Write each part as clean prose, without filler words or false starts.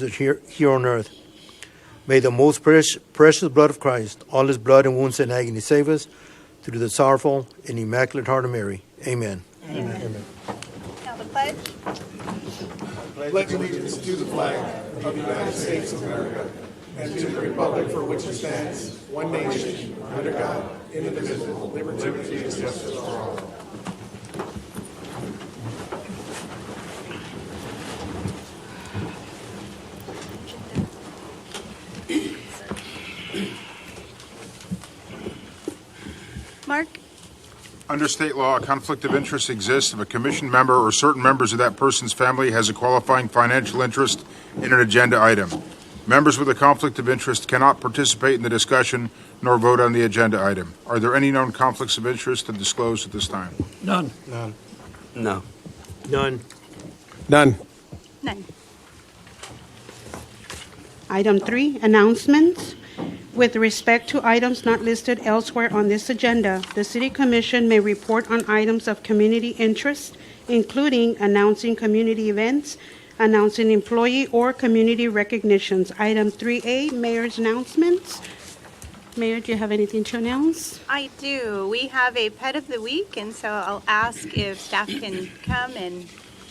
here on earth. May the most precious blood of Christ, all his blood and wounds and agony, save us through the sorrowful and immaculate heart of Mary. Amen. Amen. Amen. Now the pledge. Pledge allegiance to the flag of the United States of America and to the republic for which it stands, one nation, under God, indivisible, liberty and justice for all. Mark? Under state law, a conflict of interest exists if a commission member or certain members of that person's family has a qualifying financial interest in an agenda item. Members with a conflict of interest cannot participate in the discussion nor vote on the agenda item. Are there any known conflicts of interest to disclose at this time? None. No. None. None. None. Item 3, announcements. With respect to items not listed elsewhere on this agenda, the City Commission may report on items of community interest, including announcing community events, announcing employee or community recognitions. Item 3A, Mayor's announcements. Mayor, do you have anything to announce? I do. We have a pet of the week, and so I'll ask if staff can come and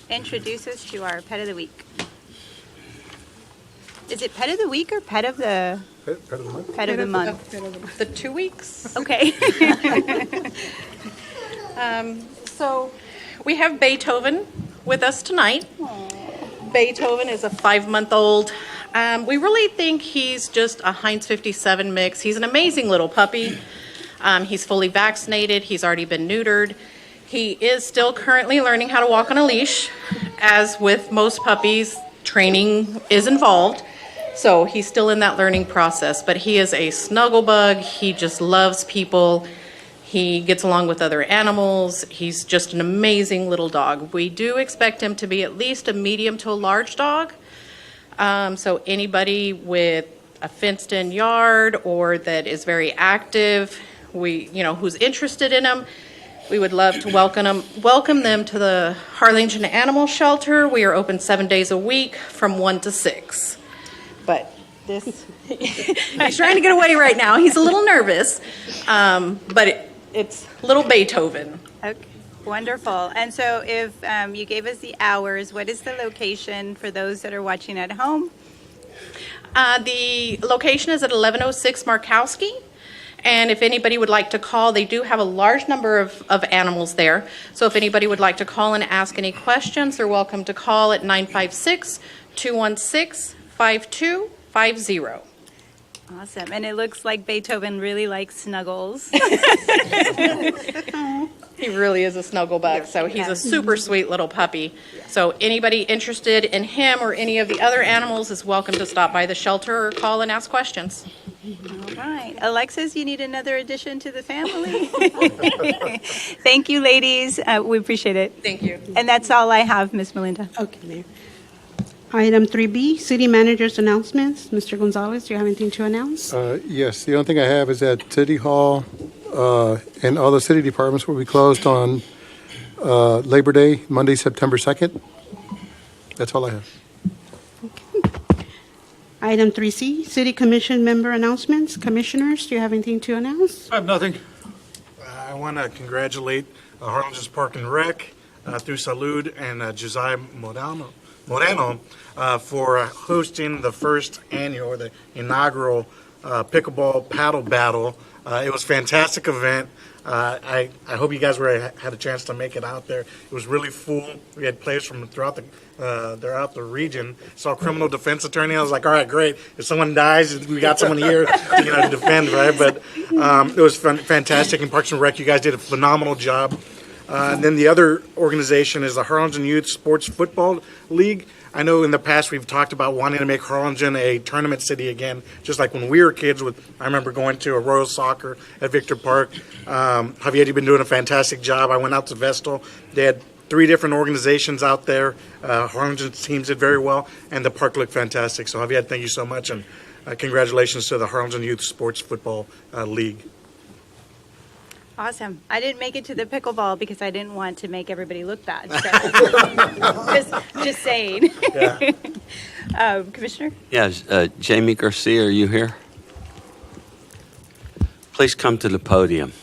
introduce us to our pet of the week. Is it pet of the week or pet of the... Pet of the month. Pet of the month. The 2 weeks. Okay. So we have Beethoven with us tonight. Beethoven is a 5-month-old. We really think he's just a Heinz 57 mix. He's an amazing little puppy. He's fully vaccinated. He's already been neutered. He is still currently learning how to walk on a leash. As with most puppies, training is involved. So he's still in that learning process, but he is a snuggle bug. He just loves people. He gets along with other animals. He's just an amazing little dog. We do expect him to be at least a medium to a large dog. So anybody with a fenced-in yard or that is very active, who's interested in him, we would love to welcome them to the Harlingen Animal Shelter. We are open 7 days a week from 1 to 6. But he's trying to get away right now. He's a little nervous, but it's little Beethoven. Okay. Wonderful. And so if you gave us the hours, what is the location for those that are watching at home? The location is at 1106 Markowski. And if anybody would like to call, they do have a large number of animals there. So if anybody would like to call and ask any questions, they're welcome to call at 956-216-5250. Awesome. And it looks like Beethoven really likes snuggles. He really is a snuggle bug, so he's a super sweet little puppy. So anybody interested in him or any of the other animals is welcome to stop by the shelter or call and ask questions. All right. Alexis, you need another addition to the family. Thank you, ladies. We appreciate it. Thank you. And that's all I have, Ms. Melinda. Okay, Mayor. Item 3B, City Manager's announcements. Mr. Gonzalez, do you have anything to announce? Yes, the only thing I have is that City Hall and all the city departments will be closed on Labor Day, Monday, September 2nd. That's all I have. Item 3C, City Commission member announcements. Commissioners, do you have anything to announce? I have nothing. I want to congratulate Harlingen's Park and Rec through Salud and Josiah Morano for hosting the first annual or the inaugural pickleball paddle battle. It was a fantastic event. I hope you guys had a chance to make it out there. It was really full. We had players from throughout the region. Saw a criminal defense attorney. I was like, all right, great. If someone dies, we got someone here to defend, right? But it was fantastic. In Parks and Rec, you guys did a phenomenal job. And then the other organization is the Harlingen Youth Sports Football League. I know in the past we've talked about wanting to make Harlingen a tournament city again, just like when we were kids. I remember going to a Royal Soccer at Victor Park. Javier, you've been doing a fantastic job. I went out to Vestal. They had 3 different organizations out there. Harlingen's teams did very well, and the park looked fantastic. So Javier, thank you so much, and congratulations to the Harlingen Youth Sports Football League. Awesome. I didn't make it to the pickleball because I didn't want to make everybody look bad. So. just saying. Yeah. Commissioner? Yes, Jamie Garcia, are you here? Please come to the podium.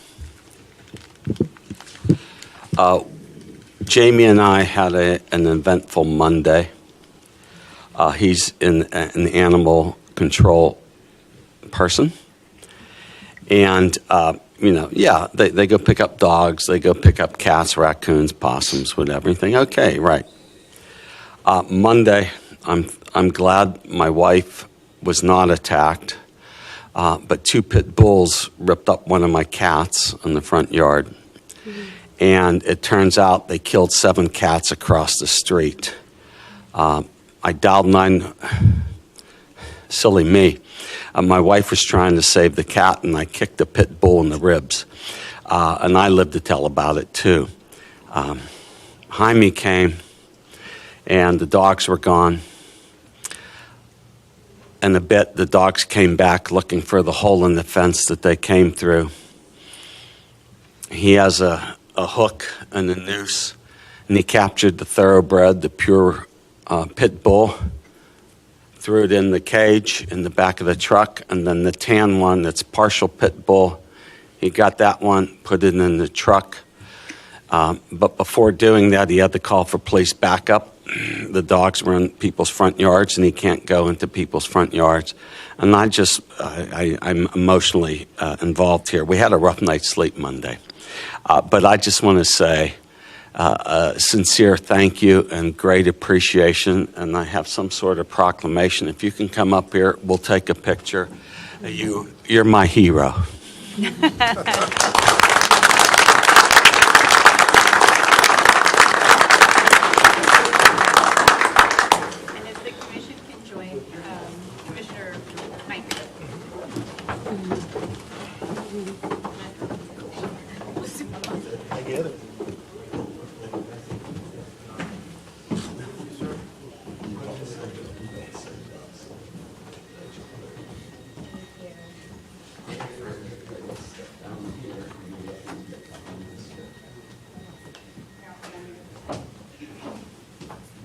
Jamie and I had an eventful Monday. He's an animal control person. And, they go pick up dogs, they go pick up cats, raccoons, possums, whatever. You think, okay, right. Monday, I'm glad my wife was not attacked, but 2 pit bulls ripped up one of my cats in the front yard. Mm-hmm. And it turns out they killed 7 cats across the street. I dialed 9, silly me. My wife was trying to save the cat, and I kicked the pit bull in the ribs. And I lived to tell about it, too. Jaime came, and the dogs were gone. In a bit, the dogs came back looking for the hole in the fence that they came through. He has a hook and a noose, and he captured the thoroughbred, the pure pit bull, threw it in the cage in the back of the truck, and then the tan one that's partial pit bull, he got that one, put it in the truck. But before doing that, he had to call for police backup. The dogs were in people's front yards, and he can't go into people's front yards. And I'm emotionally involved here. We had a rough night's sleep Monday. But I just want to say a sincere thank you and great appreciation. And I have some sort of proclamation. If you can come up here, we'll take a picture. You're my hero.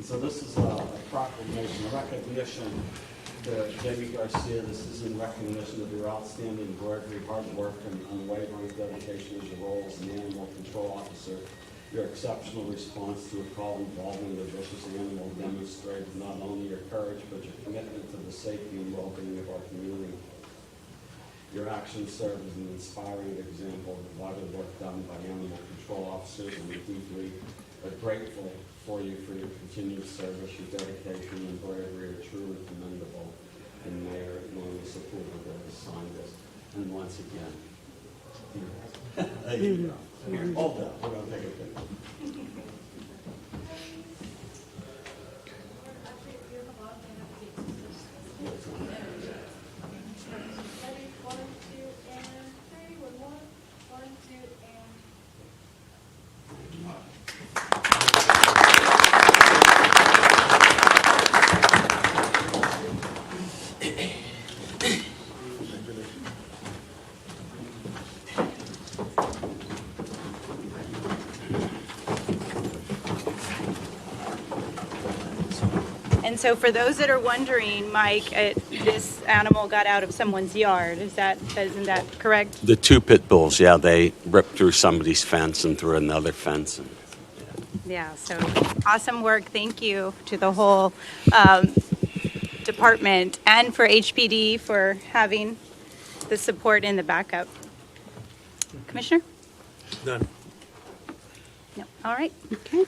So this is a proclamation, a recognition to Jamie Garcia. This is in recognition of your outstanding bravery, hard work, and unwavering dedication as your role as an animal control officer. Your exceptional response to a call involving the vicious animal demonstrated not only your courage, but your commitment to the safety and well-being of our community. Your actions serve as an inspiring example of the vital work done by animal control officers, and we're deeply grateful for you for your continued service. Your dedication and bravery are truly commendable, and Mayor Luis Sepulveda has signed this. And once again, there you go. Here, hold that. We're going to take a picture. And so for those that are wondering, Mike, this animal got out of someone's yard. Isn't that correct? The 2 pit bulls, yeah, they ripped through somebody's fence and through another fence. Yeah, so awesome work. Thank you to the whole department and for HPD for having the support and the backup. Commissioner? Done. No. All right. Okay.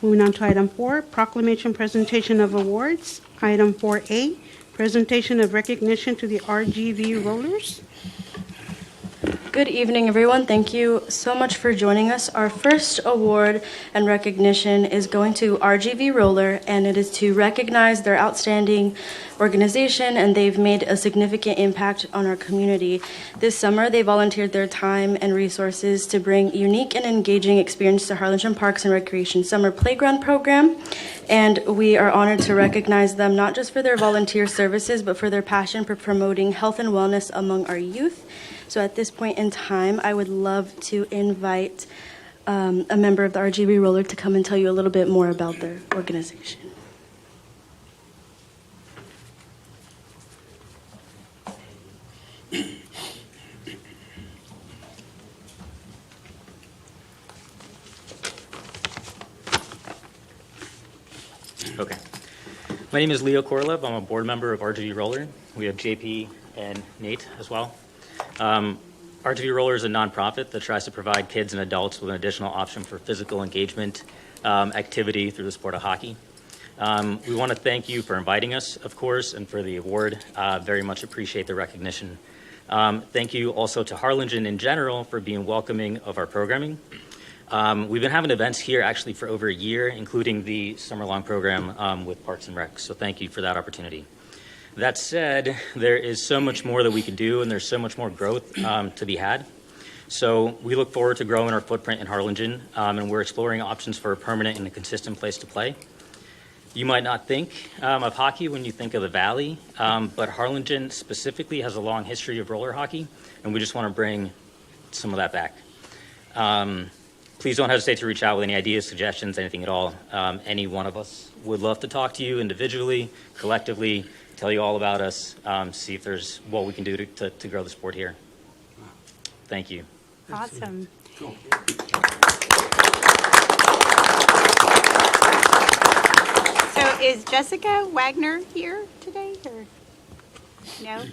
Moving on to item 4, proclamation presentation of awards. Item 4A, presentation of recognition to the RGV rollers. Good evening, everyone. Thank you so much for joining us. Our first award and recognition is going to RGV Roller, and it is to recognize their outstanding organization, and they've made a significant impact on our community. This summer, they volunteered their time and resources to bring unique and engaging experience to Harlingen Parks and Recreation Summer Playground Program, and we are honored to recognize them not just for their volunteer services, but for their passion for promoting health and wellness among our youth. So at this point in time, I would love to invite a member of the RGV Roller to come and tell you a little bit more about their organization. Okay. My name is Leo Korlev. I'm a board member of RGV Roller. We have JP and Nate as well. RGV Roller is a nonprofit that tries to provide kids and adults with an additional option for physical engagement activity through the sport of hockey. We want to thank you for inviting us, of course, and for the award. Very much appreciate the recognition. Thank you also to Harlingen in general for being welcoming of our programming. We've been having events here actually for over a year, including the summer-long program with Parks and Rec, so thank you for that opportunity. That said, there is so much more that we can do, and there's so much more growth to be had. So we look forward to growing our footprint in Harlingen, and we're exploring options for a permanent and a consistent place to play. You might not think of hockey when you think of the Valley, but Harlingen specifically has a long history of roller hockey, and we just want to bring some of that back. Please don't hesitate to reach out with any ideas, suggestions, anything at all. Any one of us would love to talk to you individually, collectively, tell you all about us, see if there's what we can do to grow the sport here. Thank you. Awesome. Cool. So is Jessica Wagner here today, or no?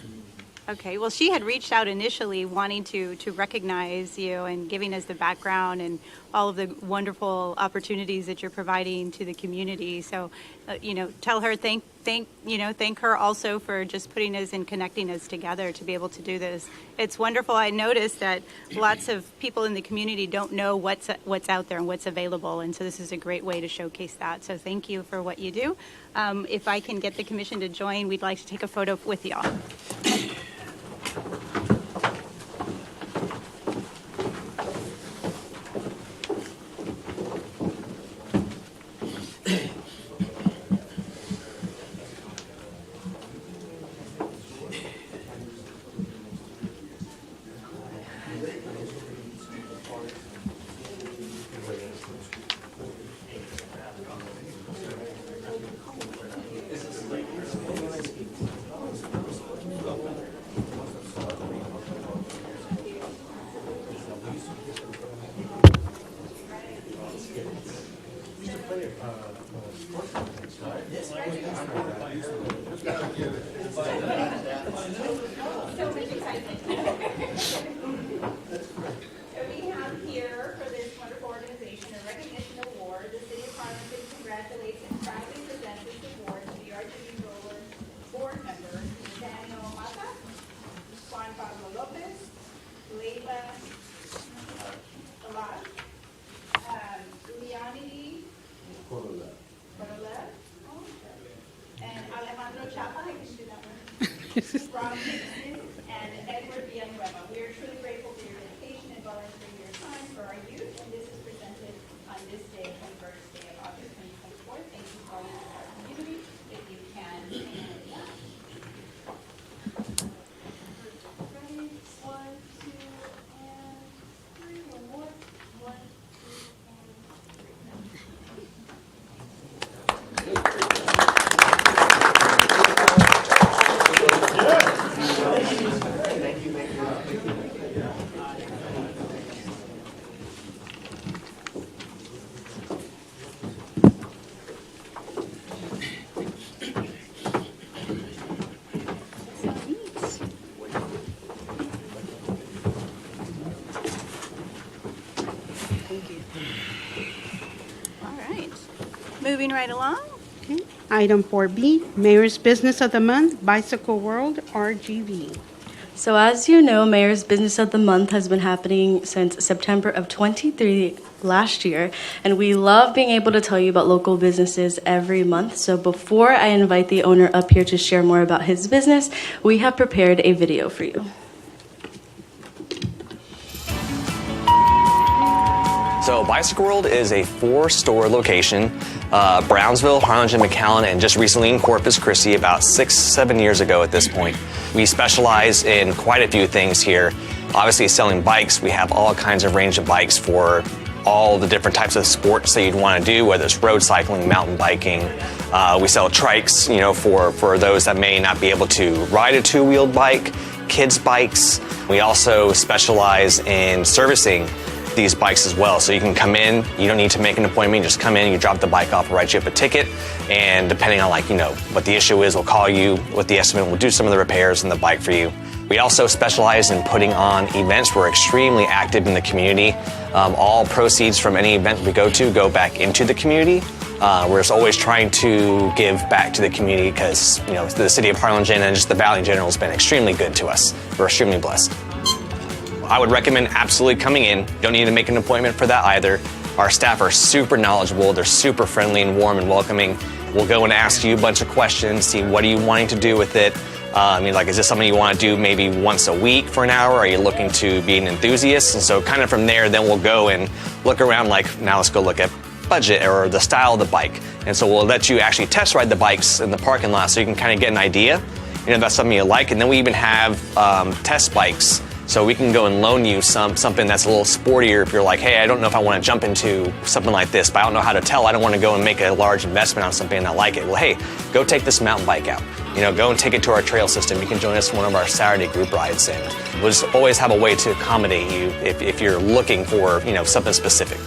Okay, well, she had reached out initially wanting to recognize you and giving us the background and all of the wonderful opportunities that you're providing to the community. So, tell her thank her also for just putting us and connecting us together to be able to do this. It's wonderful. I noticed that lots of people in the community don't know what's out there and what's available, and so this is a great way to showcase that. So thank you for what you do. If I can get the commission to join, we'd like to take a photo with y'all. Rob Dixon and Edward Villanueva. We are truly grateful for your dedication and volunteering your time for our youth, and this is presented on this day, 21st day of August 2024. Thank you for all your support our community. If you can, stand up. Ready? 1, 2, and 3. One more. 1, 2, and 3. Moving right along. Okay. Item 4B, Mayor's Business of the Month, Bicycle World, RGV. So as you know, Mayor's Business of the Month has been happening since September of 23 last year, and we love being able to tell you about local businesses every month. So before I invite the owner up here to share more about his business, we have prepared a video for you. So Bicycle World is a 4-store location, Brownsville, Harlingen, McAllen, and just recently in Corpus Christi about 6-7 years ago at this point. We specialize in quite a few things here. Obviously selling bikes, we have all kinds of range of bikes for all the different types of sports that you'd want to do, whether it's road cycling, mountain biking. We sell trikes, for those that may not be able to ride a two-wheeled bike, kids' bikes. We also specialize in servicing these bikes as well. So you can come in, you don't need to make an appointment, you just come in, you drop the bike off, we'll write you up a ticket, and depending on what the issue is, we'll call you with the estimate, we'll do some of the repairs on the bike for you. We also specialize in putting on events. We're extremely active in the community. All proceeds from any event we go to go back into the community. We're just always trying to give back to the community because, the city of Harlingen and just the Valley in general has been extremely good to us. We're extremely blessed. I would recommend absolutely coming in. Don't need to make an appointment for that either. Our staff are super knowledgeable. They're super friendly and warm and welcoming. We'll go and ask you a bunch of questions, see what are you wanting to do with it. Is this something you want to do maybe once a week for an hour? Are you looking to be an enthusiast? And so kind of from there, then we'll go and look around now let's go look at budget or the style of the bike. And so we'll let you actually test ride the bikes in the parking lot so you can kind of get an idea. If that's something you like. And then we even have test bikes. So we can go and loan you something that's a little sportier if you're like, hey, I don't know if I want to jump into something like this, but I don't know how to tell. I don't want to go and make a large investment on something and I like it. Well, hey, go take this mountain bike out. Go and take it to our trail system. You can join us in one of our Saturday group rides, and we'll just always have a way to accommodate you if you're looking for, something specific.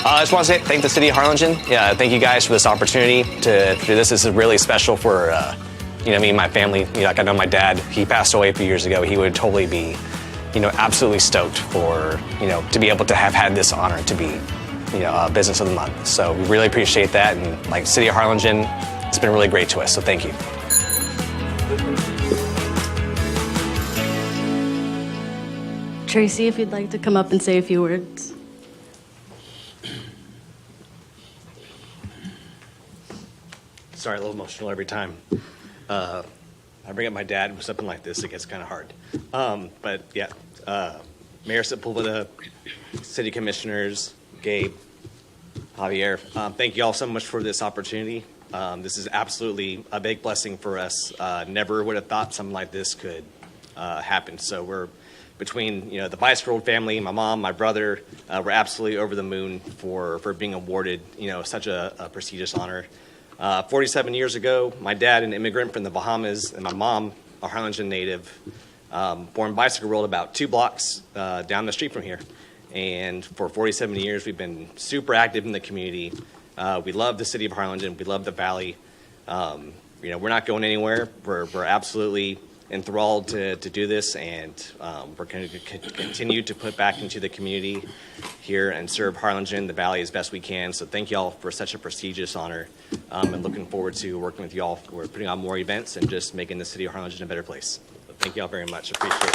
I just want to thank the city of Harlingen. Yeah, thank you guys for this opportunity to do this. This is really special for me and my family. I know my dad, he passed away a few years ago. He would totally be, absolutely stoked for, to be able to have had this honor to be, Business of the Month. So we really appreciate that. And City of Harlingen, it's been really great to us. So thank you. Tracy, if you'd like to come up and say a few words. Sorry, a little emotional every time. I bring up my dad with something like this, it gets kind of hard. Mayor Sepulveda, city commissioners, Gabe, Javier, thank you all so much for this opportunity. This is absolutely a big blessing for us. Never would have thought something like this could happen. So we're between the Bicycle World family, my mom, my brother, we're absolutely over the moon for being awarded such a prestigious honor. 47 years ago, my dad, an immigrant from the Bahamas, and my mom, a Harlingen native, born Bicycle World about 2 blocks down the street from here. And for 47 years, we've been super active in the community. We love the city of Harlingen. We love the Valley. We're not going anywhere. We're absolutely enthralled to do this, and we're going to continue to put back into the community here and serve Harlingen, the Valley, as best we can. So thank you all for such a prestigious honor, and looking forward to working with you all. We're putting on more events and just making the city of Harlingen a better place. So thank you all very much. Appreciate it.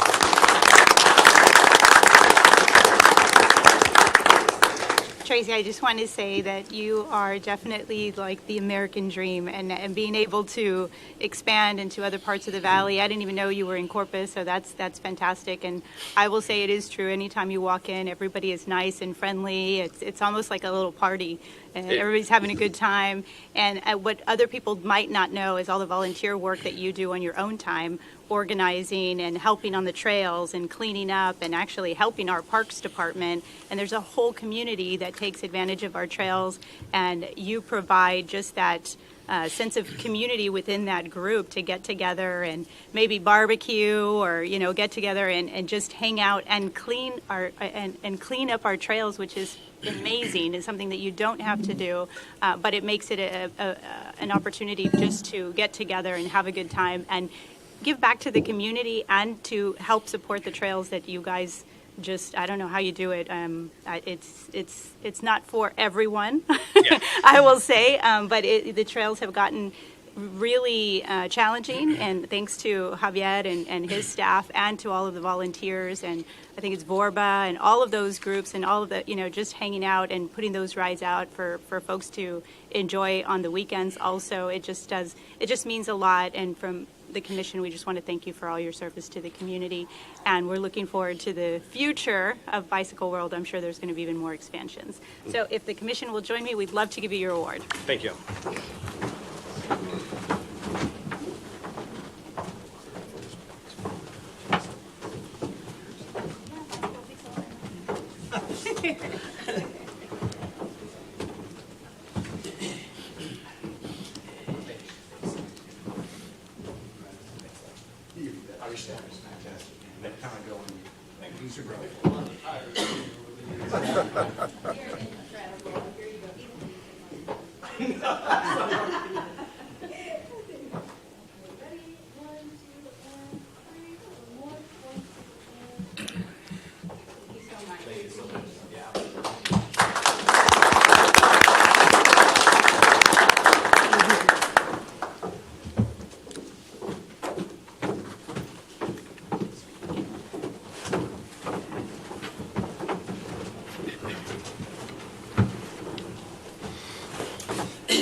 Tracy, I just want to say that you are definitely like the American dream, and being able to expand into other parts of the Valley. I didn't even know you were in Corpus, so that's fantastic. And I will say it is true. Anytime you walk in, everybody is nice and friendly. It's almost like a little party, and everybody's having a good time. And what other people might not know is all the volunteer work that you do on your own time, organizing and helping on the trails and cleaning up and actually helping our parks department. And there's a whole community that takes advantage of our trails, and you provide just that sense of community within that group to get together and maybe barbecue or get together and just hang out and clean up our trails, which is amazing. It's something that you don't have to do, but it makes it an opportunity just to get together and have a good time and give back to the community and to help support the trails that you guys just, I don't know how you do it. It's not for everyone, yeah. I will say, but the trails have gotten really challenging, and thanks to Javier and his staff and to all of the volunteers, and I think it's Vorba and all of those groups and all of the, just hanging out and putting those rides out for folks to enjoy on the weekends also. It just means a lot, and from the commission, we just want to thank you for all your service to the community, and we're looking forward to the future of Bicycle World. I'm sure there's going to be even more expansions. So if the commission will join me, we'd love to give you your award. Thank you. your staff is fantastic. They kind of go in. These are great.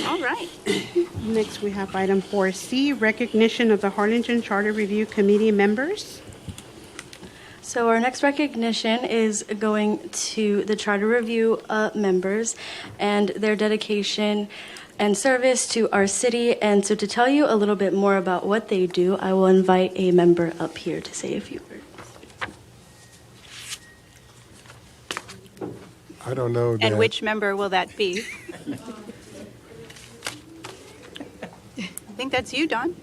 All right. Next, we have item 4C, recognition of the Harlingen Charter Review Committee members. So our next recognition is going to the Charter Review members and their dedication and service to our city. And so to tell you a little bit more about what they do, I will invite a member up here to say a few words. I don't know. And that- which member will that be? I think that's you, Don.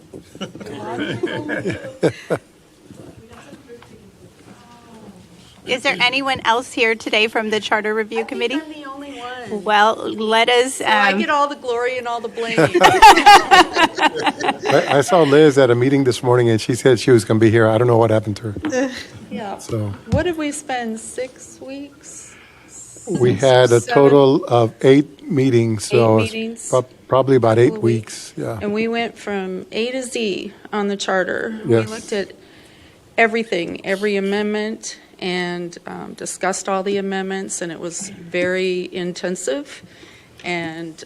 Is there anyone else here today from the Charter Review Committee? I'm the only one. Well, let us. So I get all the glory and all the blame. I saw Liz at a meeting this morning, and she said she was going to be here. I don't know what happened to her. Yeah. So What did we spend, 6 weeks? we had a 7? total of 8 meetings, so 8 it's meetings. probably about 8 Couple of weeks. Yeah. And we went from A to Z on the charter. Yes. We looked at everything, every amendment, and discussed all the amendments, and it was very intensive and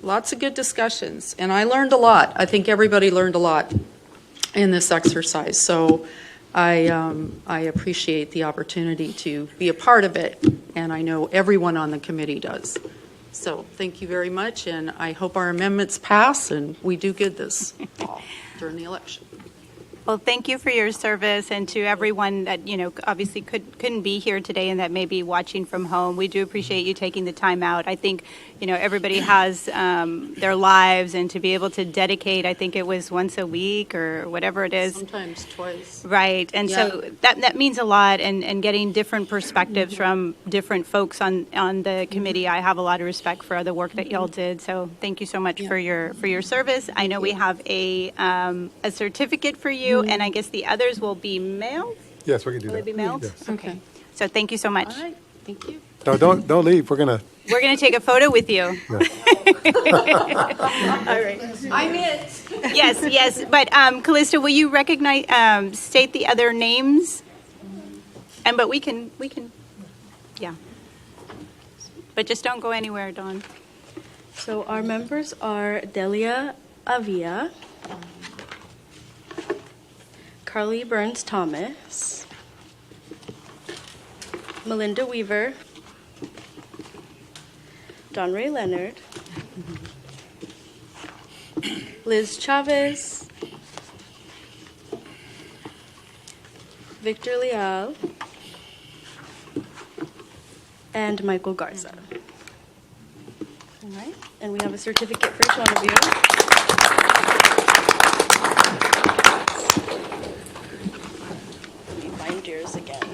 lots of good discussions. And I learned a lot. I think everybody learned a lot in this exercise. So I appreciate the opportunity to be a part of it, and I know everyone on the committee does. So thank you very much, and I hope our amendments pass and we do good this fall during the election. Well, thank you for your service, and to everyone that, obviously couldn't be here today and that may be watching from home. We do appreciate you taking the time out. I think, everybody has their lives, and to be able to dedicate, I think it was once a week or whatever it is. Sometimes twice. Right, and so that means a lot, and getting different perspectives from different folks on the committee. I have a lot of respect for the work that y'all did, so thank you so much for your service. I know we have a certificate for you, and I guess the others will be mailed. Yes, we can do Will that. they be mailed? Yes. Okay. So thank you so much. All right, thank you. No, don't leave. We're going to. We're going to take a photo with you. All right. I'm it. Yes. But Callista, will you recognize, state the other names? But we can, yeah. But just don't go anywhere, Dawn. So our members are Delia Avia, Carly Burns Thomas, Melinda Weaver, Don Ray Leonard, Liz Chavez, Victor Leal, and Michael Garza. All right, and we have a certificate for each one of you. Let me find yours again.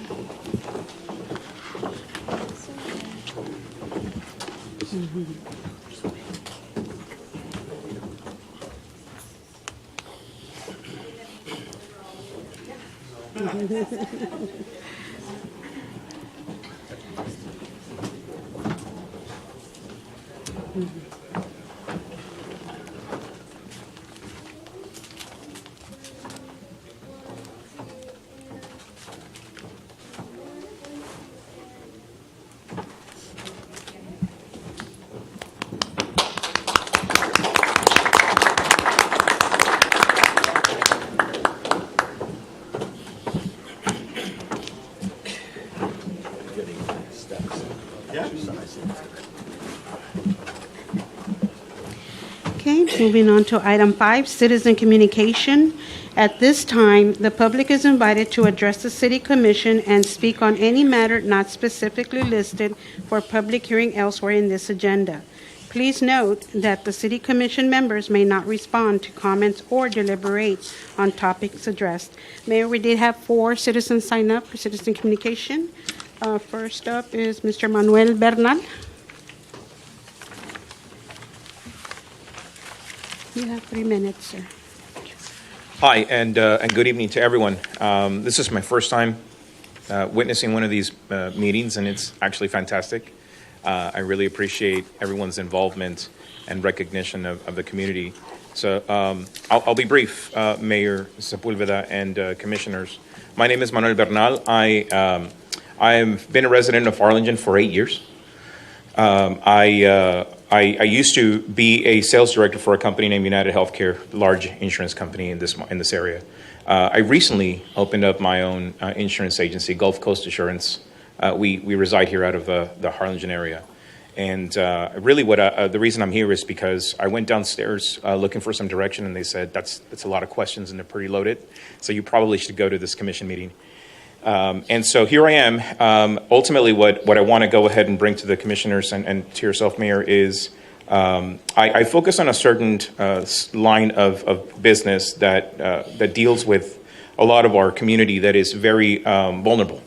Okay, moving on to item 5, citizen communication. At this time, the public is invited to address the city commission and speak on any matter not specifically listed for public hearing elsewhere in this agenda. Please note that the City Commission members may not respond to comments or deliberate on topics addressed. Mayor, we did have 4 citizens sign up for citizen communication. First up is Mr. Manuel Bernal. You have 3 minutes, sir. Hi, and good evening to everyone. This is my first time witnessing one of these meetings, and it's actually fantastic. I really appreciate everyone's involvement and recognition of the community. So I'll be brief, Mayor Sepulveda and commissioners. My name is Manuel Bernal. I've been a resident of Arlington for 8 years. I used to be a sales director for a company named United Healthcare, a large insurance company in this area. I recently opened up my own insurance agency, Gulf Coast Assurance. We reside here out of the Harlingen area. And really the reason I'm here is because I went downstairs looking for some direction, and they said, that's a lot of questions and they're pretty loaded. So you probably should go to this commission meeting. And so here I am. Ultimately, what I want to go ahead and bring to the commissioners and to yourself, Mayor, is I focus on a certain line of business that deals with a lot of our community that is very vulnerable.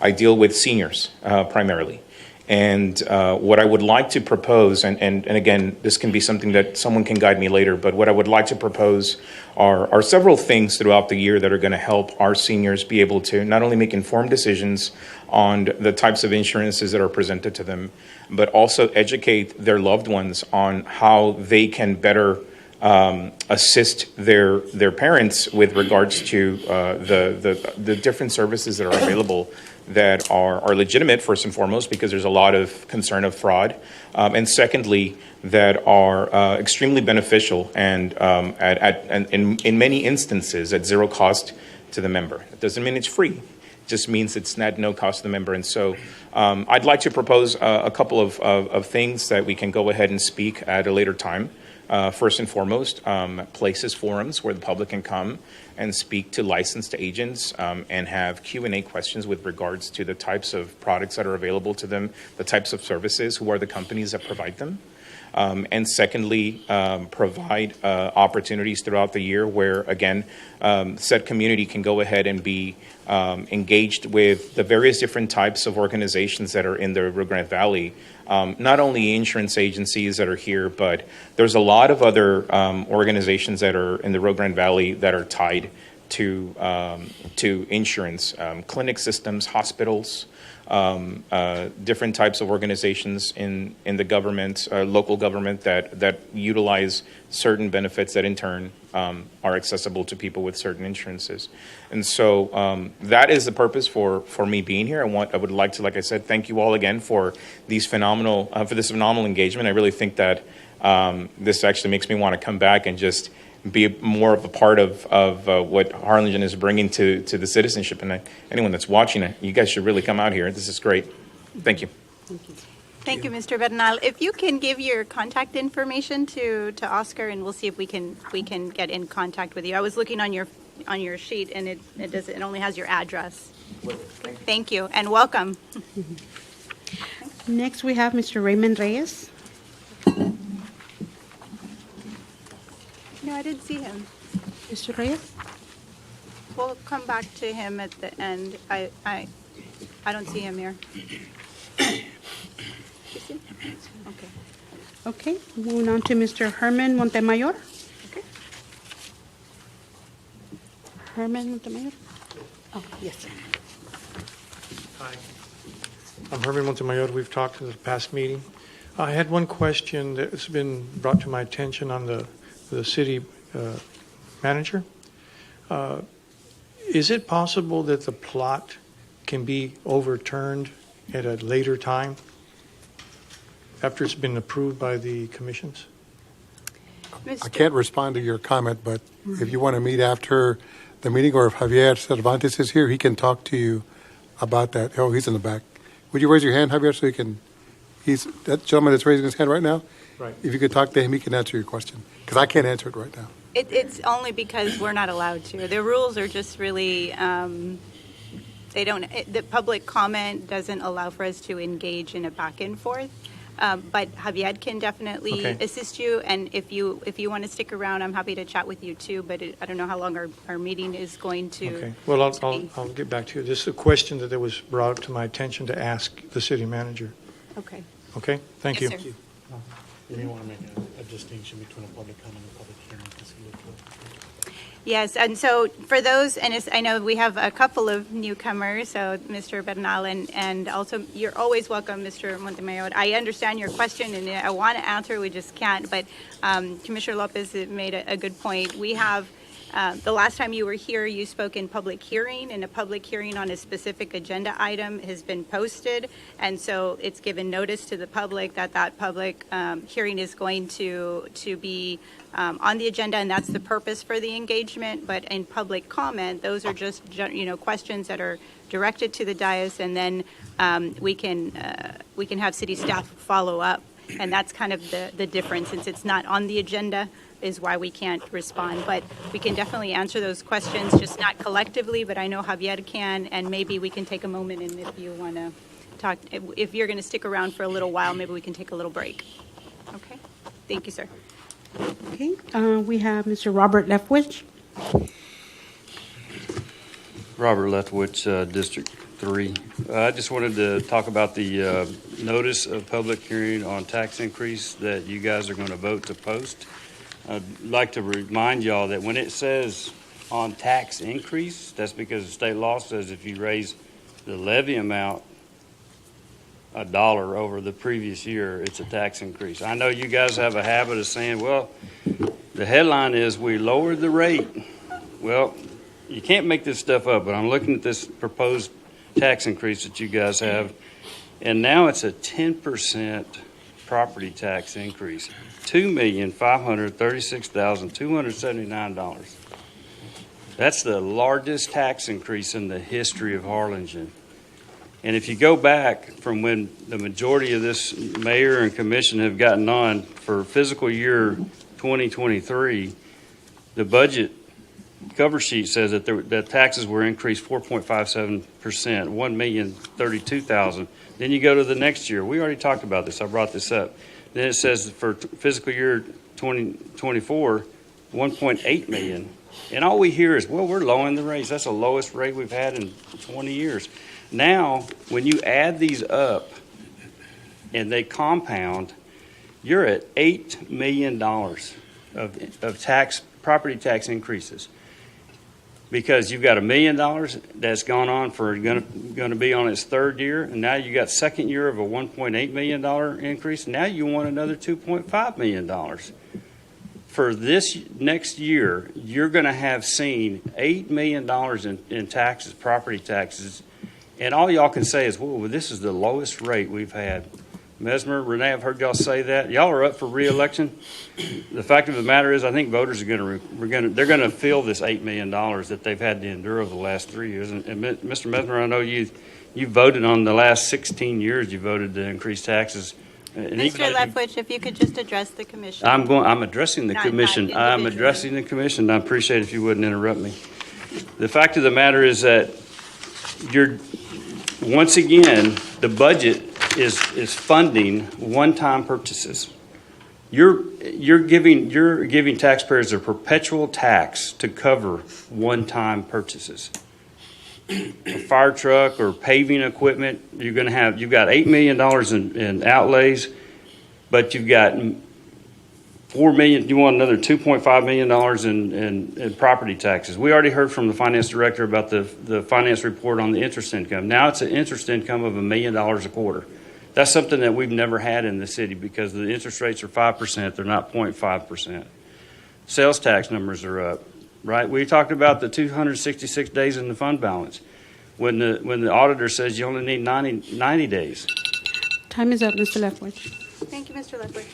I deal with seniors primarily. And what I would like to propose, and again, this can be something that someone can guide me later, but what I would like to propose are several things throughout the year that are going to help our seniors be able to not only make informed decisions on the types of insurances that are presented to them, but also educate their loved ones on how they can better assist their parents with regards to the different services that are available that are legitimate, first and foremost, because there's a lot of concern of fraud, and secondly, that are extremely beneficial and in many instances at zero cost to the member. It doesn't mean it's free. It just means it's at no cost to the member. And so I'd like to propose a couple of things that we can go ahead and speak at a later time. First and foremost, places, forums where the public can come and speak to licensed agents and have Q&A questions with regards to the types of products that are available to them, the types of services, who are the companies that provide them. And secondly, provide opportunities throughout the year where, again, said community can go ahead and be engaged with the various different types of organizations that are in the Rio Grande Valley. Not only insurance agencies that are here, but there's a lot of other organizations that are in the Rio Grande Valley that are tied to insurance, clinic systems, hospitals, different types of organizations in the government, local government that utilize certain benefits that in turn are accessible to people with certain insurances. And so that is the purpose for me being here. I would like to, like I said, thank you all again for this phenomenal engagement. I really think that this actually makes me want to come back and just be more of a part of what Harlingen is bringing to the citizenship. And anyone that's watching it, you guys should really come out here. This is great. Thank you. Thank you, Mr. Bernal. If you can give your contact information to Oscar, and we'll see if we can get in contact with you. I was looking on your sheet, and it only has your address. Thank you, and welcome. Next, we have Mr. Raymond Reyes. No, I didn't see him. Mr. Reyes? We'll come back to him at the end. I don't see him here. You see? Okay. Okay, moving on to Mr. Herman Montemayor. Okay. Herman Montemayor? Oh, yes, sir. Hi. I'm Herman Montemayor. We've talked in the past meeting. I had one question that's been brought to my attention on the city manager. Is it possible that the plot can be overturned at a later time after it's been approved by the commissions? I can't respond to your comment, but if you want to meet after the meeting, or if Javier Cervantes is here, he can talk to you about that. Oh, he's in the back. Would you raise your hand, Javier, so he can, that gentleman that's raising his hand right now? Right. If you could talk to him, he can answer your question, because I can't answer it right now. It's only because we're not allowed to. The rules are just really, the public comment doesn't allow for us to engage in a back and forth. But Javier can definitely Okay. assist you, and if you want to stick around, I'm happy to chat with you too, but I don't know how long our meeting is going to. Okay, well, to be. I'll get back to you. This is a question that was brought to my attention to ask the city manager. Okay. Okay, thank you. Yes, sir. You may want to make a distinction between a public comment and a public hearing. Yes, and so for those, and I know we have a couple of newcomers, so Mr. Bernal, and also you're always welcome, Mr. Montemayor. I understand your question, and I want to answer, we just can't, but Commissioner Lopez made a good point. We have, the last time you were here, you spoke in public hearing, and a public hearing on a specific agenda item has been posted, and so it's given notice to the public that that public hearing is going to be on the agenda, and that's the purpose for the engagement. But in public comment, those are just questions that are directed to the dais, and then we can have city staff follow up, and that's kind of the difference. Since it's not on the agenda, is why we can't respond. But we can definitely answer those questions, just not collectively. But I know Javier can, and maybe we can take a moment, and if you want to talk, if you're going to stick around for a little while, maybe we can take a little break. Okay. Thank you, sir. Okay, we have Mr. Robert Leftwich. Robert Leftwich, District 3. I just wanted to talk about the notice of public hearing on tax increase that you guys are going to vote to post. I'd like to remind y'all that when it says on tax increase, that's because the state law says if you raise the levy amount $1 over the previous year, it's a tax increase. I know you guys have a habit of saying, well, the headline is we lowered the rate. Well, you can't make this stuff up, but I'm looking at this proposed tax increase that you guys have, and now it's a 10% property tax increase, $2,536,279. That's the largest tax increase in the history of Harlingen. And if you go back from when the majority of this mayor and commission have gotten on for fiscal year 2023, the budget cover sheet says that that taxes were increased 4.57%, $1,032,000. Then you go to the next year. We already talked about this. I brought this up. Then it says for fiscal year 2024, 1.8 million. And all we hear is, well, we're lowering the rates. That's the lowest rate we've had in 20 years. Now, when you add these up and they compound, you're at $8 million of property tax increases. Because you've got $1 million that's gone on for going to be on its third year, and now you got second year of a $1.8 million increase. Now you want another $2.5 million. For this next year, you're going to have seen $8 million in taxes, property taxes. And all y'all can say is, whoa, this is the lowest rate we've had. Mesmer, Renee, I've heard y'all say that. Y'all are up for re-election. The fact of the matter is, I think voters are they're going to feel this $8 million that they've had to endure over the last 3 years. And Mr. Mesmer, I know you voted on the last 16 years. You voted to increase taxes. Mr. Leftwich, if you could just address the commission. I'm addressing the commission. I'm addressing the commission. I appreciate it if you wouldn't interrupt me. The fact of the matter is that once again, the budget is funding one-time purchases. You're giving taxpayers a perpetual tax to cover one-time purchases. A fire truck or paving equipment, you've got $8 million in outlays, but you've got $4 million. You want another $2.5 million in property taxes. We already heard from the finance director about the finance report on the interest income. Now it's an interest income of $1 million a quarter. That's something that we've never had in the city because the interest rates are 5%. They're not 0.5%. Sales tax numbers are up, right? We talked about the 266 days in the fund balance when the auditor says you only need 90 days. Time is up, Mr. Leftwich. Thank you, Mr. Leftwich.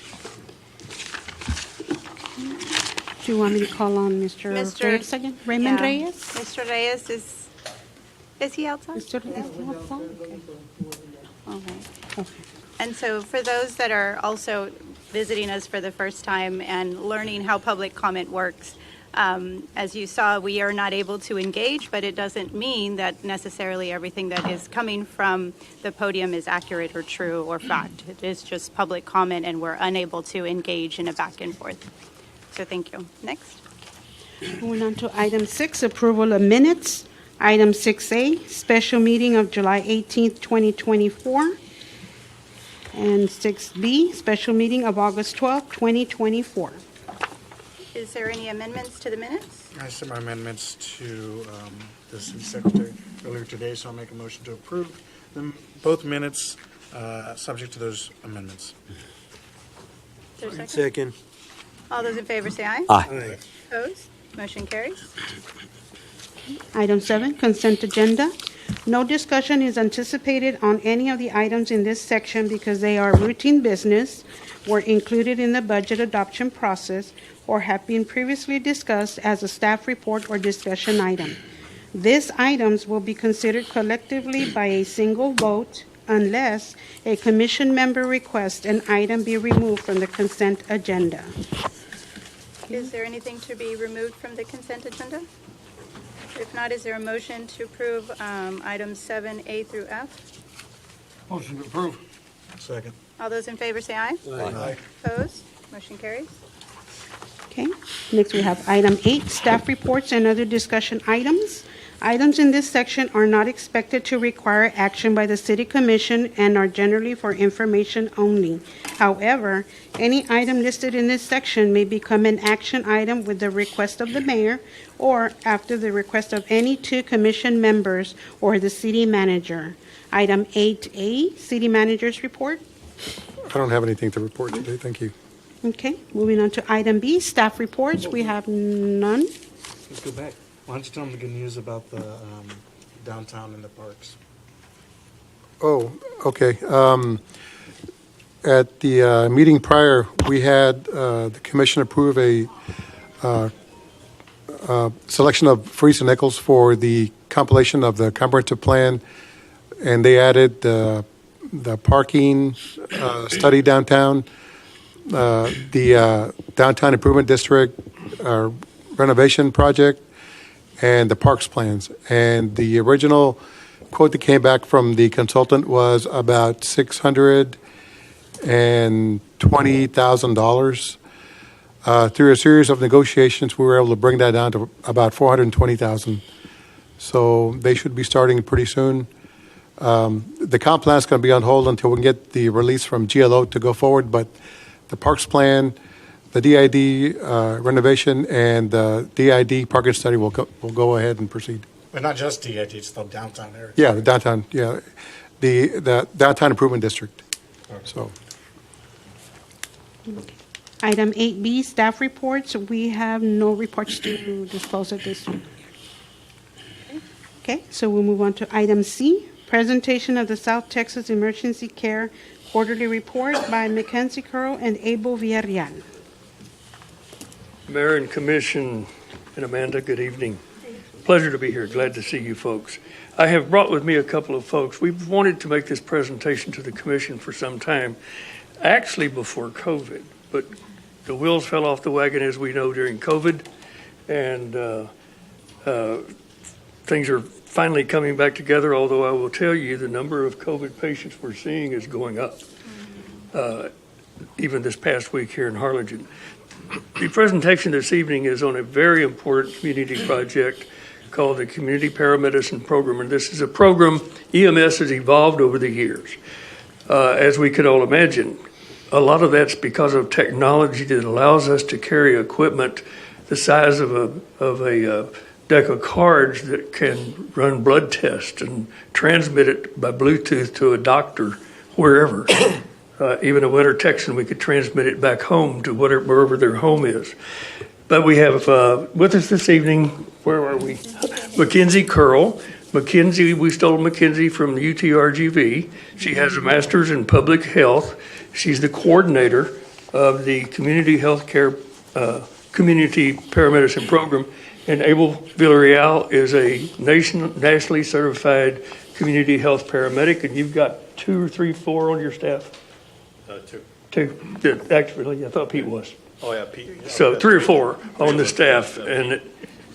Do you want me to call on Mr. Reyes again? Raymond Reyes? Mr. Reyes is he outside? Mr. Reyes, outside? Okay. All right. Okay. And so for those that are also visiting us for the first time and learning how public comment works, As you saw, we are not able to engage, but it doesn't mean that necessarily everything that is coming from the podium is accurate or true or fact. It is just public comment, and we're unable to engage in a back and forth. So thank you. Next. Moving on to item 6, approval of minutes. Item 6A, special meeting of July 18th, 2024. And 6B, special meeting of August 12th, 2024. Is there any amendments to the minutes? I sent my amendments to the city secretary earlier today, so I'll make a motion to approve them, both minutes, subject to those amendments. Is there a second? Second. All those in favor say aye. Aye. Opposed? Motion carries. Item 7, consent agenda. No discussion is anticipated on any of the items in this section because they are routine business, were included in the budget adoption process, or have been previously discussed as a staff report or discussion item. These items will be considered collectively by a single vote unless a commission member requests an item be removed from the consent agenda. Is there anything to be removed from the consent agenda? If not, is there a motion to approve items 7A through F? Motion to approve. Second. All those in favor say aye. Aye. Opposed? Motion carries. Okay, next we have item 8, staff reports and other discussion items. Items in this section are not expected to require action by the City Commission and are generally for information only. However, any item listed in this section may become an action item with the request of the mayor or after the request of any 2 commission members or the city manager. Item 8A, city manager's report. I don't have anything to report today, thank you. Okay, moving on to item B, staff reports. We have none. Let's go back. Why don't you tell them the good news about the downtown and the parks? Oh, okay. At the meeting prior, we had the commission approve a selection of Freese and Nichols for the compilation of the comprehensive plan, and they added the parking study downtown, the downtown improvement district renovation project, and the parks plans. And the original quote that came back from the consultant was about $620,000. Through a series of negotiations, we were able to bring that down to about $420,000. So they should be starting pretty soon. The comp plan is going to be on hold until we can get the release from GLO to go forward, but the parks plan, the DID renovation, and the DID parking study will go ahead and proceed. But not just DIT, it's the downtown area. Yeah, the downtown, yeah, the downtown improvement district. So, Item 8B, staff reports. We have no reports to disclose at this time. Okay, so we'll move on to item C, presentation of the South Texas Emergency Care Quarterly Report by Mackenzie Curl and Abel Villarreal. Mayor and Commission and Amanda, good evening. Pleasure to be here. Glad to see you folks. I have brought with me a couple of folks. We've wanted to make this presentation to the Commission for some time, actually before COVID, but the wheels fell off the wagon, as we know, during COVID, and things are finally coming back together, although I will tell you the number of COVID patients we're seeing is going up, even this past week here in Harlingen. The presentation this evening is on a very important community project called the Community Paramedicine Program, and this is a program EMS has evolved over the years. As we could all imagine, a lot of that's because of technology that allows us to carry equipment the size of a deck of cards that can run blood tests and transmit it by Bluetooth to a doctor wherever. Even a Winter Texan, we could transmit it back home to wherever their home is. But we have with us this evening, where are we? Mackenzie Curl. Mackenzie, we stole Mackenzie from the UTRGV. She has a master's in public health. She's the coordinator of the Community Healthcare Community Paramedicine Program. And Abel Villarreal is a nationally certified community health paramedic. And you've got 2 or 3, 4 on your staff? Two. Two. Good. Actually, I thought Pete was. Oh, yeah, Pete. So 3 or 4 on the staff, and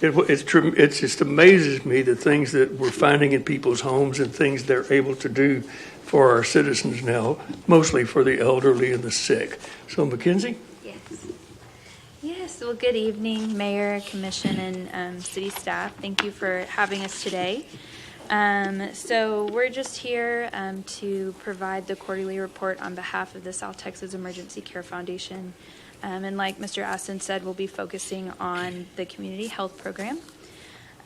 it just amazes me the things that we're finding in people's homes and things they're able to do for our citizens now, mostly for the elderly and the sick. So Mackenzie? Yes, well, good evening, Mayor, Commission, and city staff. Thank you for having us today. So we're just here to provide the quarterly report on behalf of the South Texas Emergency Care Foundation. And like Mr. Aston said, we'll be focusing on the community health program.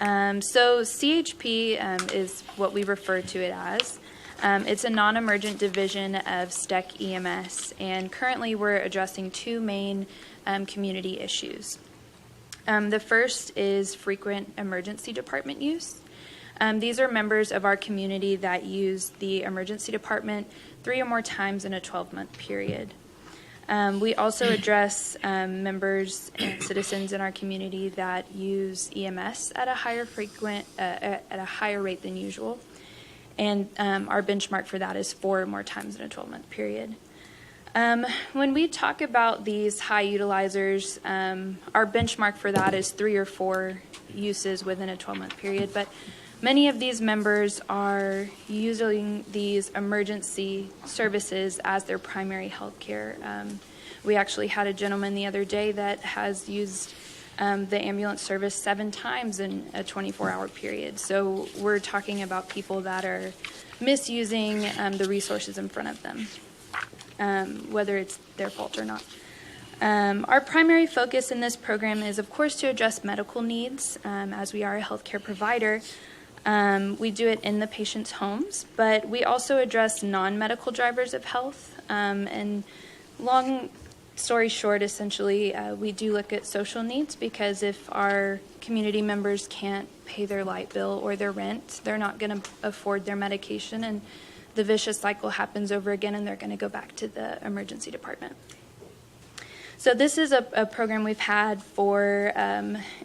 So CHP is what we refer to it as. It's a non-emergent division of STEC EMS, and currently we're addressing 2 main community issues. The first is frequent emergency department use. These are members of our community that use the emergency department 3 or more times in a 12-month period. We also address members and citizens in our community that use EMS at a higher rate than usual, and our benchmark for that is 4 or more times in a 12-month period. When we talk about these high utilizers, our benchmark for that is 3 or 4 uses within a 12-month period, but many of these members are using these emergency services as their primary health care. We actually had a gentleman the other day that has used the ambulance service 7 times in a 24-hour period. So we're talking about people that are misusing the resources in front of them, whether it's their fault or not. Our primary focus in this program is, of course, to address medical needs, as we are a healthcare provider. We do it in the patient's homes, but we also address non-medical drivers of health. And long story short, essentially, we do look at social needs, because if our community members can't pay their light bill or their rent, they're not going to afford their medication, and the vicious cycle happens over again, and they're going to go back to the emergency department. So this is a program we've had for,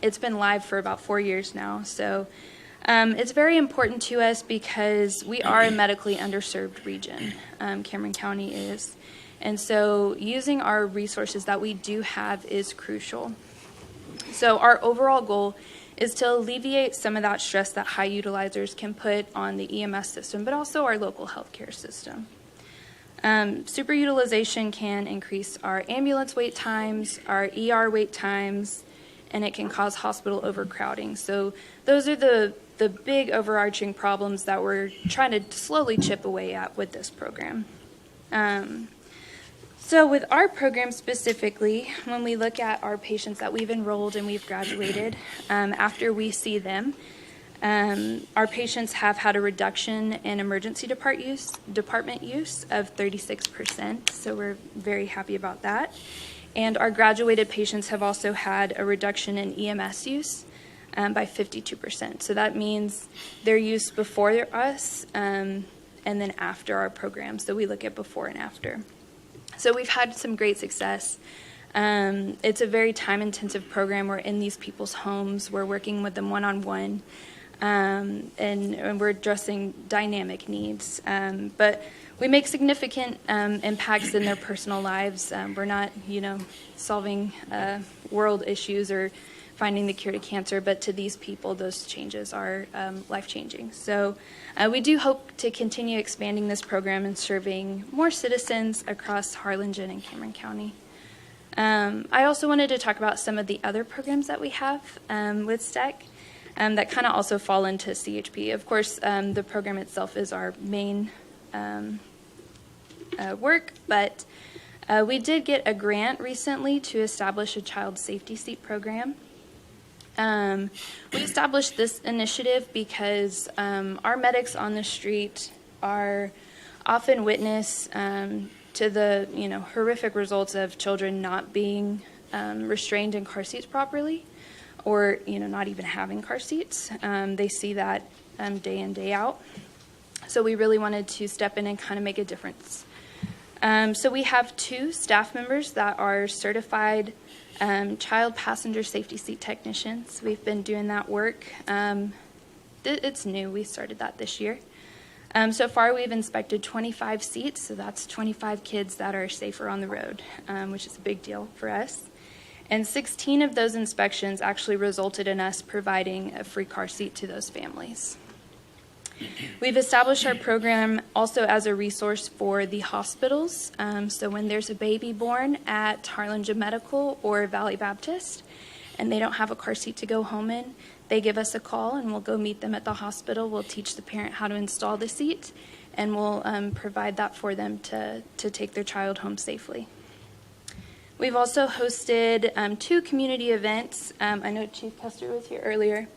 it's been live for about 4 years now. So it's very important to us because we are a medically underserved region, Cameron County is. And so using our resources that we do have is crucial. So our overall goal is to alleviate some of that stress that high utilizers can put on the EMS system, but also our local healthcare system. Superutilization can increase our ambulance wait times, our ER wait times, and it can cause hospital overcrowding. So those are the big overarching problems that we're trying to slowly chip away at with this program. So with our program specifically, when we look at our patients that we've enrolled and we've graduated, after we see them, our patients have had a reduction in emergency department use of 36%, so we're very happy about that. And our graduated patients have also had a reduction in EMS use by 52%. So that means their use before us and then after our program. So we look at before and after. So we've had some great success. It's a very time-intensive program. We're in these people's homes. We're working with them one-on-one. And we're addressing dynamic needs. But we make significant impacts in their personal lives. We're not, solving world issues or finding the cure to cancer, but to these people, those changes are life-changing. So we do hope to continue expanding this program and serving more citizens across Harlingen and Cameron County. I also wanted to talk about some of the other programs that we have with STEC. That kind of also fall into CHP. Of course, the program itself is our main work, but we did get a grant recently to establish a child safety seat program. We established this initiative because our medics on the street are often witness to the horrific results of children not being restrained in car seats properly, or not even having car seats. They see that day in, day out. So we really wanted to step in and kind of make a difference. So we have 2 staff members that are certified child passenger safety seat technicians. We've been doing that work. It's new. We started that this year. So far, we've inspected 25 seats, so that's 25 kids that are safer on the road, which is a big deal for us. And 16 of those inspections actually resulted in us providing a free car seat to those families. We've established our program also as a resource for the hospitals. So when there's a baby born at Harlingen Medical or Valley Baptist and they don't have a car seat to go home in, they give us a call and we'll go meet them at the hospital. We'll teach the parent how to install the seat and we'll provide that for them to take their child home safely. We've also hosted 2 community events. I know Chief Custer was here earlier.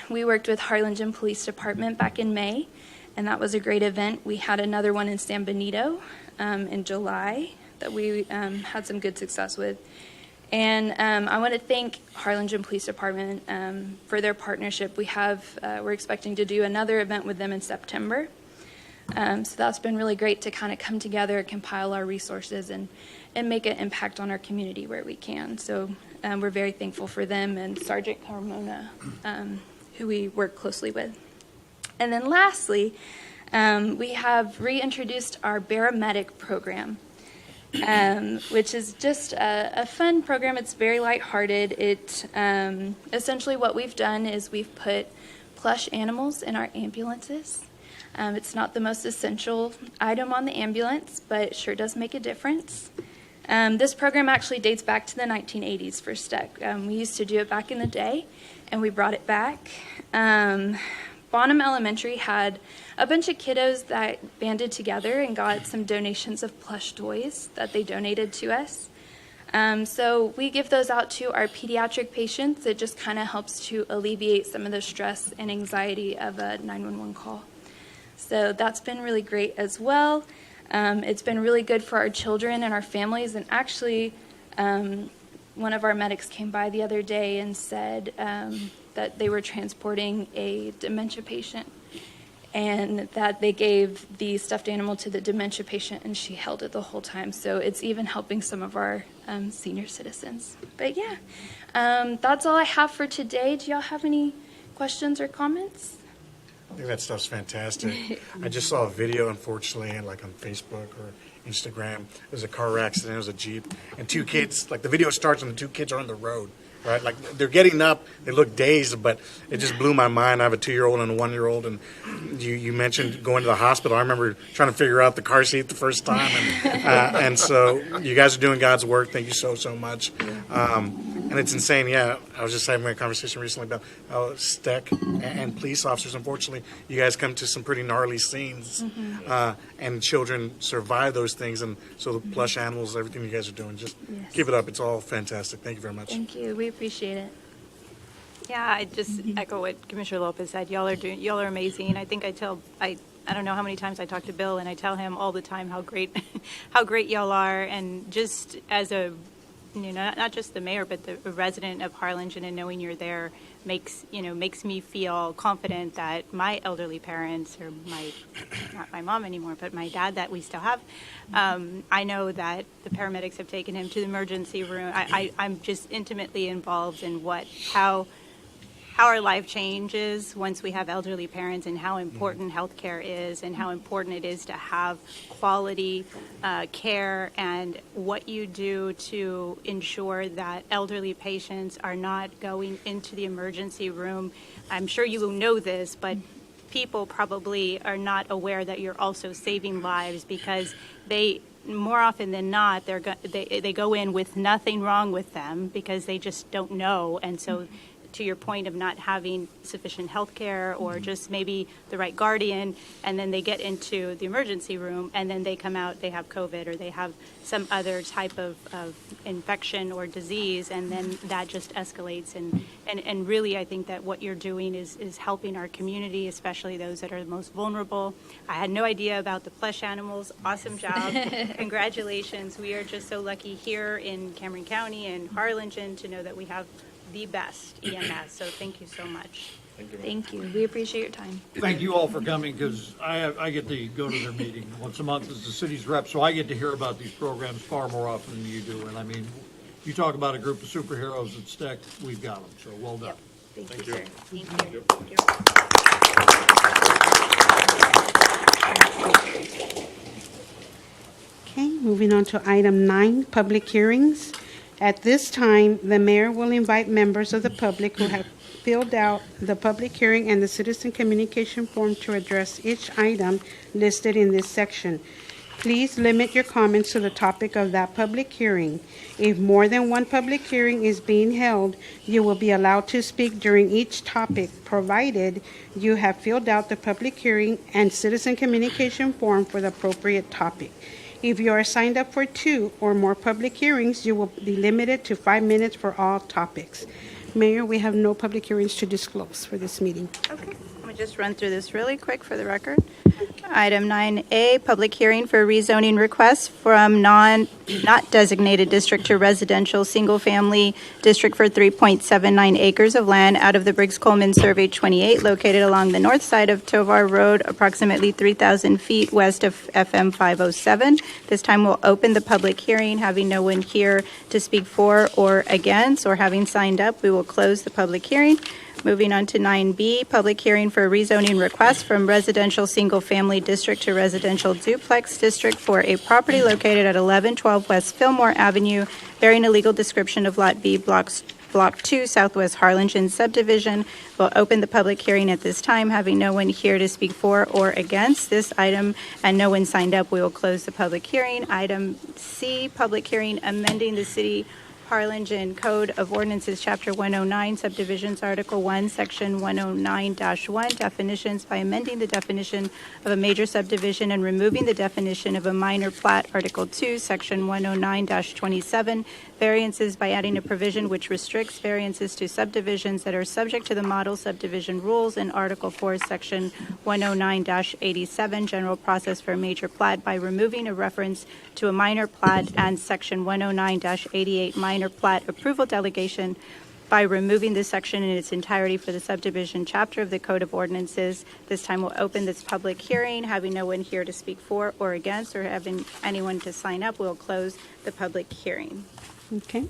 We worked with Harlingen Police Department back in May, and that was a great event. We had another one in San Benito in July that we had some good success with. And I want to thank Harlingen Police Department for their partnership. We're expecting to do another event with them in September. So that's been really great to kind of come together, compile our resources, and make an impact on our community where we can. So we're very thankful for them and Sergeant Carmona, who we work closely with. And then lastly, we have reintroduced our Baramedic program, which is just a fun program. It's very lighthearted. Essentially what we've done is we've put plush animals in our ambulances. It's not the most essential item on the ambulance, but it sure does make a difference. This program actually dates back to the 1980s for STEC. We used to do it back in the day, and we brought it back. Bonham Elementary had a bunch of kiddos that banded together and got some donations of plush toys that they donated to us. So we give those out to our pediatric patients. It just kind of helps to alleviate some of the stress and anxiety of a 911 call. So that's been really great as well. It's been really good for our children and our families. And actually, one of our medics came by the other day and said that they were transporting a dementia patient and that they gave the stuffed animal to the dementia patient and she held it the whole time. So it's even helping some of our senior citizens. But yeah, that's all I have for today. Do y'all have any questions or comments? I think that stuff's fantastic. I just saw a video, unfortunately, like on Facebook or Instagram. There's a car accident. It was a Jeep. And 2 kids, like the video starts and the 2 kids are on the road, right? Like they're getting up. They look dazed, but it just blew my mind. I have a 2-year-old and a 1-year-old. And you mentioned going to the hospital. I remember trying to figure out the car seat the first time. And so you guys are doing God's work. Thank you so, so much. And it's insane, yeah. I was just having a conversation recently about how STEC and police officers, unfortunately, you guys come to some pretty gnarly scenes, and children survive those things. And so the plush animals, everything you guys are doing, just give it up. It's all fantastic. Thank you very much. Thank you. We appreciate it. Yeah, I just echo what Commissioner Lopez said. Y'all are amazing. I think I don't know how many times I talk to Bill, and I tell him all the time how great y'all are, and just as a not just the mayor, but the resident of Harlingen, and knowing you're there makes me feel confident that my elderly parents, or not my mom anymore, but my dad that we still have, I know that the paramedics have taken him to the emergency room. I'm just intimately involved in how our life changes once we have elderly parents, and how important healthcare is, and how important it is to have quality care, and what you do to ensure that elderly patients are not going into the emergency room. I'm sure you will know this, but people probably are not aware that you're also saving lives, because more often than not, they go in with nothing wrong with them because they just don't know. And so to your point of not having sufficient health care, or just maybe the right guardian, and then they get into the emergency room and then they come out, they have COVID, or they have some other type of infection or disease, and then that just escalates. And really, I think that what you're doing is helping our community, especially those that are the most vulnerable. I had no idea about the plush animals. Awesome job. Congratulations. We are just so lucky here in Cameron County and Harlingen to know that we have the best EMS. So thank you so much. Thank you. We appreciate your time. Thank you all for coming, because I get to go to their meeting once a month as the city's rep, so I get to hear about these programs far more often than you do. And I mean, you talk about a group of superheroes at STEC, we've got them, so well done. Yep. Thank you, sir. Thank you. Okay, moving on to item 9, public hearings. At this time, the mayor will invite members of the public who have filled out the public hearing and the citizen communication form to address each item listed in this section. Please limit your comments to the topic of that public hearing. If more than one public hearing is being held, you will be allowed to speak during each topic, provided you have filled out the public hearing and citizen communication form for the appropriate topic. If you are signed up for 2 or more public hearings, you will be limited to 5 minutes for all topics. Mayor, we have no public hearings to disclose for this meeting. Okay, let me just run through this really quick for the record. Item 9A, public hearing for rezoning request from not designated district to residential single-family district for 3.79 acres of land out of the Briggs-Coleman Survey 28, located along the north side of Tovar Road, approximately 3,000 feet west of FM 507. This time we'll open the public hearing, having no one here to speak for or against, or having signed up, we will close the public hearing. Moving on to 9B, public hearing for rezoning request from residential single-family district to residential duplex district for a property located at 1112 West Fillmore Avenue, bearing a legal description of Lot B, Block 2, Southwest Harlingen subdivision. We'll open the public hearing at this time, having no one here to speak for or against this item, and no one signed up. We will close the public hearing. Item C, public hearing amending the City Harlingen Code of Ordinances, Chapter 109, Subdivisions, Article 1, Section 109-1, definitions by amending the definition of a major subdivision and removing the definition of a minor plat, Article 2, Section 109-27, variances by adding a provision which restricts variances to subdivisions that are subject to the model subdivision rules, in Article 4, Section 109-87, general process for a major plat, by removing a reference to a minor plat, and Section 109-88, minor plat approval delegation, by removing this section in its entirety for the subdivision chapter of the Code of Ordinances. This time we'll open this public hearing, having no one here to speak for or against, or having anyone to sign up. We'll close the public hearing. Okay.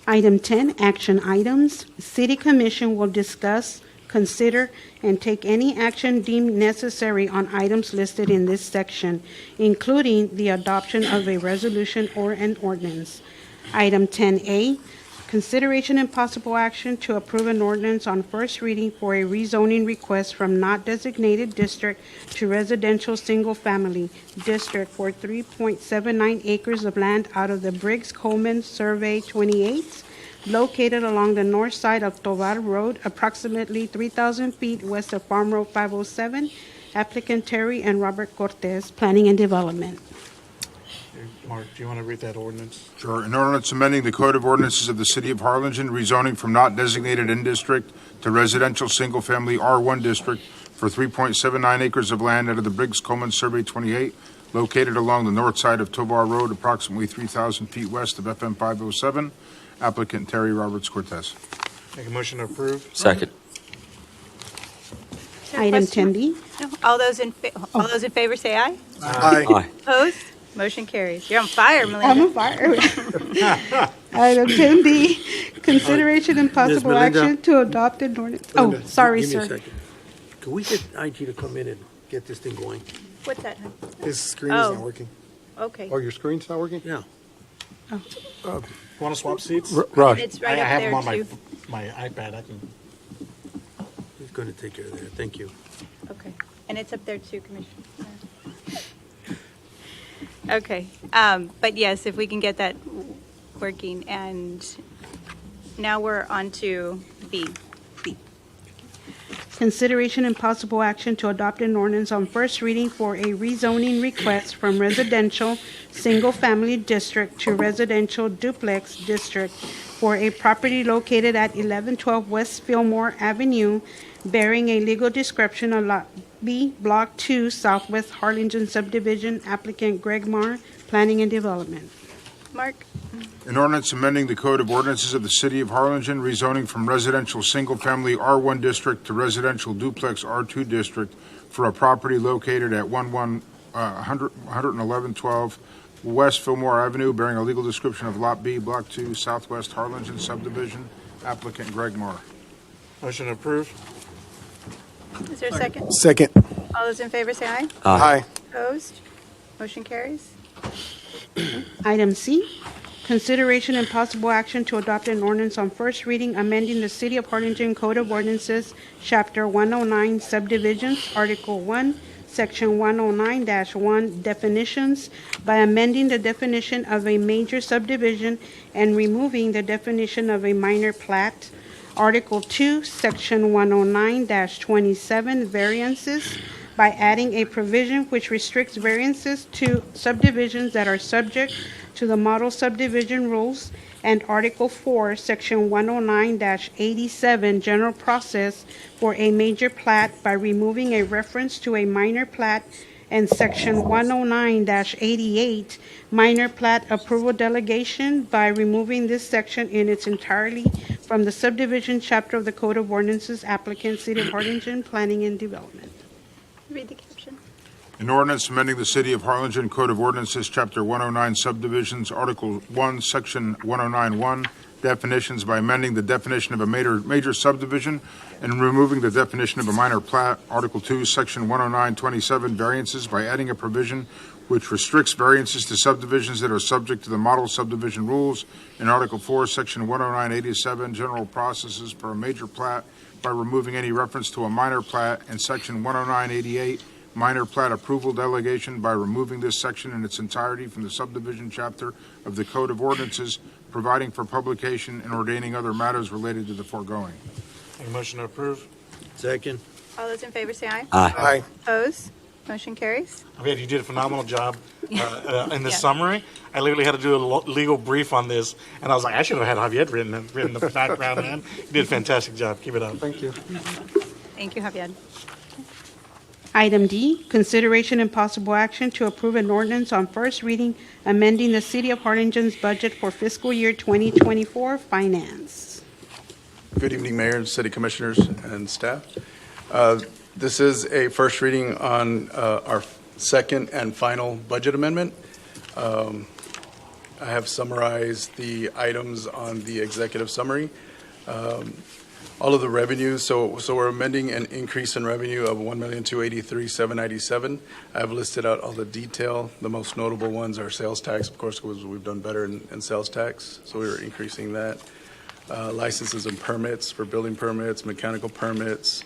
Item 10, action items. City Commission will discuss, consider, and take any action deemed necessary on items listed in this section, including the adoption of a resolution or an ordinance. Item 10A, consideration and possible action to approve an ordinance on first reading for a rezoning request from not designated district to residential single-family district for 3.79 acres of land out of the Briggs-Coleman Survey 28, located along the north side of Tovar Road, approximately 3,000 feet west of Farm Road 507. Applicant Terry and Robert Cortez, Planning and Development. Mark, do you want to read that ordinance? Sure. An ordinance amending the Code of Ordinances of the City of Harlingen, rezoning from not designated in district to residential single-family R1 district for 3.79 acres of land out of the Briggs-Coleman Survey 28, located along the north side of Tovar Road, approximately 3,000 feet west of FM 507. Applicant Terry Roberts Cortez. Make a motion to approve. Second. Item 10B. No? All those in favor say aye. Aye. Opposed? Motion carries. You're on fire, Melinda. I'm on fire. Item 10B, consideration and possible Melinda. action to adopt an ordinance. Oh, Linda, sorry, give me a sir. second. Can we get IT to come in and get this thing going? What's that? His screen is Oh. not working. Okay. Oh, your screen's not working? Yeah. Want to swap seats? Raj, It's right I up have there, them on too. my iPad. I can. He's going to take care of that. Thank you. Okay. And it's up there, too, Commissioner. Okay. But yes, if we can get that working. And now we're on to B. Consideration and possible action to adopt an ordinance on first reading for a rezoning request from residential single-family district to residential duplex district for a property located at 1112 West Fillmore Avenue, bearing a legal description of Lot B, Block 2, Southwest Harlingen subdivision. Applicant Greg Marr, Planning and Development. Mark? An ordinance amending the Code of Ordinances of the City of Harlingen, rezoning from residential single-family R1 district to residential duplex R2 district for a property located at 11112 West Fillmore Avenue, bearing a legal description of Lot B, Block 2, Southwest Harlingen subdivision. Applicant Greg Marr. Motion to approve. Is there a second? Second. All those in favor say aye. Aye. Opposed? Motion carries. Item C, consideration and possible action to adopt an ordinance on first reading amending the City of Harlingen Code of Ordinances, Chapter 109 Subdivisions, Article 1, Section 109-1 Definitions by amending the definition of a major subdivision and removing the definition of a minor plat. Article 2, Section 109-27 Variances by adding a provision which restricts variances to subdivisions that are subject to the model subdivision rules. And Article 4, Section 109-87 General Process for a major plat by removing a reference to a minor plat, and Section 109-88 Minor Plat Approval Delegation by removing this section in its entirety from the subdivision chapter of the Code of Ordinances, applicant City of Harlingen Planning and Development. Read the caption. An ordinance amending the City of Harlingen Code of Ordinances, Chapter 109 Subdivisions, Article 1, Section 109-1, Definitions by amending the definition of a major subdivision and removing the definition of a minor plat. Article 2, Section 109-27, Variances by adding a provision which restricts variances to subdivisions that are subject to the model subdivision rules. And Article 4, Section 109-87, General Processes for a major plat by removing any reference to a minor plat. And Section 109-88, Minor Plat Approval Delegation by removing this section in its entirety from the subdivision chapter of the Code of Ordinances, providing for publication and ordaining other matters related to the foregoing. Make a motion to approve. Second. All those in favor say aye. Aye. Opposed? Motion carries. Okay, you did a phenomenal job in the Yeah. summary. I literally had to do a legal brief on this, and I was like, I should have had Javier written the background, man. You did a fantastic job. Keep it up. Thank you. Thank you, Javier. Item D, consideration and possible action to approve an ordinance on first reading amending the City of Harlingen's budget for fiscal year 2024 finance. Good evening, Mayor, City Commissioners, and staff. This is a first reading on our second and final budget amendment. I have summarized the items on the executive summary. All of the revenues, so we're amending an increase in revenue of $1,283,797. I've listed out all the detail. The most notable ones are sales tax, of course, because we've done better in sales tax, so we were increasing that. Licenses and permits for building permits, mechanical permits.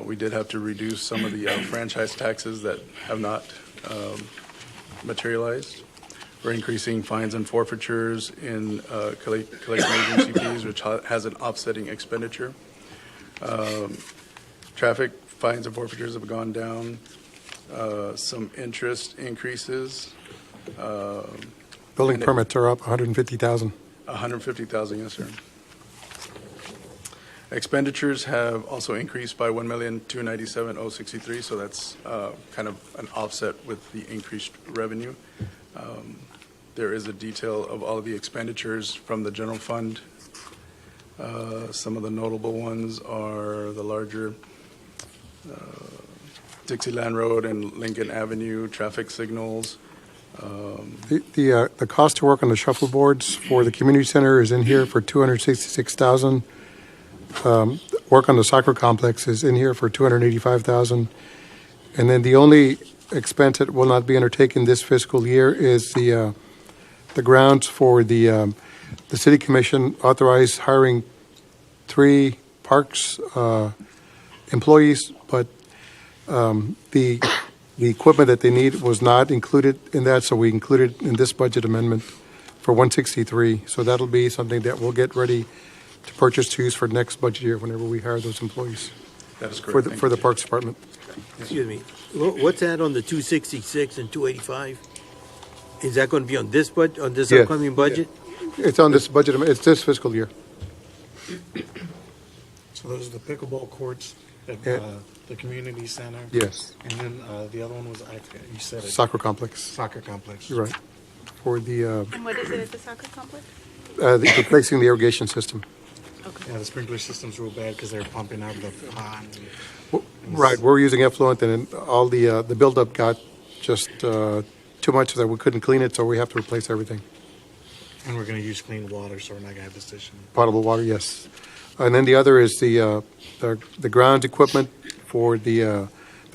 We did have to reduce some of the franchise taxes that have not materialized. We're increasing fines and forfeitures in collection agency fees, which has an offsetting expenditure. Traffic fines and forfeitures have gone down. Some interest increases. Building permits are up 150,000. 150,000, yes, sir. Expenditures have also increased by $1,297,063, so that's kind of an offset with the increased revenue. There is a detail of all of the expenditures from the general fund. Some of the notable ones are the larger Dixieland Road and Lincoln Avenue traffic signals. The cost to work on the shuffleboards for the community center is in here for $266,000. Work on the soccer complex is in here for $285,000. And then the only expense that will not be undertaken this fiscal year is the grounds for the city commission authorized hiring 3 parks employees, but the equipment that they need was not included in that, so we included in this budget amendment for 163. So that'll be something that we'll get ready to purchase to use for next budget year whenever we hire those employees. That is correct. For the Parks Department. Excuse me. What's that on the 266 and 285? Is that going to be on this Yes. upcoming budget? It's on this budget, it's this fiscal year. So those are the pickleball courts at Yeah. the community center. Yes. And then the other one was, you said it. Soccer complex. Soccer complex. You're right. For the And what is it at the soccer complex? replacing the irrigation system. Yeah, the sprinkler system's real bad because they're pumping out the pond. Right, we're using effluent, and all the buildup got just too much that we couldn't clean it, so we have to replace everything. And we're going to use clean water, so we're not going to have this issue. Potable water, yes. And then the other is the ground equipment for the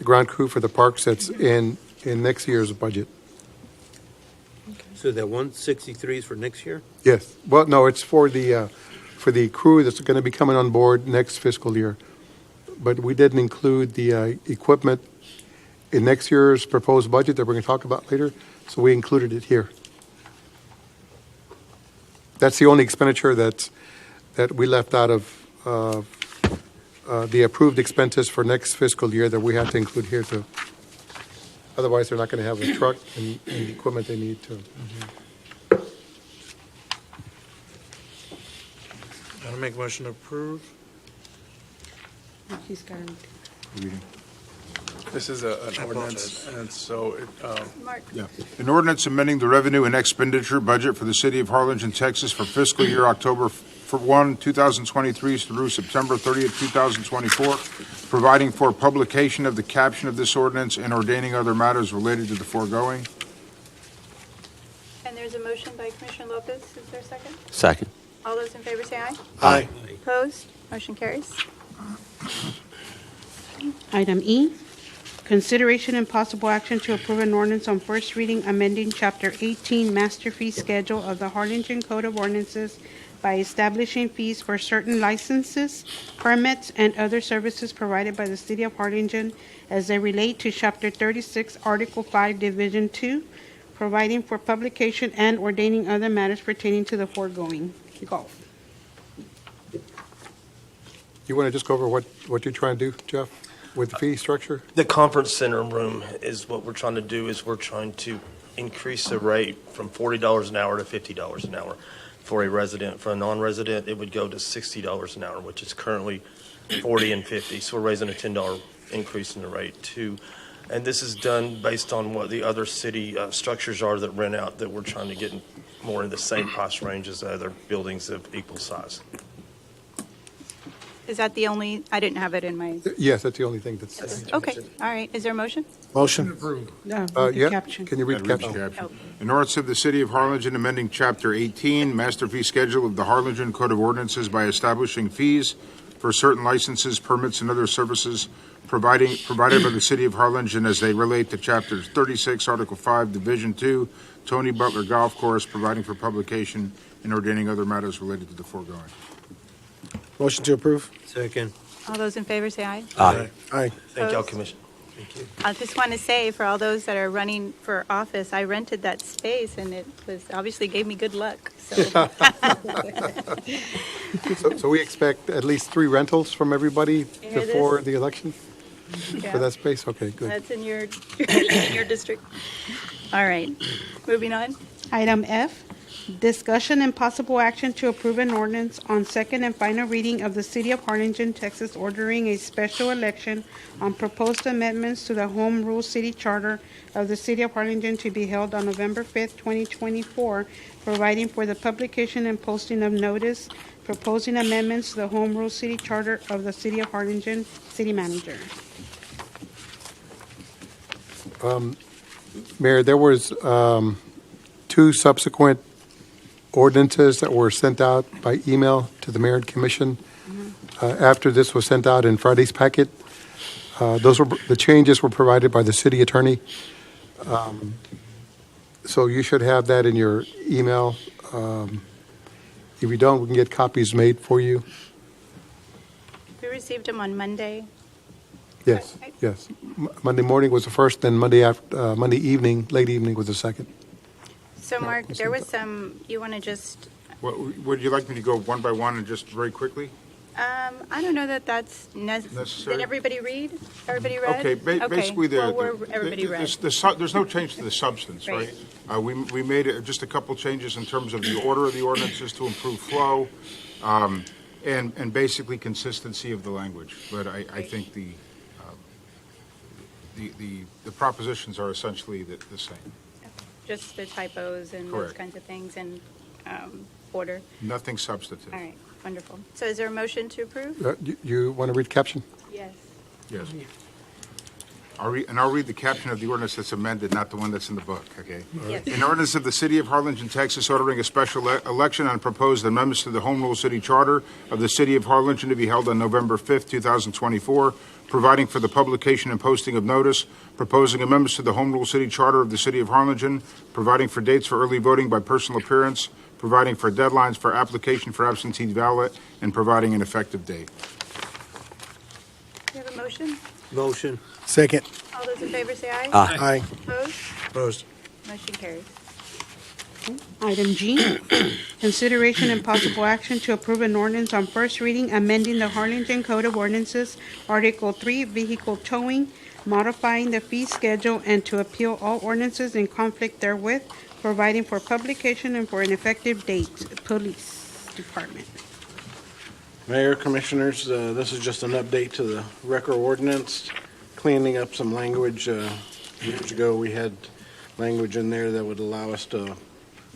ground crew for the parks that's in next year's budget. So that 163 is for next year? Yes. Well, no, it's for the crew that's going to be coming on board next fiscal year. But we didn't include the equipment in next year's proposed budget that we're going to talk about later, so we included it here. That's the only expenditure that we left out of the approved expenses for next fiscal year that we had to include here too. Otherwise, they're not going to have the truck and the equipment they need to. I'll make a motion to approve. He's got it. This is an ordinance, and so Mark. Yeah. An ordinance amending the revenue and expenditure budget for the city of Harlingen, Texas for fiscal year October 1, 2023 through September 30th, 2024, providing for publication of the caption of this ordinance and ordaining other matters related to the foregoing. And there's a motion by Commissioner Lopez. Is there a second? Second. All those in favor say aye. Aye. Opposed? Motion carries. Item E, consideration and possible action to approve an ordinance on first reading amending Chapter 18 Master Fee Schedule of the Harlingen Code of Ordinances by establishing fees for certain licenses, permits, and other services provided by the City of Harlingen as they relate to Chapter 36, Article 5, Division 2, providing for publication and ordaining other matters pertaining to the foregoing. Golf. You want to just go over what you're trying to do, Jeff, with the fee structure? The conference center room is what we're trying to do, is we're trying to increase the rate from $40 an hour to $50 an hour. For a resident, for a non-resident, it would go to $60 an hour, which is currently $40 and $50. So we're raising a $10 increase in the rate too. And this is done based on what the other city structures are that rent out, that we're trying to get more in the same price range as other buildings of equal size. Is that the only, I didn't have it in my, Yes, that's the only thing that's. okay, all right. Is there a motion? Motion. No, Yeah, caption. can you read the caption? Caption. An ordinance of the City of Harlingen amending Chapter 18, Master Fee Schedule of the Harlingen Code of Ordinances by establishing fees for certain licenses, permits, and other services provided by the City of Harlingen as they relate to Chapter 36, Article 5, Division 2, Tony Butler Golf Course, providing for publication and ordaining other matters related to the foregoing. Motion to approve. Second. All those in favor say aye. Aye. Aye. Thank y'all, Opposed? Commission. I just want to say, for all those that are running for office, I rented that space, and it was, obviously gave me good luck, so. So we expect at least 3 rentals from everybody hear this? before the election Yeah. for that space? Okay, good. That's in your, in your district. All right, moving on. Item F, discussion and possible action to approve an ordinance on second and final reading of the City of Harlingen, Texas, ordering a special election on proposed amendments to the Home Rule City Charter of the City of Harlingen to be held on November 5th, 2024, providing for the publication and posting of notice, proposing amendments to the Home Rule City Charter of the City of Harlingen. City Manager. Mayor, there was 2 subsequent ordinances that were sent out by email to the Mayor and Commission after this was sent out in Friday's packet. The changes were provided by the city attorney. So you should have that in your email. If you don't, we can get copies made for you. We received them on Monday. Yes, yes. Monday morning was the first, then Monday evening, late evening was the second. So, Mark, there was some, you want to just, Would you like me to go one by one and just very quickly? I don't know that that's Necessary? Did everybody read? Everybody read? Okay, basically, everybody read. there's no change to the substance, right? We made just a couple changes in terms of the order of the ordinances to improve flow, and basically consistency of the language. But I think the propositions are essentially the same. Just the typos and those Correct. kinds of things and order. Nothing substantive. All right, wonderful. So is there a motion to approve? You want to read caption? Yes. Yes. I'll read the caption of the ordinance that's amended, not the one that's in the book, okay? Yes. An ordinance of the City of Harlingen, Texas, ordering a special election and proposed amendments to the Home Rule City Charter of the City of Harlingen to be held on November 5th, 2024, providing for the publication and posting of notice, proposing amendments to the Home Rule City Charter of the City of Harlingen, providing for dates for early voting by personal appearance, providing for deadlines for application for absentee ballot, and providing an effective date. Do you have a motion? Motion. Second. All those in favor say aye. Aye. Opposed? Opposed. Motion carries. Item G, consideration and possible action to approve an ordinance on first reading amending the Harlingen Code of Ordinances, Article 3, Vehicle Towing, modifying the fee schedule, and to appeal all ordinances in conflict therewith, providing for publication and for an effective date. Police Department. Mayor, Commissioners, this is just an update to the record ordinance, cleaning up some language. Years ago, we had language in there that would allow us to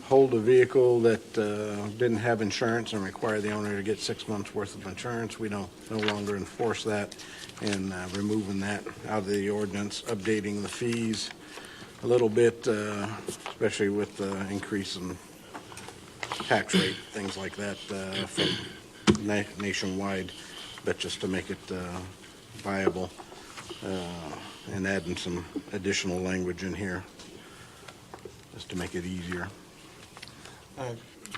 hold a vehicle that didn't have insurance and require the owner to get 6 months' worth of insurance. We no longer enforce that, and removing that out of the ordinance, updating the fees a little bit, especially with the increase in tax rate, things like that from nationwide, but just to make it viable, and adding some additional language in here just to make it easier.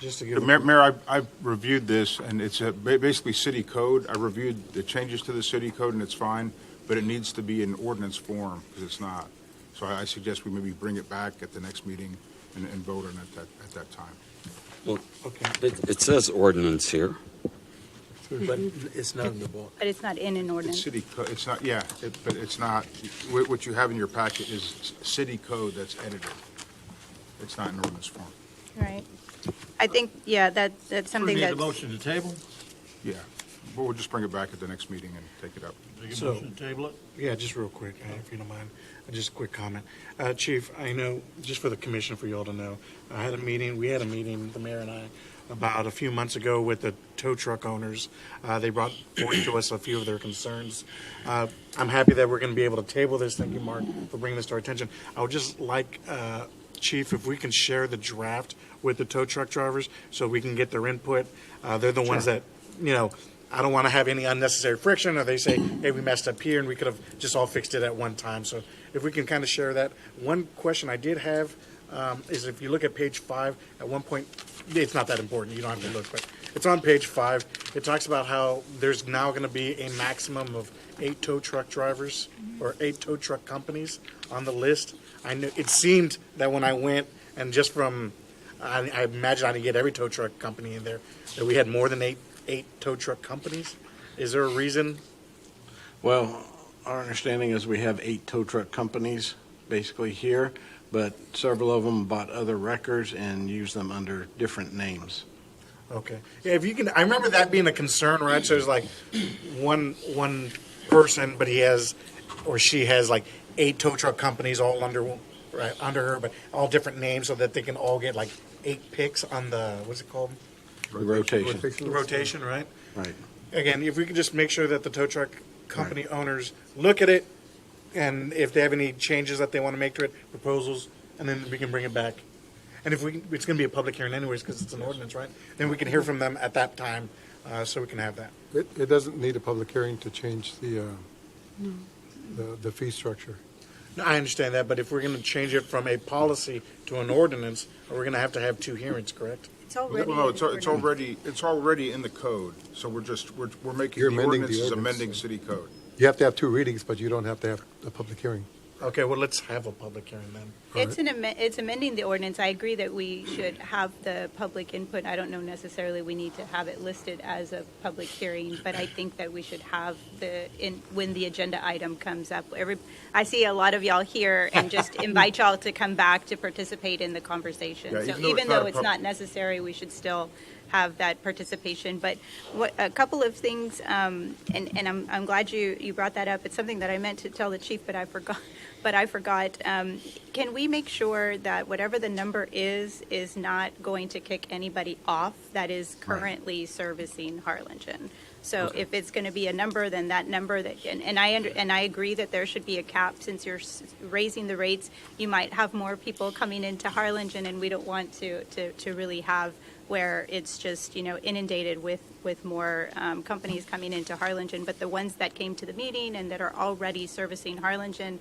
Just to give Mayor, I've reviewed this, and it's basically city code. I reviewed the changes to the city code, and it's fine, but it needs to be in ordinance form, because it's not. So I suggest we maybe bring it back at the next meeting and vote on it at that time. Well, it says ordinance here. But it's not in the book. But it's not in an It's ordinance. city code, it's not, yeah, but it's not, what you have in your packet is city code that's edited. It's not in ordinance form. Right. I think, yeah, that's We something need a that's, motion to table? Yeah, but we'll just bring it back at the next meeting and take it up. Take a So- motion to table it? Yeah, just real quick, if you don't mind, just a quick comment. Chief, I know, just for the commission, for you all to know, we had a meeting, the mayor and I, about a few months ago with the tow truck owners. They brought forward to us a few of their concerns. I'm happy that we're going to be able to table this. Thank you, Mark, for bringing this to our attention. I would just like, Chief, if we can share the draft with the tow truck drivers so we can get their input. They're the ones that, I don't want to have any unnecessary friction, or they say, hey, we messed up here, and we could have just all fixed it at one time. So if we can kind of share that. One question I did have is if you look at page 5, at one point, it's not that important, you don't have to look, but it's on page 5. It talks about how there's now going to be a maximum of 8 tow truck drivers or 8 tow truck companies on the list. I knew, it seemed that when I went, and just from, I imagine I didn't get every tow truck company in there, that we had more than eight tow truck companies. Is there a reason? Well, our understanding is we have 8 tow truck companies basically here, but several of them bought other records and used them under different names. Okay. Yeah, if you can, I remember that being a concern, right? So there's like one person, but he has, or she has like 8 tow truck companies all under her, but all different names, so that they can all get like 8 picks on the, what's it called? The rotation. The rotation, right? Right. Again, if we could just make sure that the tow truck company owners look at it, and if they have any changes that they want to make to it, proposals, and then we can bring it back. And if it's going to be a public hearing anyways, because it's an ordinance, right? Then we can hear from them at that time, so we can have that. It doesn't need a public hearing to change the fee structure. No, I understand that, but if we're going to change it from a policy to an ordinance, we're going to have 2 hearings, correct? it's already. Well, no, it's already in the code, so we're making You're the amending the ordinances ordinance, amending so- city code. You have to have 2 readings, but you don't have to have a public hearing. Okay, well, let's have a public hearing then. It's amending the ordinance. I agree that we should have the public input. I don't know necessarily we need to have it listed as a public hearing, but I think that we should have when the agenda item comes up. I see a lot of y'all here and just invite y'all to come back to participate in the conversation. Yeah, So even though it's not necessary, we should still have that participation. But a couple of things, and I'm glad you brought that up. It's something that I meant to tell the chief, but I forgot. Can we make sure that whatever the number is not going to kick anybody off that is currently servicing Harlingen? So if it's going to be a number, then that number that, and I agree that there should be a cap. Since you're raising the rates, you might have more people coming into Harlingen, and we don't want to really have where it's just, inundated with more companies coming into Harlingen. But the ones that came to the meeting and that are already servicing Harlingen,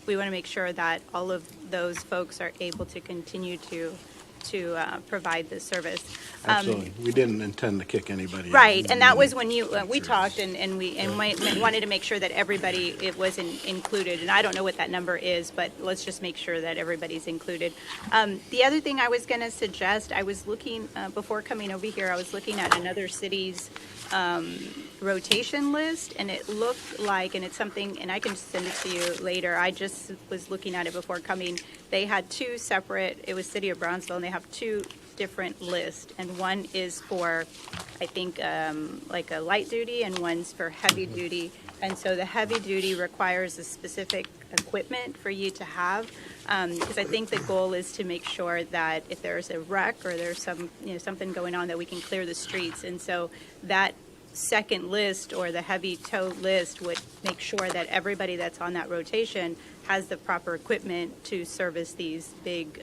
we want to make sure that all of those folks are able to continue to provide this service. Absolutely. We didn't intend to kick anybody out. Right, and that was when we talked, and we wanted to make sure that everybody, it wasn't included, and I don't know what that number is, but let's just make sure that everybody's included. The other thing I was going to suggest, I was looking, before coming over here, I was looking at another city's rotation list, and it looked like, and it's something, and I can send it to you later, I just was looking at it before coming, they had two separate, it was City of Brownsville, and they have two different lists, and one is for, I think, like a light duty, and one's for heavy duty. And so the heavy duty requires a specific equipment for you to have, because I think the goal is to make sure that if there's a wreck or there's some, something going on, that we can clear the streets. And so that second list, or the heavy tow list, would make sure that everybody that's on that rotation has the proper equipment to service these big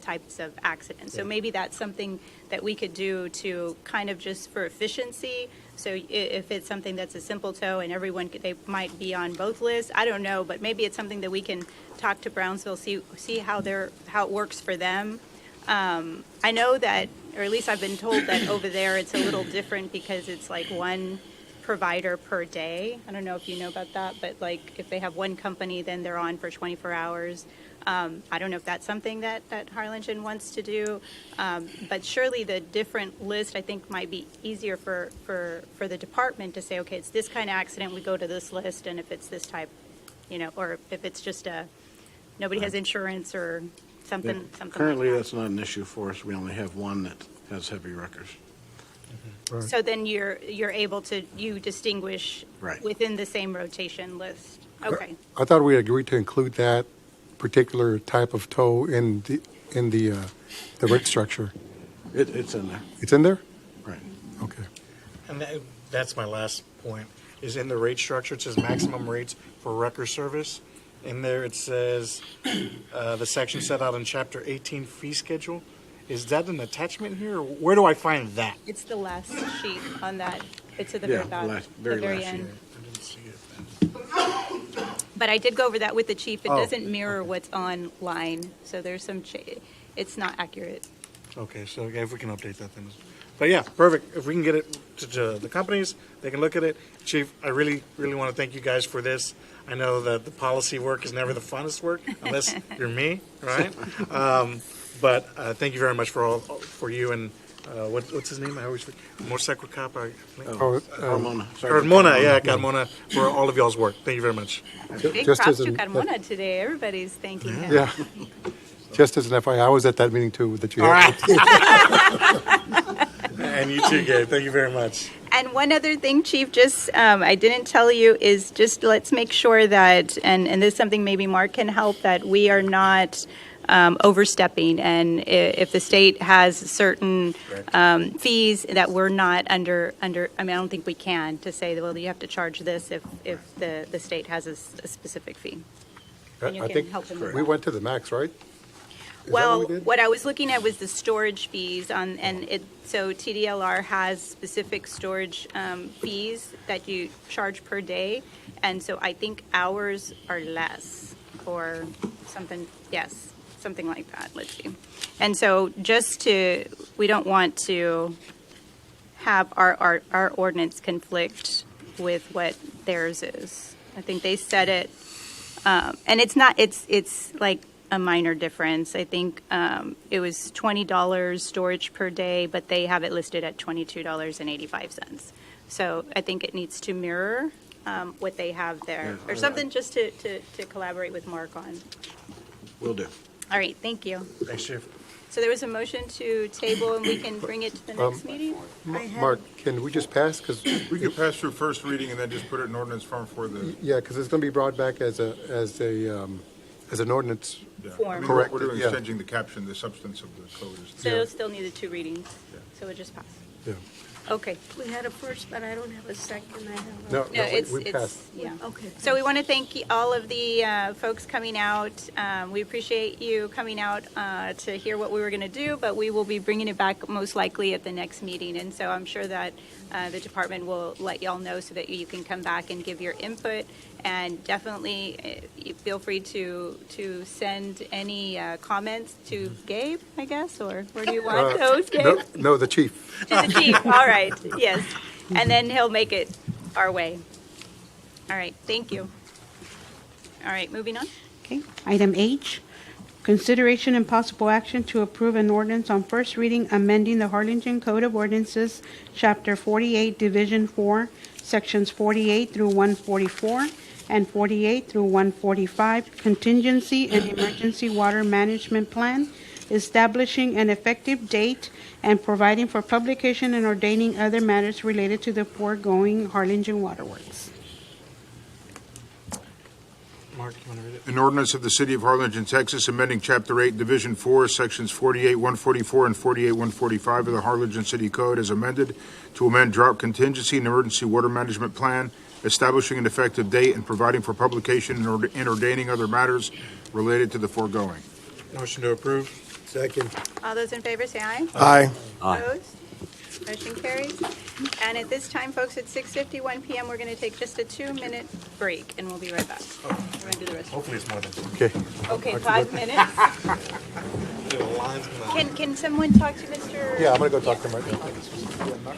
types of accidents. So maybe that's something that we could do to kind of just for efficiency. So if it's something that's a simple tow and everyone, they might be on both lists, I don't know, but maybe it's something that we can talk to Brownsville, see how it works for them. I know that, or at least I've been told that over there it's a little different because it's like one provider per day. I don't know if you know about that, but like if they have one company, then they're on for 24 hours. I don't know if that's something that Harlingen wants to do, but surely the different list, I think, might be easier for the department to say, okay, it's this kind of accident, we go to this list, and if it's this type, or if it's just nobody has insurance or something Currently, like that. that's not an issue for us. We only have one that has heavy wreckers. So then you're able to distinguish Right. within the same rotation list. Okay. I thought we agreed to include that particular type of tow in the rate structure. It's in there. It's in there? Right. Okay. And that's my last point, is in the rate structure, it says maximum rates for wrecker service. In there, it says the section set out in Chapter 18 fee schedule. Is that an attachment here, or where do I find that? It's the last sheet on that. It's at the Yeah, very very end. last I didn't see it then. But I did go over that with the chief. It Oh, doesn't mirror what's online, so there's some, it's not accurate. Okay, so yeah, if we can update that then. But yeah, perfect. If we can get it to the companies, they can look at it. Chief, I really, really want to thank you guys for this. I know that the policy work is never the funnest work, unless you're me, right? But thank you very much for you and what's his name? I always forget. Motorcycle Cop. Carmona. Carmona, yeah, Carmona, for all of y'all's work. Thank you very much. Big Just props as to an- Carmona today. Everybody's thanking him. Yeah. Just as an FYI, I was at that meeting too that you All had. And you too, Gabe. Thank you very much. And one other thing, Chief, just I didn't tell you, is just let's make sure that, and this is something maybe Mark can help, that we are not overstepping. And if the state has certain fees that we're not under, I mean, I don't think we can to say, well, you have to charge this if the state has a specific fee. And you I can think help them with we that. went to the max, right? Is that Well, what we did? what I was looking at was the storage fees so TDLR has specific storage fees that you charge per day. And so I think ours are less or something, yes, something like that. Let's see. And so we don't want to have our ordinance conflict with what theirs is. I think they said it, and it's like a minor difference. I think it was $20 storage per day, but they have it listed at $22.85. So I think it needs to mirror what they have there, or something just to collaborate with Mark on. Will do. All right, thank you. Thanks, Chief. So there was a motion to table, and we can bring it to the next meeting? Mark, can we just pass? Because We could pass through first reading and then just put it in ordinance form for the. yeah, because it's going to be brought back as an ordinance. Yeah. Form. I mean, Correct, We're doing yeah. changing the caption, the substance of the code is. So it'll still need the two readings, so it just passed. Yeah. Okay. We had a first, but I don't have a second. I have a. No, No, it's, we it's, passed. yeah. Okay. So we want to thank all of the folks coming out. We appreciate you coming out to hear what we were going to do, but we will be bringing it back most likely at the next meeting. And so I'm sure that the department will let y'all know so that you can come back and give your input. And definitely you feel free to send any comments to Gabe, I guess, or where do you want those, Gabe? No, the chief. To the chief, all right, yes. And then he'll make it our way. All right, thank you. All right, moving on. Okay. Item H, consideration and possible action to approve an ordinance on first reading amending the Harlingen Code of Ordinances, Chapter 48, Division 4, Sections 48 through 144 and 48 through 145, Contingency and Emergency Water Management Plan, establishing an effective date and providing for publication and ordaining other matters related to the foregoing Harlingen Waterworks. Mark, you want to read it? An ordinance of the City of Harlingen, Texas, amending Chapter 8, Division 4, Sections 48, 144, and 48, 145 of the Harlingen City Code as amended to amend drought contingency and emergency water management plan, establishing an effective date and providing for publication and ordaining other matters related to the foregoing. Motion to approve. Second. All those in favor say aye. Aye. Opposed? Motion carries. And at this time, folks, at 6:51 PM, we're going to take just a 2-minute break, and we'll be right back. We're going to do the rest. Hopefully it's more than two. Okay. Okay, 5 minutes. Can someone talk to Mr.? Yeah, I'm going to go talk to him right now.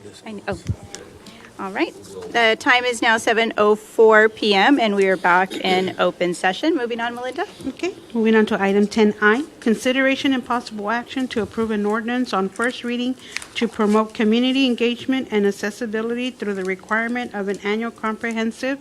this. Oh. All right. The time is now 7:04 p.m., and we are back in open session. Moving on, Melinda. Okay, moving on to item 10I, consideration and possible action to approve an ordinance on first reading to promote community engagement and accessibility through the requirement of an annual comprehensive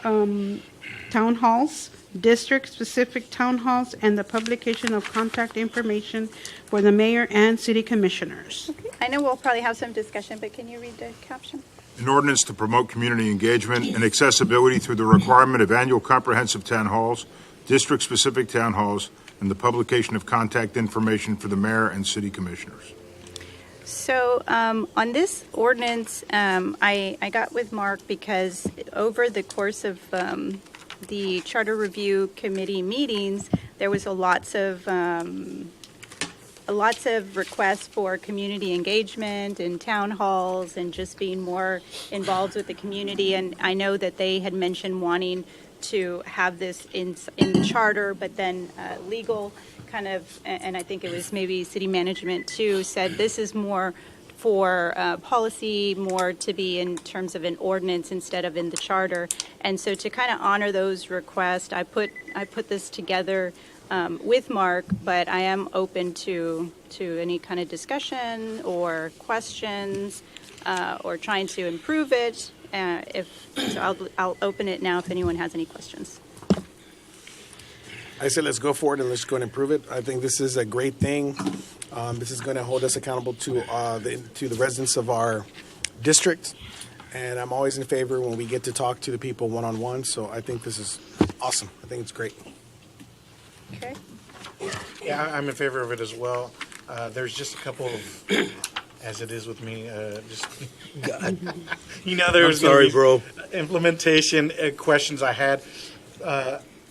town halls, district-specific town halls, and the publication of contact information for the mayor and city commissioners. I know we'll probably have some discussion, but can you read the caption? An ordinance to promote community engagement and accessibility through the requirement of annual comprehensive town halls, district-specific town halls, and the publication of contact information for the mayor and city commissioners. So on this ordinance, I got with Mark because over the course of the Charter Review Committee meetings, there was lots of requests for community engagement and town halls and just being more involved with the community. And I know that they had mentioned wanting to have this in the charter, but then legal kind of, and I think it was maybe city management too, said this is more for policy, more to be in terms of an ordinance instead of in the charter. And so to kind of honor those requests, I put this together with Mark, but I am open to any kind of discussion or questions or trying to improve it. I'll open it now if anyone has any questions. I said let's go forward and let's go and improve it. I think this is a great thing. This is going to hold us accountable to the residents of our district, and I'm always in favor when we get to talk to the people one-on-one. So I think this is awesome. I think it's great. Okay. Yeah, I'm in favor of it as well. There's just a couple of, as it is with me, just there's sorry, bro. Implementation questions I had.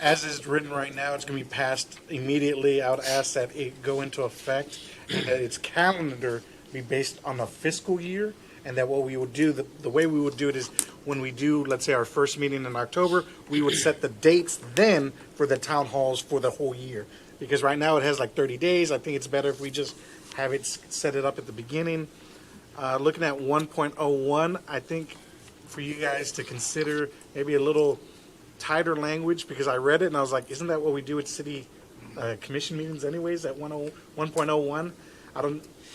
As is written right now, it's going to be passed immediately. I would ask that it go into effect and that its calendar be based on the fiscal year, and that what we would do, the way we would do it is when we do, let's say, our first meeting in October, we would set the dates then for the town halls for the whole year. Because right now it has like 30 days. I think it's better if we just have it set it up at the beginning. Looking at 1.01, I think for you guys to consider maybe a little tighter language, because I read it and I was like, isn't that what we do at city commission meetings anyways at 1.01?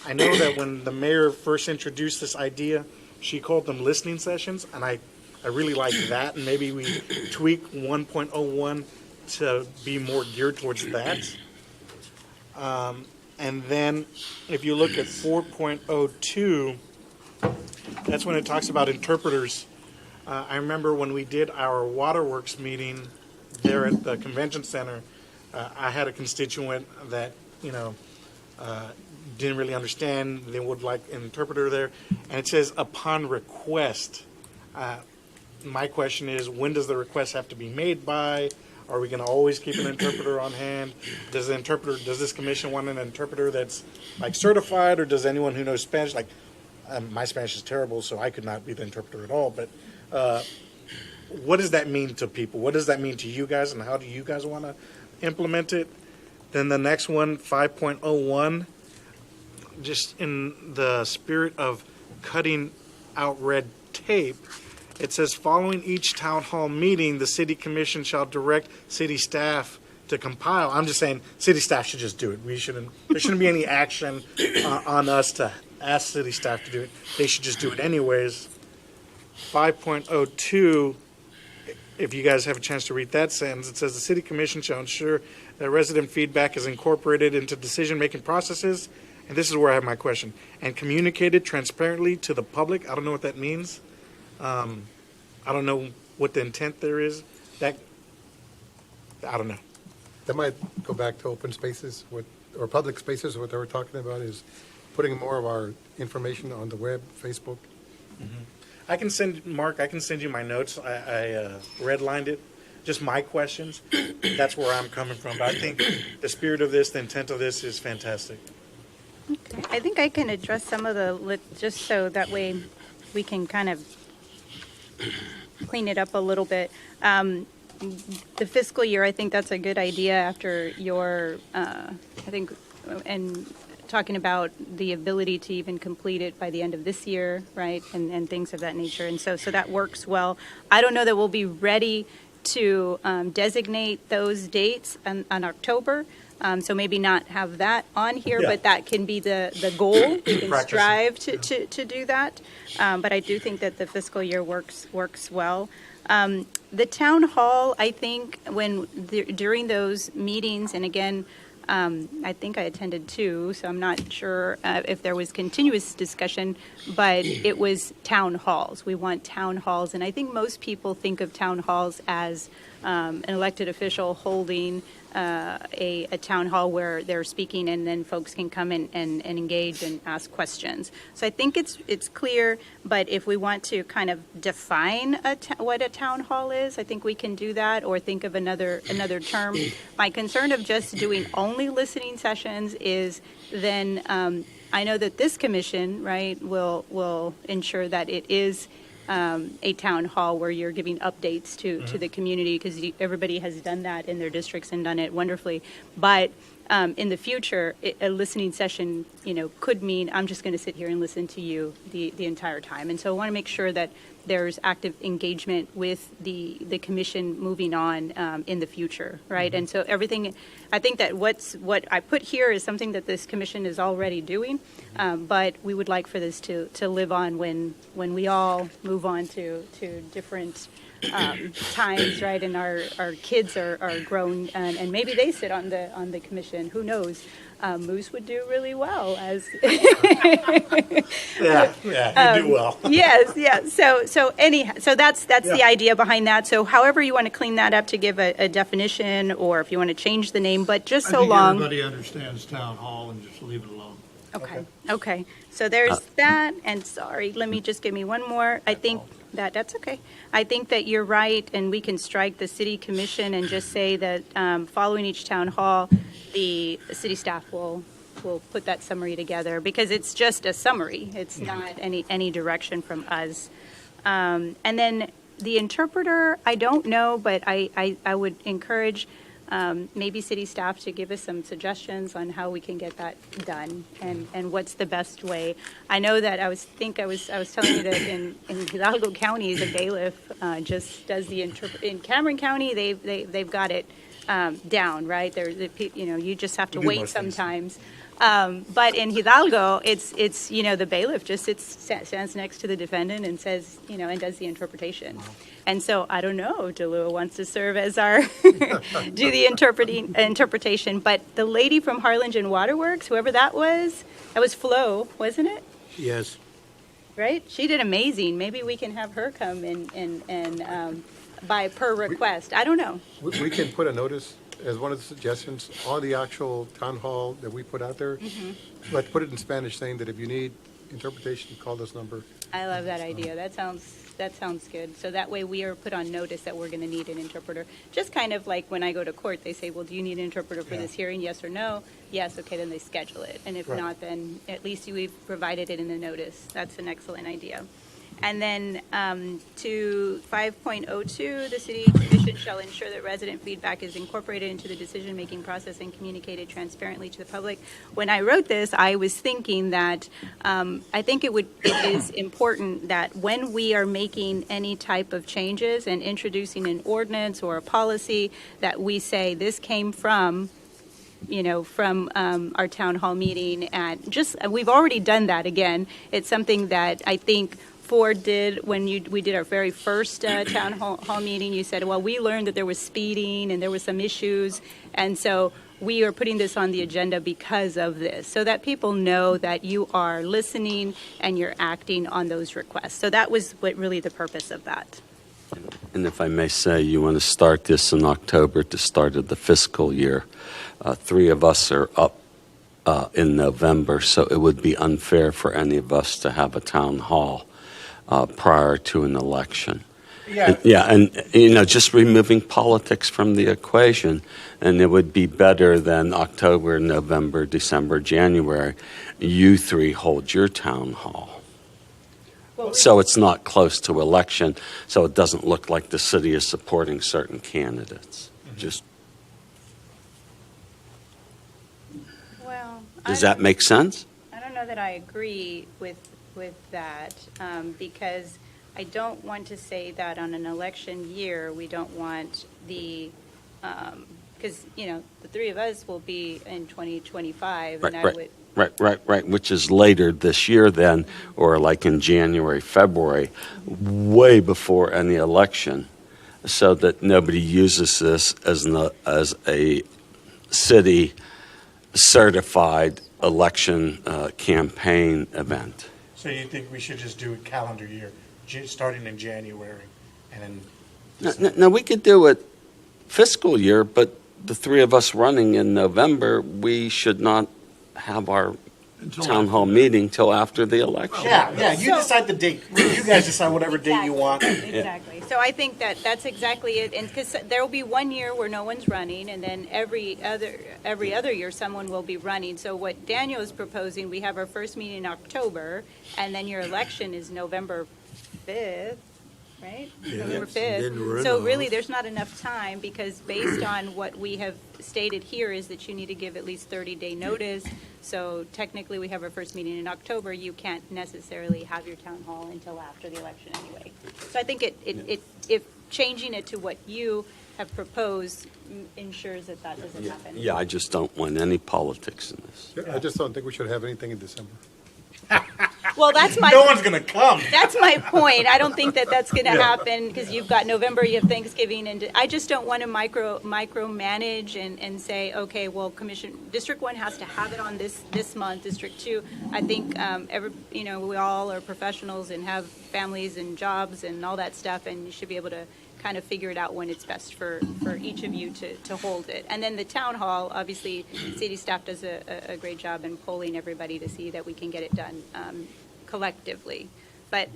I know that when the mayor first introduced this idea, she called them listening sessions, and I really like that, and maybe we tweak 1.01 to be more geared towards that. And then if you look at 4.02, that's when it talks about interpreters. I remember when we did our waterworks meeting there at the convention center, I had a constituent that, didn't really understand. They would like an interpreter there. And it says upon request. My question is, when does the request have to be made by? Are we going to always keep an interpreter on hand? Does this commission want an interpreter that's like certified, or does anyone who knows Spanish, like my Spanish is terrible, so I could not be the interpreter at all, but what does that mean to people? What does that mean to you guys, and how do you guys want to implement it? Then the next one, 5.01, just in the spirit of cutting out red tape, it says, following each town hall meeting, the city commission shall direct city staff to compile. I'm just saying city staff should just do it. There shouldn't be any action on us to ask city staff to do it. They should just do it anyways. 5.02, if you guys have a chance to read that sentence, it says the city commission shall ensure that resident feedback is incorporated into decision-making processes, and this is where I have my question, and communicated transparently to the public. I don't know what that means. I don't know what the intent there is. I don't know. That might go back to open spaces or public spaces. What they were talking about is putting more of our information on the web, Facebook. Mm-hmm. I can send you my notes. I redlined it, just my questions. That's where I'm coming from. But I think the spirit of this, the intent of this is fantastic. Okay. I think I can address some of just so that way we can kind of clean it up a little bit. The fiscal year, I think that's a good idea after your, I think, and talking about the ability to even complete it by the end of this year, right? And things of that nature. And so that works well. I don't know that we'll be ready to designate those dates on October. So maybe not have that on here, Yeah. but that can be the goal. We can Practice. strive to do that. But I do think that the fiscal year works well. The town hall, I think, during those meetings, and again, I think I attended two, so I'm not sure if there was continuous discussion, but it was town halls. We want town halls, and I think most people think of town halls as an elected official holding a town hall where they're speaking, and then folks can come in and engage and ask questions. So I think it's clear, but if we want to kind of define what a town hall is, I think we can do that, or think of another term. My concern of just doing only listening sessions is then I know that this commission, right, will ensure that it is a town hall where you're giving updates to the community, because everybody has done that in their districts and done it wonderfully. But in the future, a listening session, could mean I'm just going to sit here and listen to you the entire time. And so I want to make sure that there's active engagement with the commission moving on in the future, right? And so everything, I think that what I put here is something that this commission is already doing, but we would like for this to live on when we all move on to different times, right? And our kids are grown, and maybe they sit on the commission. Who knows? Moose would do really well as Yeah, you do well. Yes. So anyhow, that's the idea behind that. So however you want to clean that up to give a definition, or if you want to change the name, but just I so think long. everybody understands town hall, and just leave it alone. Okay. So there's that, and sorry, let me just give me one more. I think that's okay. I think that you're right, and we can strike the city commission and just say that following each town hall, the city staff will put that summary together, because it's just a summary. It's not any direction from us. And then the interpreter, I don't know, but I would encourage maybe city staff to give us some suggestions on how we can get that done, and what's the best way. I know that I was telling you that in Hidalgo County, the bailiff just does the in Cameron County, they've got it down, right? You just have to wait sometimes. But in Hidalgo, it's the bailiff just stands next to the defendant and says, and does the interpretation. And so I don't know if DeLua wants to serve as our do the interpretation. But the lady from Harlingen Waterworks, whoever that was Flo, wasn't it? Yes. Right? She did amazing. Maybe we can have her come and by per request. I don't know. We can put a notice as one of the suggestions on the actual town hall that we put out there. Let's put it in Spanish, saying that if you need interpretation, call this number. I love that idea. That sounds good. So that way we are put on notice that we're going to need an interpreter. Just kind of like when I go to court, they say, well, do you need an interpreter for this hearing? Yes or no? Yes. Okay, then they schedule it. And if not, then at least we've provided it in the notice. That's an excellent idea. And then to 5.02, the city commission shall ensure that resident feedback is incorporated into the decision-making process and communicated transparently to the public. When I wrote this, I was thinking that I think it is important that when we are making any type of changes and introducing an ordinance or a policy, that we say this came from our town hall meeting. And we've already done that again. It's something that I think Ford did when we did our very first town hall meeting. You said, well, we learned that there was speeding and there were some issues, and so we are putting this on the agenda because of this, so that people know that you are listening and you're acting on those requests. So that was really the purpose of that. And if I may say, you want to start this in October to start of the fiscal year. 3 of us are up in November, so it would be unfair for any of us to have a town hall prior to an election. And just removing politics from the equation, and it would be better than October, November, December, January. You 3 hold your town hall. So it's not close to election, so it doesn't look like the city is supporting certain candidates. Does that make sense? I don't know that I agree with that, because I don't want to say that on an election year, we don't want the, because, the three of us will be in 2025, and I would. Right, which is later this year then, or like in January, February, way before any election, so that nobody uses this as a city certified election campaign event. So you think we should just do a calendar year, starting in January, and then? No, we could do it fiscal year, but the three of us running in November, we should not have our town hall meeting till after the election. Yeah, you decide the date. You guys decide whatever date you want. Exactly. So I think that's exactly it, and because there will be 1 year where no one's running, and then every other year someone will be running. So what Daniel is proposing, we have our first meeting in October, and then your election is November 5th. Right? November 5th. So really, there's not enough time, because based on what we have stated here is that you need to give at least 30-day notice. So technically, we have our first meeting in October. You can't necessarily have your town hall until after the election anyway. So I think if changing it to what you have proposed ensures that doesn't happen. Yeah, I just don't want any politics in this. I just don't think we should have anything in December. Well, that's my. No one's gonna come. That's my point. I don't think that's going to happen, because you've got November, you have Thanksgiving, and I just don't want to micromanage and say, okay, well, District 1 has to have it on this month. District 2, I think we all are professionals and have families and jobs and all that stuff, and you should be able to kind of figure it out when it's best for each of you to hold it. And then the town hall, obviously, city staff does a great job in polling everybody to see that we can get it done collectively. But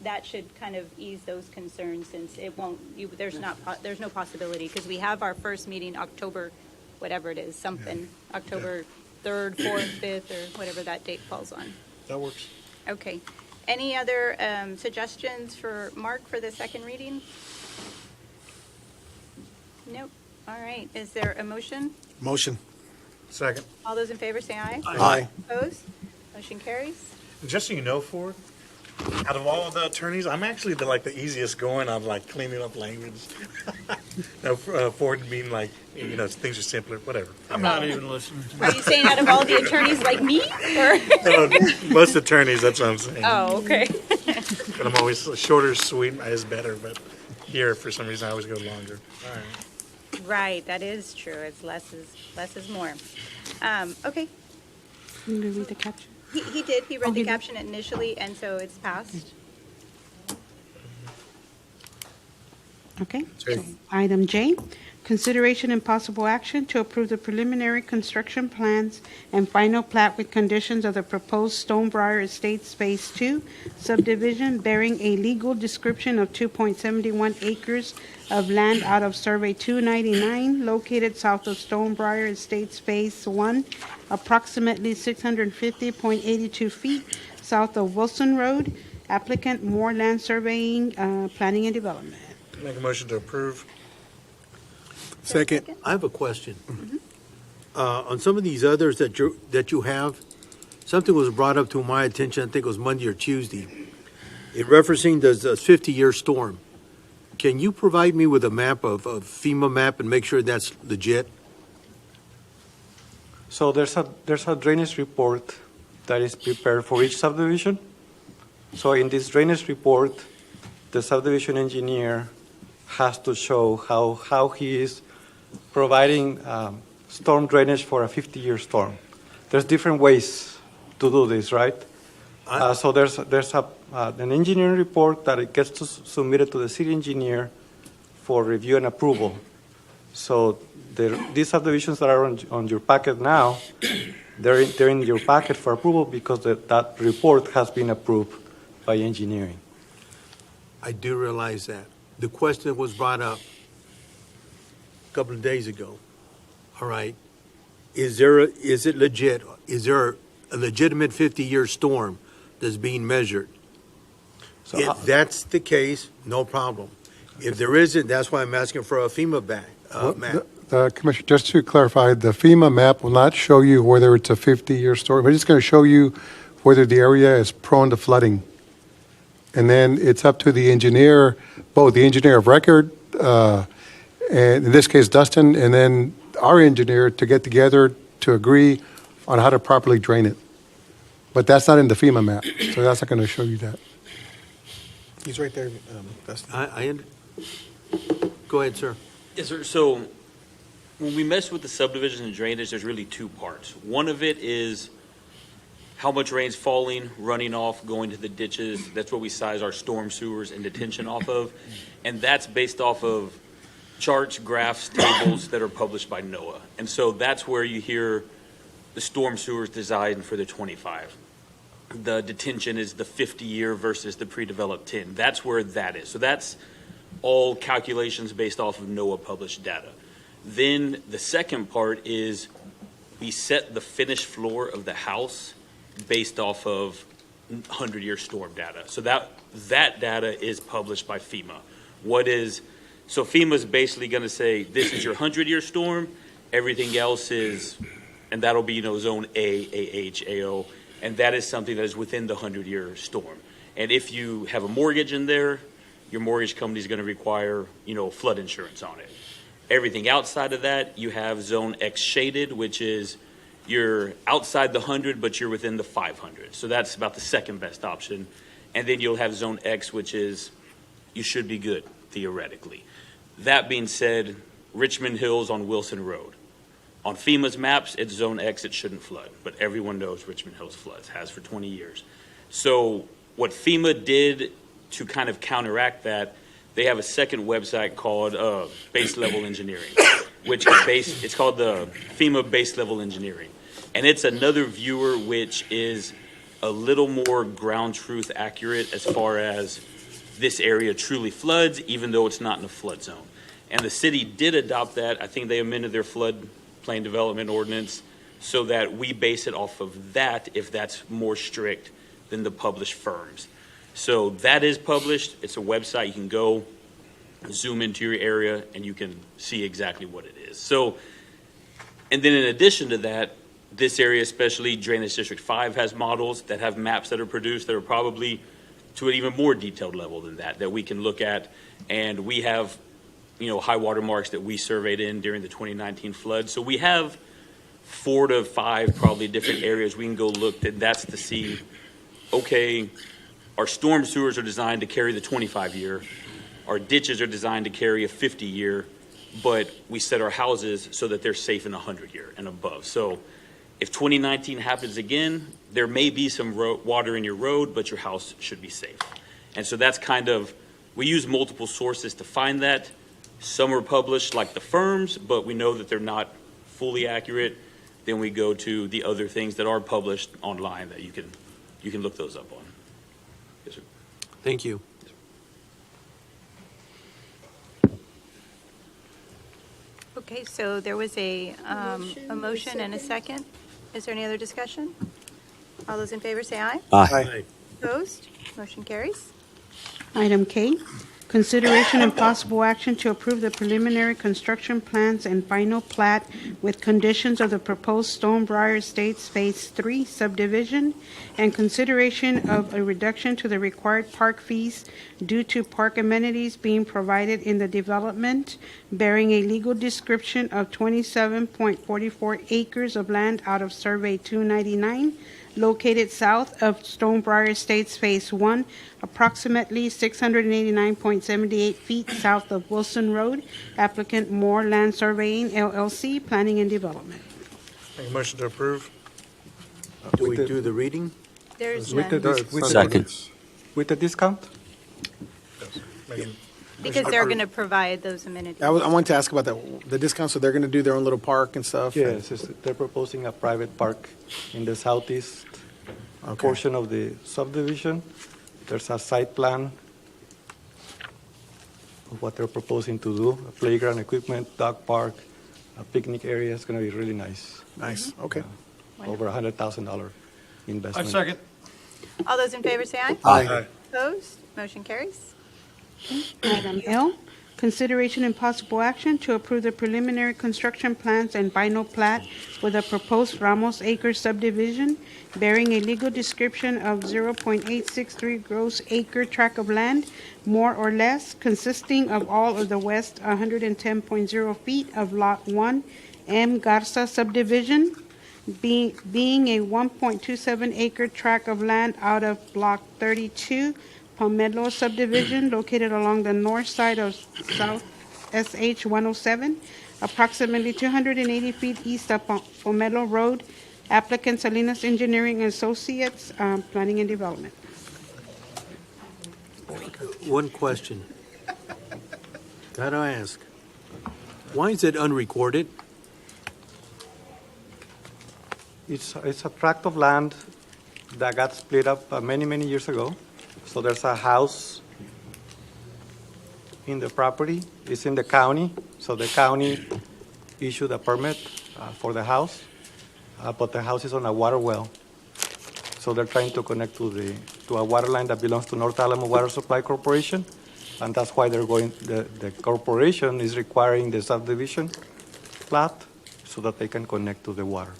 that should kind of ease those concerns, since it won't. There's no possibility, because we have our first meeting October, whatever it is, October 3rd, 4th, 5th, or whatever that date falls on. That works. Okay. Any other suggestions for Mark for the second reading? Nope. All right. Is there a motion? Motion. Second. All those in favor say aye. Aye. Opposed? Motion carries. Just so you know, Ford, out of all of the attorneys, I'm actually the easiest going on cleaning up language. No, Ford being things are simpler, whatever. I'm not even listening. Are you saying out of all the attorneys like me? Or? No, most attorneys, that's what I'm saying. Oh, okay. But I'm always shorter, sweet is better. But here, for some reason, I always go longer. All right. Right, that is true. It's less is more. Okay. You gonna read the caption? He did. He read the caption initially, and so it's passed. Okay. So, item J, consideration and possible action to approve the preliminary construction plans and final plat with conditions of the proposed Stonebriar Estates Phase 2 subdivision bearing a legal description of 2.71 acres of land out of Survey 299 located south of Stonebriar Estates Phase 1, approximately 650.82 feet south of Wilson Road. Applicant Moore Land Surveying, Planning and Development. Make a motion to approve. Second. I have a question. On some of these others that you have, something was brought up to my attention, I think it was Monday or Tuesday, in referencing the 50-year storm. Can you provide me with a map of FEMA map and make sure that's legit? So there's a drainage report that is prepared for each subdivision. So in this drainage report, the subdivision engineer has to show how he is providing storm drainage for a 50-year storm. There's different ways to do this, right? So there's an engineering report that it gets submitted to the city engineer for review and approval. So these subdivisions that are on your packet now, they're in your packet for approval because that report has been approved by engineering. I do realize that. The question was brought up a couple of days ago. All right. Is it legit? Is there a legitimate 50-year storm that's being measured? So if that's the case, no problem. If there isn't, that's why I'm asking for a FEMA map. Commissioner, just to clarify, the FEMA map will not show you whether it's a 50-year story, but it's going to show you whether the area is prone to flooding. And then it's up to the engineer, both the engineer of record, and in this case Dustin, and then our engineer to get together to agree on how to properly drain it. But that's not in the FEMA map, so that's not going to show you that. He's right there, Dustin. Go ahead, sir. Yes, sir. So when we mess with the subdivision and drainage, there's really two parts. One of it is how much rain's falling, running off, going to the ditches. That's what we size our storm sewers and detention off of. And that's based off of charts, graphs, tables that are published by NOAA. And so that's where you hear the storm sewers designed for the 25. The detention is the 50-year versus the pre-developed 10. That's where that is. So that's all calculations based off of NOAA published data. Then the second part is we set the finished floor of the house based off of 100-year storm data. So that data is published by FEMA. So FEMA is basically going to say, this is your 100-year storm, everything else is, and that'll be, zone A, AH, AO, and that is something that is within the 100-year storm. And if you have a mortgage in there, your mortgage company is going to require, flood insurance on it. Everything outside of that, you have zone X shaded, which is you're outside the 100, but you're within the 500. So that's about the second best option. And then you'll have zone X, which is you should be good, theoretically. That being said, Richmond Hills on Wilson Road. On FEMA's maps, it's zone X, it shouldn't flood. But everyone knows Richmond Hills floods, has for 20 years. So what FEMA did to kind of counteract that, they have a second website called Base Level Engineering, which is it's called the FEMA Base Level Engineering. And it's another viewer which is a little more ground truth accurate as far as this area truly floods, even though it's not in a flood zone. And the city did adopt that. I think they amended their floodplain development ordinance so that we base it off of that if that's more strict than the published firms. So that is published. It's a website. You can go zoom into your area and you can see exactly what it is. So, and then in addition to that, this area, especially Drainage District 5, has models that have maps that are produced that are probably to an even more detailed level than that we can look at. And we have, high water marks that we surveyed in during the 2019 flood. So we have 4 to 5 probably different areas we can go look at. That's to see, okay, our storm sewers are designed to carry the 25-year. Our ditches are designed to carry a 50-year, but we set our houses so that they're safe in 100-year and above. So if 2019 happens again, there may be some water in your road, but your house should be safe. And so that's we use multiple sources to find that. Some are published like the firms, but we know that they're not fully accurate. Then we go to the other things that are published online that you can look those up on. Yes, sir. Thank you. Okay, so there was a motion and a second. Is there any other discussion? All those in favor say aye. Aye. Opposed? Motion carries. Item K, consideration and possible action to approve the preliminary construction plans and final plat with conditions of the proposed Stonebriar Estates Phase 3 subdivision and consideration of a reduction to the required park fees due to park amenities being provided in the development, bearing a legal description of 27.44 acres of land out of Survey 299, located south of Stonebriar Estates Phase 1, approximately 689.78 feet south of Wilson Road. Applicant Moore Land Surveying, LLC, Planning and Development. Make a motion to approve. Do we do the reading? There's With the none. Second. With the discount? Because they're going to provide those amenities. I wanted to ask about the discount, so they're going to do their own little park and stuff? Yes, they're proposing a private park in the southeast portion of the subdivision. There's a site plan of what they're proposing to do, a playground equipment, dog park, a picnic area. It's going to be really nice. Nice, okay. Over $100,000 investment. I second. All those in favor say aye. Aye. Opposed? Motion carries. Item L, Consideration and possible action to approve the preliminary construction plans and final plat with a proposed Ramos Acres subdivision bearing a legal description of 0.863 gross acre tract of land, more or less, consisting of all of the west 110.0 feet of Lot 1 M. Garza subdivision, being a 1.27 acre tract of land out of Block 32, Pomelo subdivision, located along the north side of South SH 107, approximately 280 feet east of Pomelo Road. Applicant Salinas Engineering Associates, Planning and Development. One question. Gotta ask. Why is it unrecorded? It's a tract of land that got split up many, many years ago. So there's a house in the property. It's in the county. So the county issued a permit for the house, but the house is on a water well. So they're trying to connect to a water line that belongs to North Alamo Water Supply Corporation, and that's why they're going. The corporation is requiring the subdivision plat so that they can connect to the water.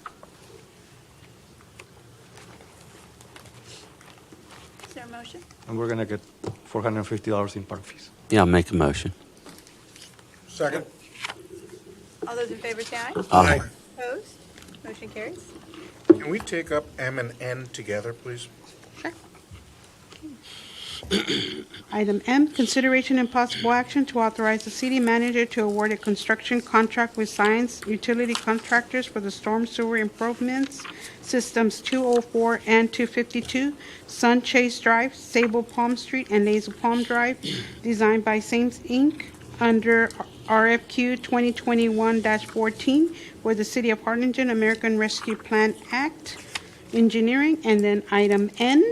Is there a motion? And we're going to get $450 in park fees. Yeah, I'll make a motion. Second. All those in favor say aye. Aye. Opposed? Motion carries. Can we take up M and N together, please? Item M, consideration and possible action to authorize the city manager to award a construction contract with Science Utility Contractors for the storm sewer improvements, systems 204 and 252, Sun Chase Drive, Sable Palm Street, and Lazy Palm Drive, designed by Sames Inc., under RFQ 2021-14, for the City of Harlingen American Rescue Plan Act, Engineering. And then item N,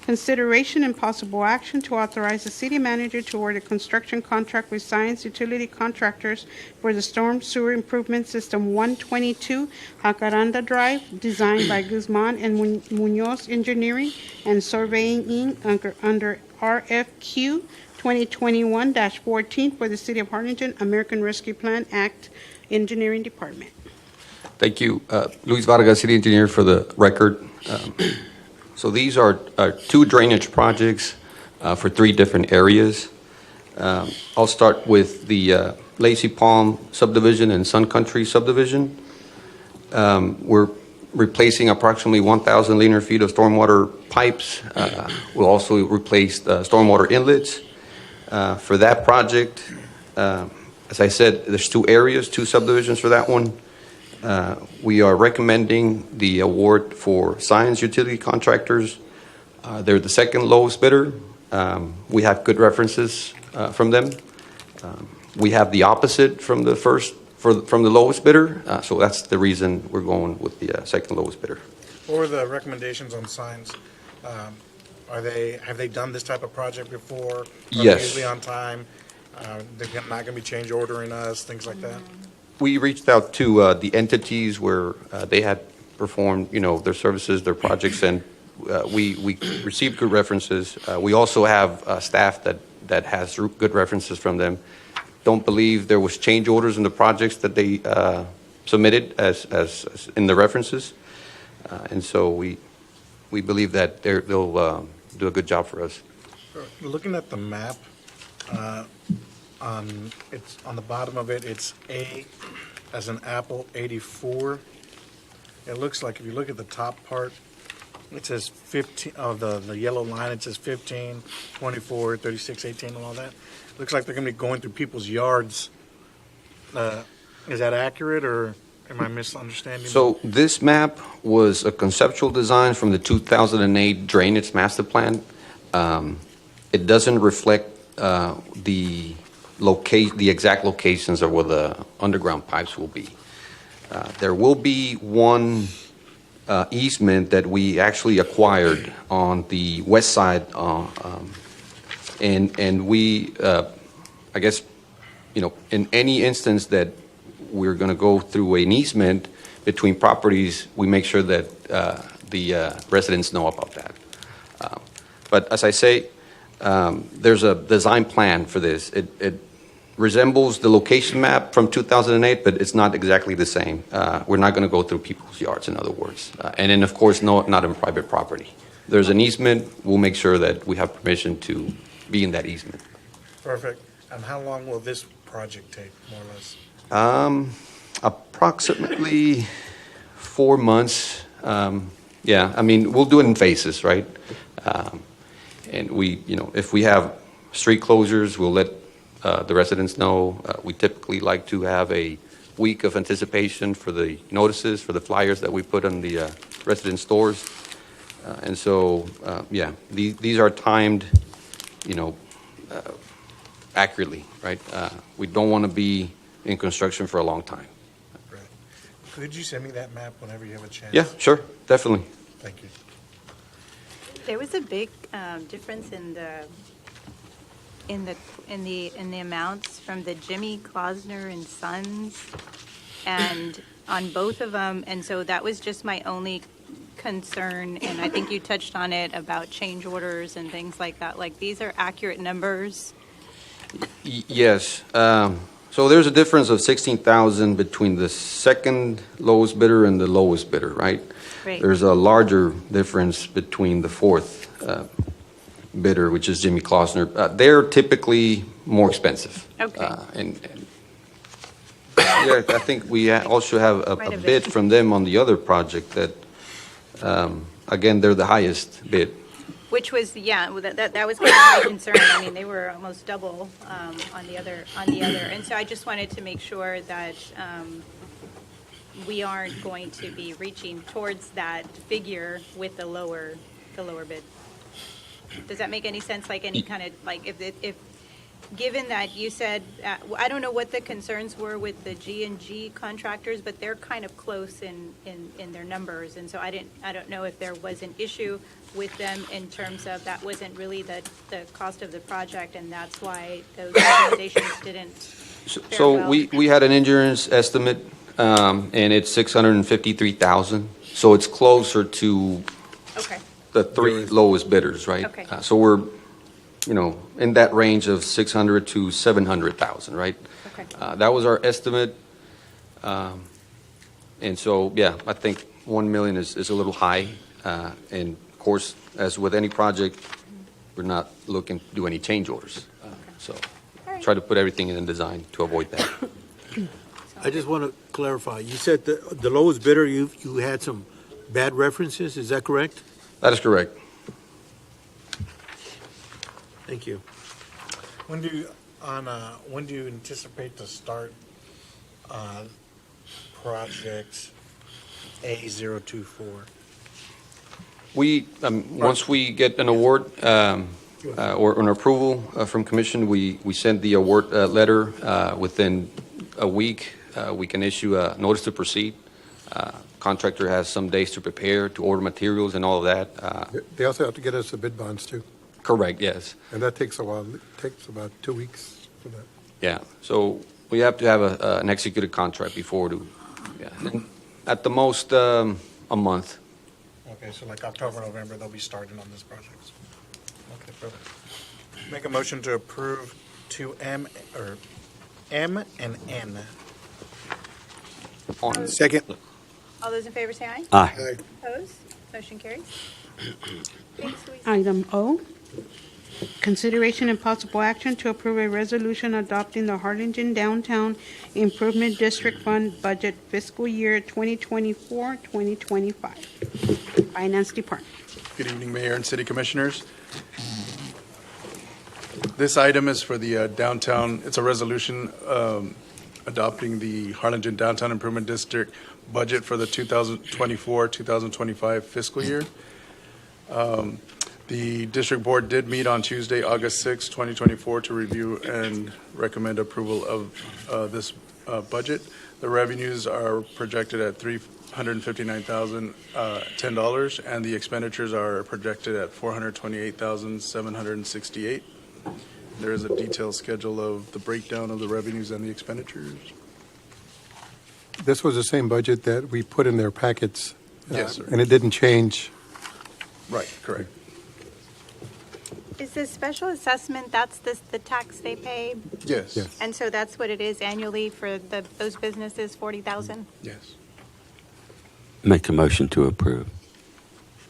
consideration and possible action to authorize the city manager to award a construction contract with Science Utility Contractors for the Storm Sewer Improvement System 122 Jacaranda Drive, designed by Guzman and Munoz Engineering and Surveying Inc. under RFQ 2021-14 for the City of Harlingen American Rescue Plan Act, Engineering Department. Thank you. Luis Vargas, City Engineer, for the record. So these are two drainage projects for three different areas. I'll start with the Lazy Palm subdivision and Sun Country subdivision. We're replacing approximately 1,000 linear feet of stormwater pipes. We'll also replace the stormwater inlets. For that project, as I said, there's two areas, two subdivisions for that one. We are recommending the award for Science Utility Contractors. They're the second lowest bidder. We have good references from them. We have the opposite from the from the lowest bidder. So that's the reason we're going with the second lowest bidder. What were the recommendations on signs? Have they done this type of project before? Are they Yes. usually on time? They're not going to be change ordering us, things like that? We reached out to the entities where they had performed, their services, their projects, and we received good references. We also have staff that has good references from them. Don't believe there was change orders in the projects that they submitted as in the references, and so we believe that they'll do a good job for us. Looking at the map, it's on the bottom of it, it's A as an apple, 84. It looks like if you look at the top part, it says 15, the yellow line, it says 15, 24, 36, 18, and all that. Looks like they're going to be going through people's yards. Is that accurate, or am I misunderstanding? So this map was a conceptual design from the 2008 Drainage Master Plan. It doesn't reflect the exact locations of where the underground pipes will be. There will be one easement that we actually acquired on the west side, and we, I guess, in any instance that we're going to go through an easement between properties, we make sure that the residents know about that. But as I say, there's a design plan for this. resembles the location map from 2008, but it's not exactly the same. We're not going to go through people's yards, in other words. And then, of course, not on private property. There's an easement. We'll make sure that we have permission to be in that easement. Perfect. And how long will this project take, more or less? Approximately 4 months. Yeah, I mean, we'll do it in phases, right? And if we have street closures, we'll let the residents know. We typically like to have a week of anticipation for the notices, for the flyers that we put on the resident stores. And so, yeah, these are timed, accurately, right? We don't want to be in construction for a long time. Could you send me that map whenever you have a chance? Yeah, sure, definitely. Thank you. There was a big difference in the amounts from the Jimmy Klausner and Sons, and on both of them, and so that was just my only concern. And I think you touched on it about change orders and things like that. Like, these are accurate numbers. Yes. So there's a difference of 16,000 between the second lowest bidder and the lowest bidder, right? Right. There's a larger difference between the fourth bidder, which is Jimmy Klausner. They're typically more expensive. Okay. And yeah, I think we also have a bid from them on the other project that, again, they're the highest bid. Which was, that was kind of my concern. I mean, they were almost double on the other, and so I just wanted to make sure that we aren't going to be reaching towards that figure with the lower bid. Does that make any sense? Like any kind of, like, if given that you said, I don't know what the concerns were with the G&G contractors, but they're kind of close in their numbers, and so I don't know if there was an issue with them in terms of that wasn't really the cost of the project, and that's why those organizations didn't. So we had an insurance estimate, and it's 653,000. So it's closer to the three lowest bidders, right? Okay. So we're, in that range of 600 to 700,000, right? Okay. That was our estimate, and so yeah, I think 1 million is a little high, and of course, as with any project, we're not looking to do any change orders. So try to put everything in the design to avoid that. I just want to clarify. You said the lowest bidder, you had some bad references. Is that correct? That is correct. Thank you. When do you anticipate to start project A024? Once we get an award or an approval from commission, we send the award letter. Within a week, we can issue a notice to proceed. Contractor has some days to prepare, to order materials and all of that. They also have to get us the bid bonds too. Correct, yes. And that takes a while. It takes about 2 weeks for that. Yeah, so we have to have an executed contract before and at the most, a month. Okay, so like October, November, they'll be starting on this project. Okay, perfect. Make a motion to approve M and N. Second. All those in favor say aye. Aye. Opposed? Motion carries. Thanks, Luis. Item O, consideration and possible action to approve a resolution adopting the Harlingen Downtown Improvement District Fund budget fiscal year 2024-2025. Finance Department. Good evening, Mayor and City Commissioners. This item is for the downtown, it's a resolution adopting the Harlingen Downtown Improvement District budget for the 2024-2025 fiscal year. The district board did meet on Tuesday, August 6, 2024, to review and recommend approval of this budget. The revenues are projected at $359,010, and the expenditures are projected at $428,768. There is a detailed schedule of the breakdown of the revenues and the expenditures. This was the same budget that we put in their packets. Yes, sir. And it didn't change. Right, correct. is this special assessment, that's the tax they pay? Yes. And so that's what it is annually for those businesses, 40,000? Yes. Make a motion to approve.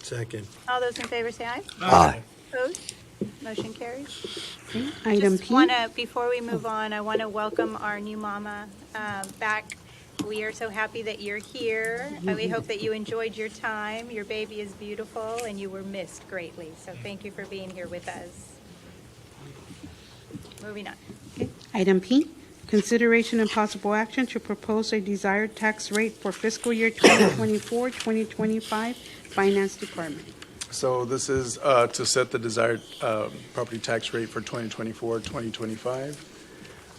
Second. All those in favor say aye. Aye. Opposed? Motion carries. Item Just P. before we move on, I want to welcome our new mama back. We are so happy that you're here. We hope that you enjoyed your time. Your baby is beautiful, and you were missed greatly. So thank you for being here with us. Moving on. Item P, consideration and possible action to propose a desired tax rate for fiscal year 2024, 2025, Finance Department. So this is to set the desired property tax rate for 2024, 2025.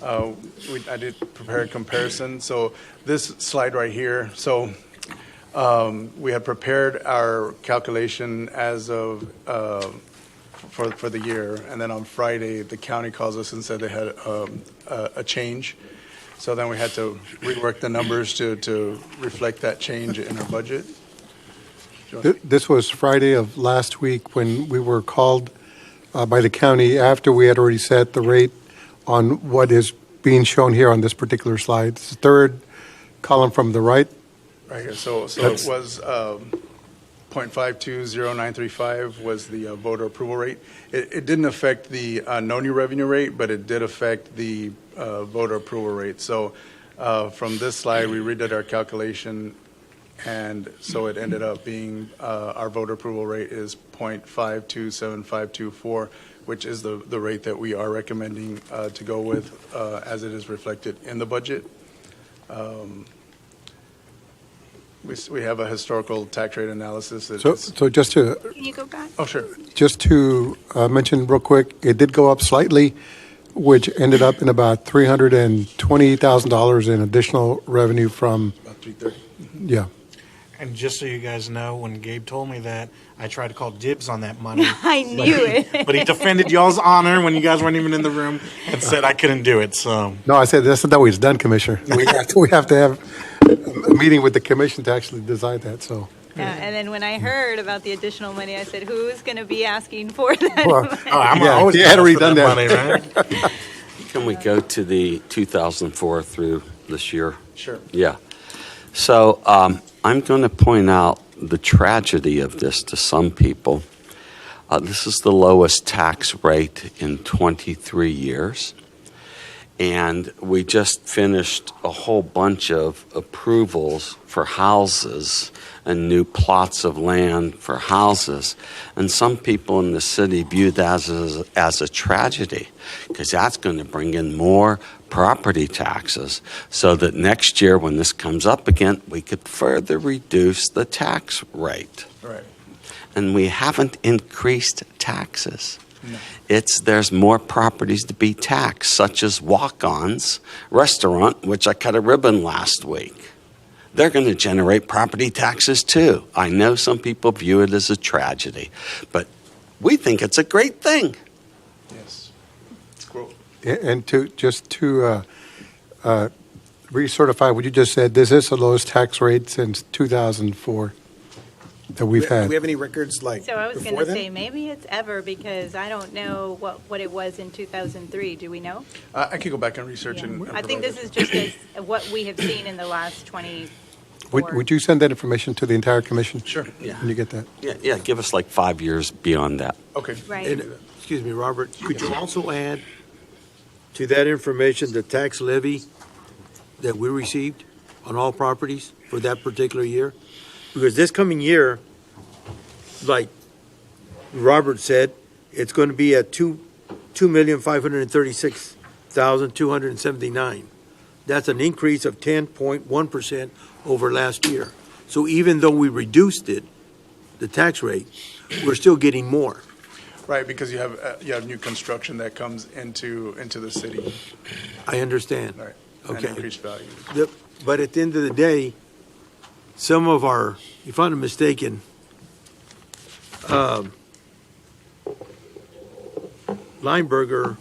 I did prepare a comparison. So this slide right here, so we had prepared our calculation as of for the year, and then on Friday, the county calls us and said they had a change. So then we had to rework the numbers to reflect that change in our budget. This was Friday of last week when we were called by the county after we had already set the rate on what is being shown here on this particular slide. It's the third column from the right. Right here. So it was 0.520935 was the voter approval rate. It didn't affect the no new revenue rate, but it did affect the voter approval rate. So from this slide, we redid our calculation, and so it ended up being our voter approval rate is 0.527524, which is the rate that we are recommending to go with as it is reflected in the budget. We have a historical tax rate analysis. So just to Can you go back? Oh, sure. Just to mention real quick, it did go up slightly, which ended up in about $320,000 in additional revenue from. About 330. Yeah. And just so you guys know, when Gabe told me that, I tried to call dibs on that money. I knew it. But he defended y'all's honor when you guys weren't even in the room and said I couldn't do it. So No, I said that's not what it's done, Commissioner. We have to have a meeting with the commission to actually decide that. So. Yeah, and then when I heard about the additional money, I said, who's going to be asking for that Well, money? always he had already done that. money, right? Can we go to the 2004 through this year? Sure. Yeah. So I'm going to point out the tragedy of this to some people. This is the lowest tax rate in 23 years. And we just finished a whole bunch of approvals for houses and new plots of land for houses. And some people in the city view that as a tragedy, because that's going to bring in more property taxes so that next year when this comes up again, we could further reduce the tax rate. Right. And we haven't increased taxes. No. There's more properties to be taxed, such as Walk-On's restaurant, which I cut a ribbon last week. They're going to generate property taxes too. I know some people view it as a tragedy, but we think it's a great thing. Yes. It's cool. And to recertify what you just said, this is the lowest tax rate since 2004 that we've had. Do we have any records like So I was going before to then? say, maybe it's ever, because I don't know what it was in 2003. Do we know? I could go back and research Yeah. and I think provide this is just what we have seen in the last 20. Would you send that information to the entire commission? Sure. Yeah. When you get that? Yeah, give us like 5 years beyond that. Okay. Right. And, excuse me, Robert, could you also add to that information the tax levy that we received on all properties for that particular year? Because this coming year, like Robert said, it's going to be at $2,536,279. That's an increase of 10.1% over last year. So even though we reduced it, the tax rate, we're still getting more. Right, because you have new construction that comes into the city. I understand. Right. Okay. And increased value. But at the end of the day, some of our, if I'm not mistaken, Lineberger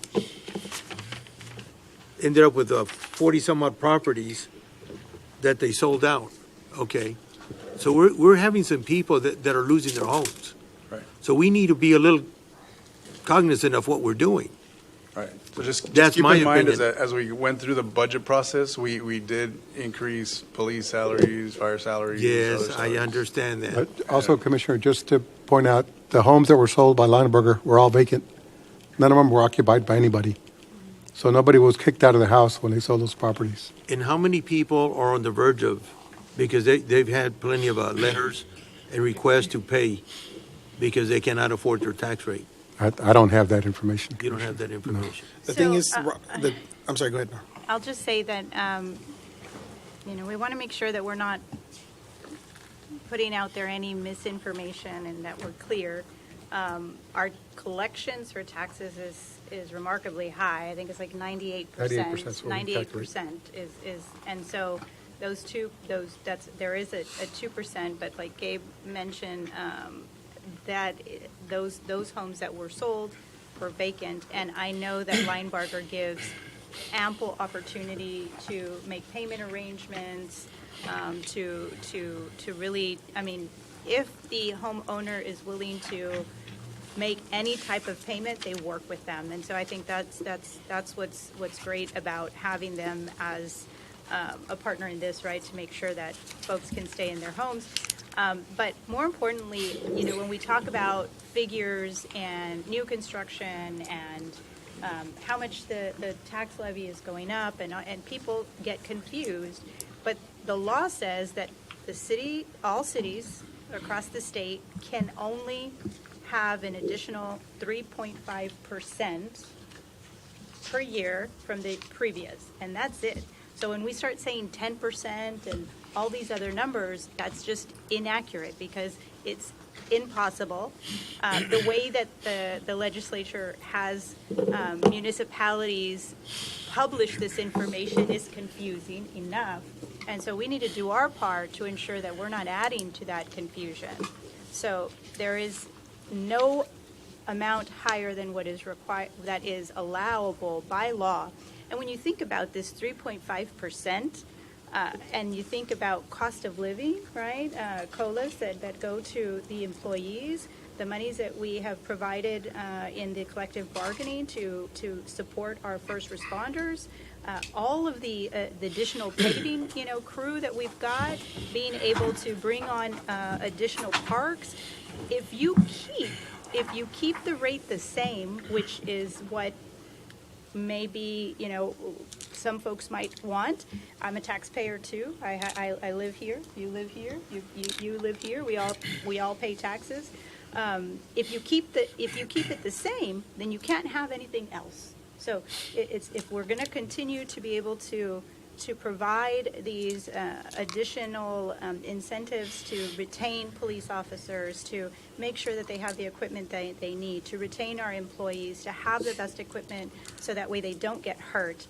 ended up with 40-some-odd properties that they sold out, okay? So we're having some people that are losing their homes. Right. So we need to be a little cognizant of what we're doing. Right. So just That's keep my in mind is opinion. that as we went through the budget process, we did increase police salaries, fire salaries. Yes, other I salaries. understand that. But also, Commissioner, just to point out, the homes that were sold by Lineberger were all vacant. None of them were occupied by anybody. So nobody was kicked out of the house when they sold those properties. And how many people are on the verge of, because they've had plenty of letters and requests to pay because they cannot afford their tax rate? I don't have that information. You don't have that information. The thing is, So, I'm sorry, go ahead. I'll just say that, we want to make sure that we're not putting out there any misinformation and that we're clear. Our collections for taxes is remarkably high. I think it's like 98%. 98% is what we calculate. 98% is, and so there is a 2%, but like Gabe mentioned, that those homes that were sold were vacant, and I know that Linebarger gives ample opportunity to make payment arrangements, to really, if the homeowner is willing to make any type of payment, they work with them, and so I think that's what's great about having them as a partner in this, right? To make sure that folks can stay in their homes. But more importantly, when we talk about figures and new construction and how much the tax levy is going up, and people get confused, but the law says that all cities across the state can only have an additional 3.5% per year from the previous, and that's it. So when we start saying 10% and all these other numbers, that's just inaccurate because it's impossible. The way that the legislature has municipalities publish this information is confusing enough. And so we need to do our part to ensure that we're not adding to that confusion. So there is no amount higher than what is required, that is allowable by law. And when you think about this 3.5%, and you think about cost of living, right? COLAs that go to the employees, the monies that we have provided in the collective bargaining to support our first responders, all of the additional paving, crew that we've got, being able to bring on additional parks. If you keep the rate the same, which is what maybe some folks might want. I'm a taxpayer too. I live here. You live here. You live here. We all pay taxes. If you keep it the same, then you can't have anything else. So if we're going to continue to be able to provide these additional incentives to retain police officers, to make sure that they have the equipment they need, to retain our employees, to have the best equipment so that way they don't get hurt.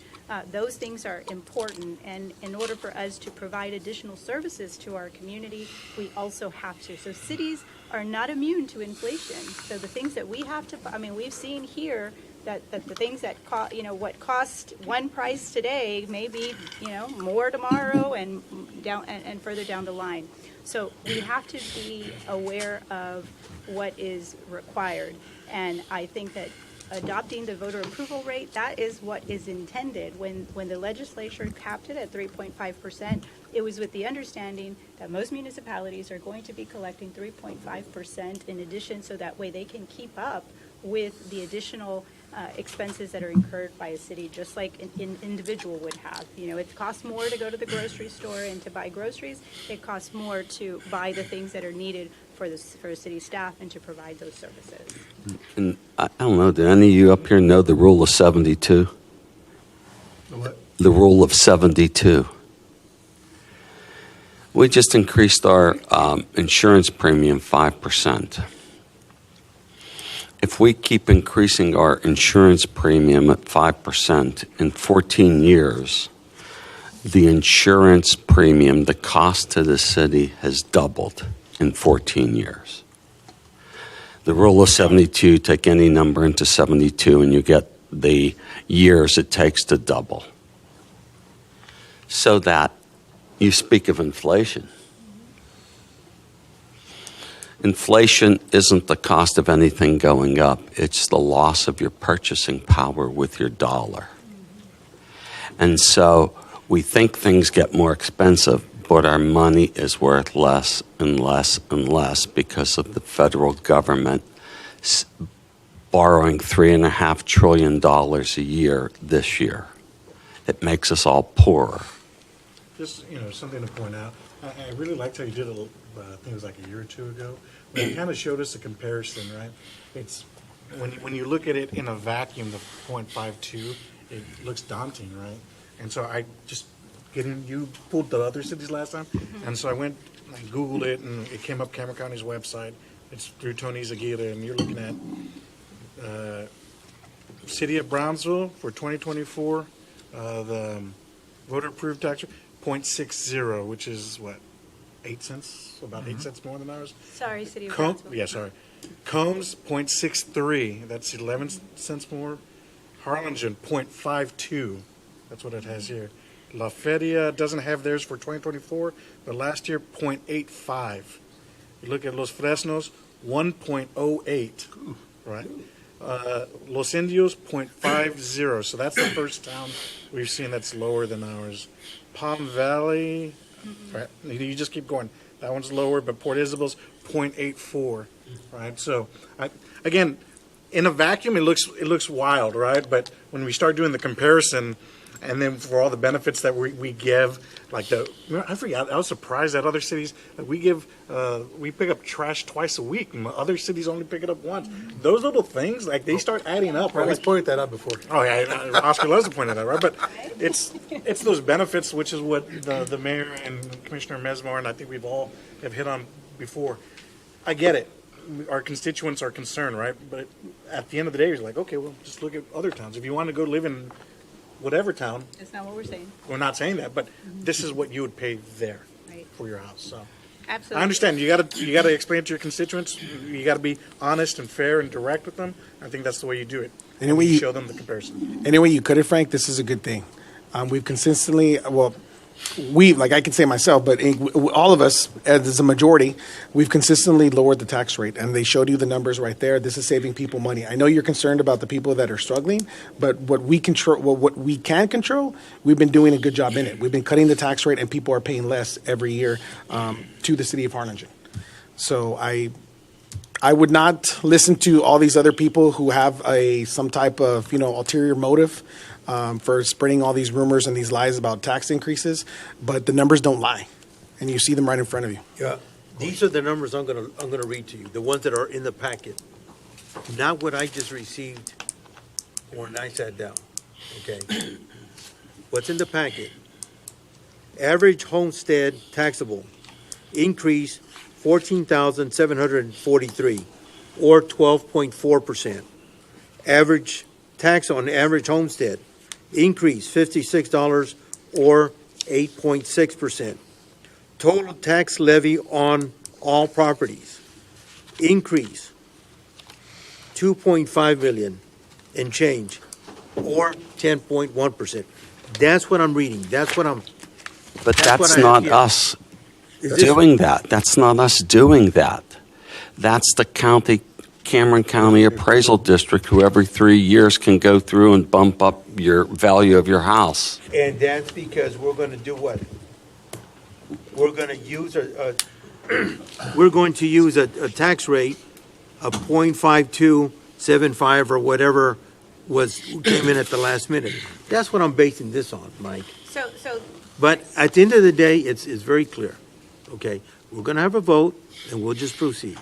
Those things are important, and in order for us to provide additional services to our community, we also have to. So cities are not immune to inflation. So the things that we have to, we've seen here that the things that what cost one price today may be more tomorrow and further down the line. So we have to be aware of what is required, and I think that adopting the voter approval rate, that is what is intended. When the legislature capped it at 3.5%, it was with the understanding that most municipalities are going to be collecting 3.5% in addition, so that way they can keep up with the additional expenses that are incurred by a city, just like an individual would have. It costs more to go to the grocery store and to buy groceries. It costs more to buy the things that are needed for city staff and to provide those services. And I don't know, do any of you up here know the rule of 72? The what? The rule of 72. We just increased our insurance premium 5%. If we keep increasing our insurance premium at 5% in 14 years, the insurance premium, the cost to the city, has doubled in 14 years. The rule of 72, take any number into 72 and you get the years it takes to double. So that you speak of inflation. inflation isn't the cost of anything going up. It's the loss of your purchasing power with your dollar. And so we think things get more expensive, but our money is worth less and less and less because of the federal government borrowing $3.5 trillion a year this year. It makes us all poorer. Just, something to point out. I really liked how you did it, I think it was like a year or two ago, but it kind of showed us a comparison, right? It's, when you look at it in a vacuum, the 0.52, it looks daunting, right? And so you pulled the other cities last time, and so I went and Googled it, and it came up Cameron County's website. It's through Tony Zaguirre, and you're looking at City of Brownsville for 2024, the voter-approved tax rate, 0.60, which is what, 8 cents? About 8 cents more than ours? Sorry, City of Brownsville. Yeah, sorry. Combs, 0.63, that's 11 cents more. Harlingen, 0.52, that's what it has here. La Feria doesn't have theirs for 2024, but last year, 0.85. You look at Los Fresnos, 1.08, right? Los Indios, 0.50, so that's the first town we've seen that's lower than ours. Palm Valley, right? You just keep going. That one's lower, but Port Isabel's 0.84, right? So, again, in a vacuum, it looks wild, right? But when we start doing the comparison, and then for all the benefits that we give, like I forgot, I was surprised at other cities that we pick up trash twice a week, and other cities only pick it up once. Those little things, like they start adding up. Right? Always pointed that out before. Oh yeah, Oscar loves to point that out, right? But it's those benefits, which is what the mayor and Commissioner Mesmar, and I think we've all have hit on before. I get it. Our constituents are concerned, right? But at the end of the day, you're like, okay, well, just look at other towns. If you want to go live in whatever town, That's not what we're saying. we're not saying that, but this is what you would pay there Right. for your house. So Absolutely. I understand you got to explain it to your constituents. You got to be honest and fair and direct with them. I think that's the way you do it. Anyway, You show them the comparison. Any way you cut it, Frank, this is a good thing. We've consistently, like I can say myself, but all of us, as a majority, we've consistently lowered the tax rate, and they showed you the numbers right there. This is saving people money. I know you're concerned about the people that are struggling, but what we can control, we've been doing a good job in it. We've been cutting the tax rate, and people are paying less every year to the city of Harlingen. So I would not listen to all these other people who have some type of ulterior motive for spreading all these rumors and these lies about tax increases, but the numbers don't lie, and you see them right in front of you. Yeah, these are the numbers I'm gonna read to you, the ones that are in the packet, not what I just received when I sat down. Okay, what's in the packet? Average homestead taxable increase 14,743, or 12.4%. Average tax on average homestead increase $56, or 8.6%. Total tax levy on all properties increase 2.5 million and change, or 10.1%. That's what I'm reading. But that's not us doing that. That's not us doing that. That's the Cameron County Appraisal District, who every 3 years can go through and bump up your value of your house. And that's because we're going to do what? We're going to use a tax rate of 0.5275 or whatever came in at the last minute. That's what I'm basing this on, Mike. So But at the end of the day, it's very clear. Okay, we're going to have a vote, and we'll just proceed.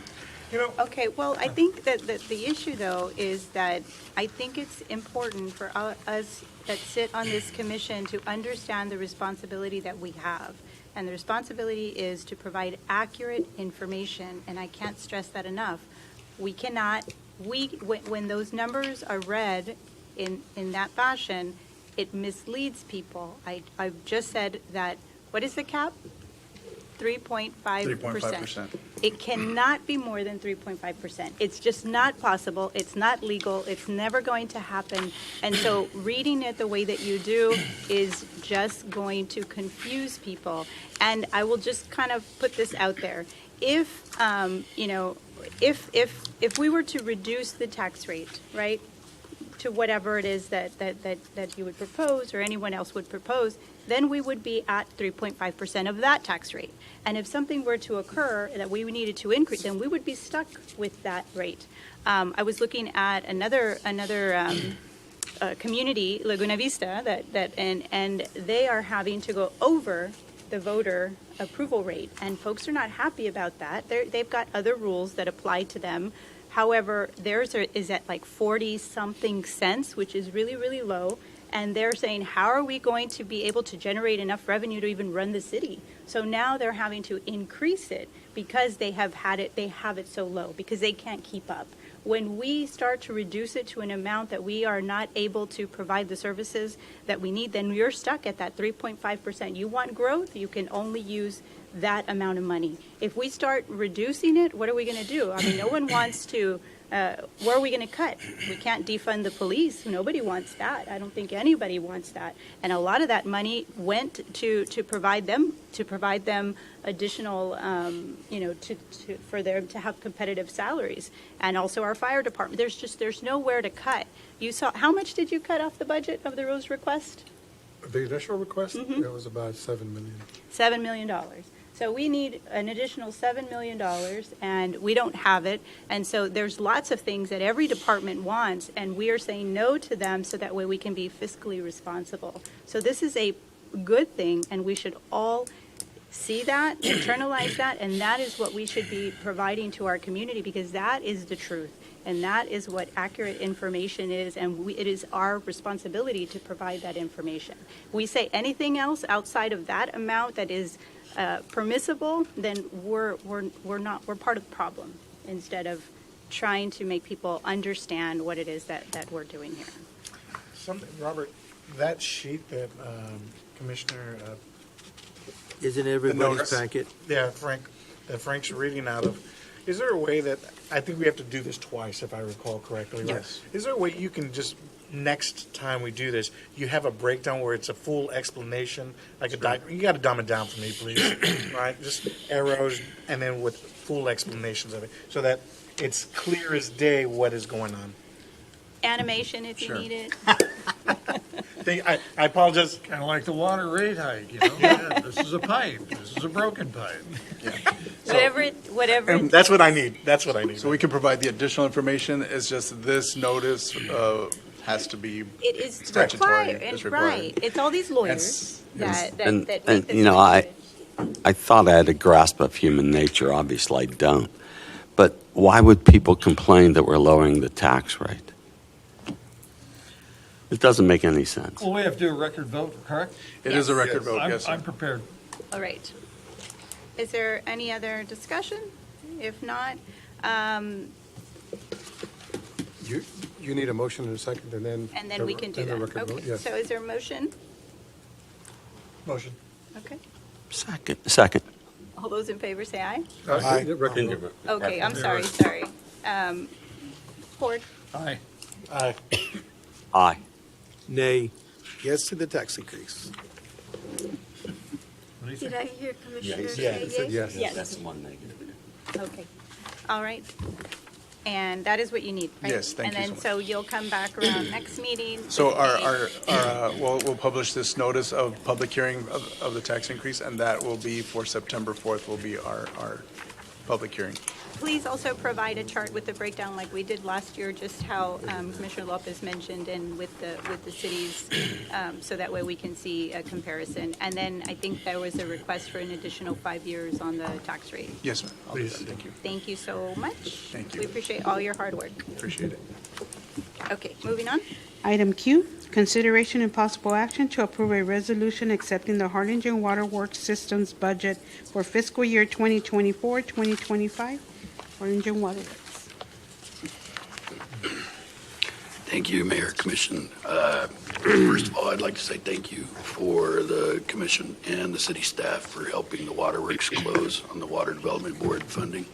Okay, well, I think that the issue, though, is that I think it's important for us that sit on this commission to understand the responsibility that we have. And the responsibility is to provide accurate information, and I can't stress that enough. We cannot, when those numbers are read in that fashion, it misleads people. I've just said that, what is the cap? 3.5%. 3.5%. It cannot be more than 3.5%. It's just not possible. It's not legal. It's never going to happen. And so reading it the way that you do is just going to confuse people. And I will just kind of put this out there. if, you know, if we were to reduce the tax rate, right, to whatever it is that you would propose or anyone else would propose, then we would be at 3.5% of that tax rate. And if something were to occur that we needed to increase, then we would be stuck with that rate. I was looking at another community, Laguna Vista, and they are having to go over the voter approval rate, and folks are not happy about that. They've got other rules that apply to them. However, theirs is at like 40-something cents, which is really, really low. And they're saying, how are we going to be able to generate enough revenue to even run the city? So now they're having to increase it because they have it so low, because they can't keep up. When we start to reduce it to an amount that we are not able to provide the services that we need, then you're stuck at that 3.5%. You want growth, you can only use that amount of money. If we start reducing it, what are we going to do? I mean, no one wants to, where are we going to cut? We can't defund the police. Nobody wants that. I don't think anybody wants that. And a lot of that money went to provide them additional, you know, for them to have competitive salaries, and also our fire department. There's nowhere to cut. You saw, how much did you cut off the budget of the Rose request? The initial request, it was about $7 million. $7 million. So we need an additional $7 million, and we don't have it. And so there's lots of things that every department wants, and we are saying no to them so that way we can be fiscally responsible. So this is a good thing, and we should all see that, internalize that, and that is what we should be providing to our community, because that is the truth. And that is what accurate information is, and it is our responsibility to provide that information. We say anything else outside of that amount that is permissible, then we're part of the problem, instead of trying to make people understand what it is that we're doing here. Robert, that sheet that Commissioner Isn't everybody's packet? Yeah, that Frank's reading out of. Is there a way that, I think we have to do this twice, if I recall correctly, right? Yes. Is there a way you can just, next time we do this, you have a breakdown where it's a full explanation, like a diagram? You got to dumb it down for me, please, right? Just arrows, and then with full explanations of it, so that it's clear as day what is going on. Animation if you need it. I apologize. Kind of like the water rate hike, you know? Yeah, this is a pipe. This is a broken pipe. Whatever. And that's what I need. That's what I need. So we can provide the additional information. It's just this notice has to be It is statutory. required, It's right. It's all these lawyers that make And this you know, complicated. I thought I had a grasp of human nature. Obviously, I don't. But why would people complain that we're lowering the tax rate? It doesn't make any sense. Well, we have to do a record vote, correct? It is a record vote, yes, sir. I'm prepared. All right. Is there any other discussion? If not, You need a motion in a second, and then. we can do and the that. record vote, Okay, yes. so is there a motion? Motion. Okay. Second. All those in favor say aye. Aye. The record vote. Okay, I'm sorry. Ford? Aye. Aye. Aye. Nay. Yes to the tax increase. Did I hear Commissioner Yes. say Yes. yes? Yes. That's one negative. Okay. All right. And that is what you need, right? Yes, thank you And then, so so you'll come back around next meeting? So we'll publish this notice of public hearing of the tax increase, and that will be for September 4th will be our public hearing. Please also provide a chart with the breakdown like we did last year, just how Commissioner Lopez mentioned, and with the cities, so that way we can see a comparison. And then I think there was a request for an additional 5 years on the tax rate. Yes, ma'am. I'll do that. Thank you. Thank you so much. Thank you. We appreciate all your hard work. Appreciate it. Okay, moving on. Item Q, consideration and possible action to approve a resolution accepting the Harlingen Water Works Systems budget for fiscal year 2024-2025. Harlingen Water Works. Thank you, Mayor, Commission. First of all, I'd like to say thank you for the commission and the city staff for helping the Waterworks close on the Water Development Board funding.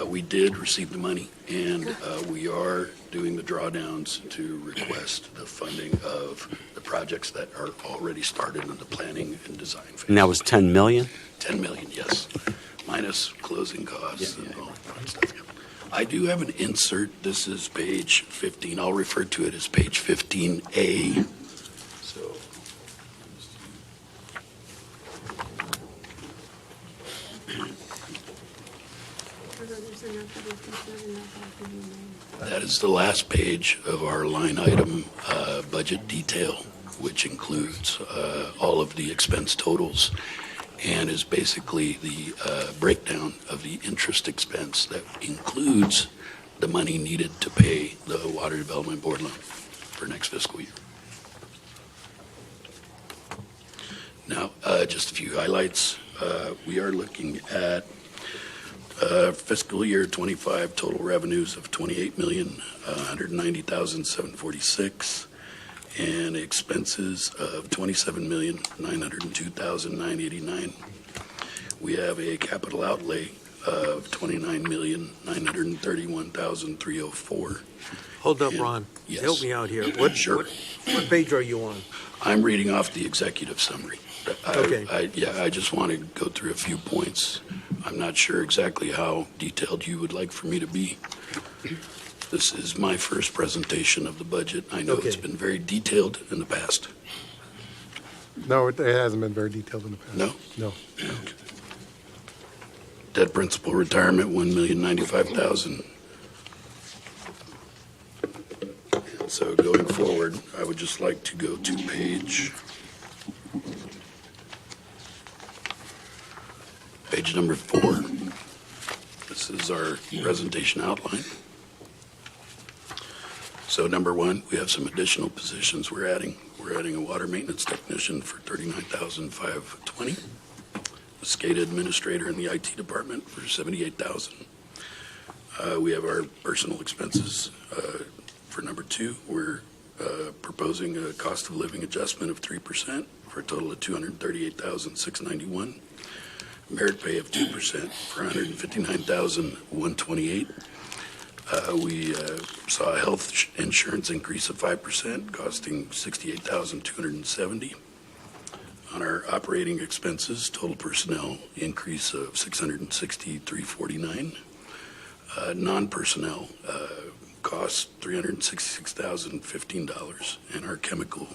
We did receive the money, and we are doing the drawdowns to request the funding of the projects that are already started in the planning and design phase. And that was 10 million? 10 million, yes, minus closing costs and all that fun stuff. I do have an insert. This is page 15. I'll refer to it as page 15A. So, that is the last page of our line item budget detail, which includes all of the expense totals and is basically the breakdown of the interest expense that includes the money needed to pay the Water Development Board loan for next fiscal year. Now, just a few highlights. We are looking at fiscal year 25 total revenues of $28,190,746 and expenses of $27,902,989. We have a capital outlay of $29,931,304. Hold up, And- Ron. Yes. Help me out here. Sure. What page are you on? I'm reading off the executive summary. Okay. I just want to go through a few points. I'm not sure exactly how detailed you would like for me to be. This is my first presentation of the budget. I know it's been very detailed in the past. No, it hasn't been very detailed in the past. No? No. Debt principal retirement, $1,095,000. And so going forward, I would just like to go to page number 4. This is our presentation outline. So number 1, we have some additional positions we're adding. We're adding a water maintenance technician for $39,520. A SCADA administrator in the IT department for $78,000. We have our personal expenses for number 2. We're proposing a cost of living adjustment of 3% for a total of $238,691. Merit pay of 2% for $159,128. We saw a health insurance increase of 5%, costing $68,270. On our operating expenses, total personnel increase of $663,449. Non-personnel costs $366,015, and our chemical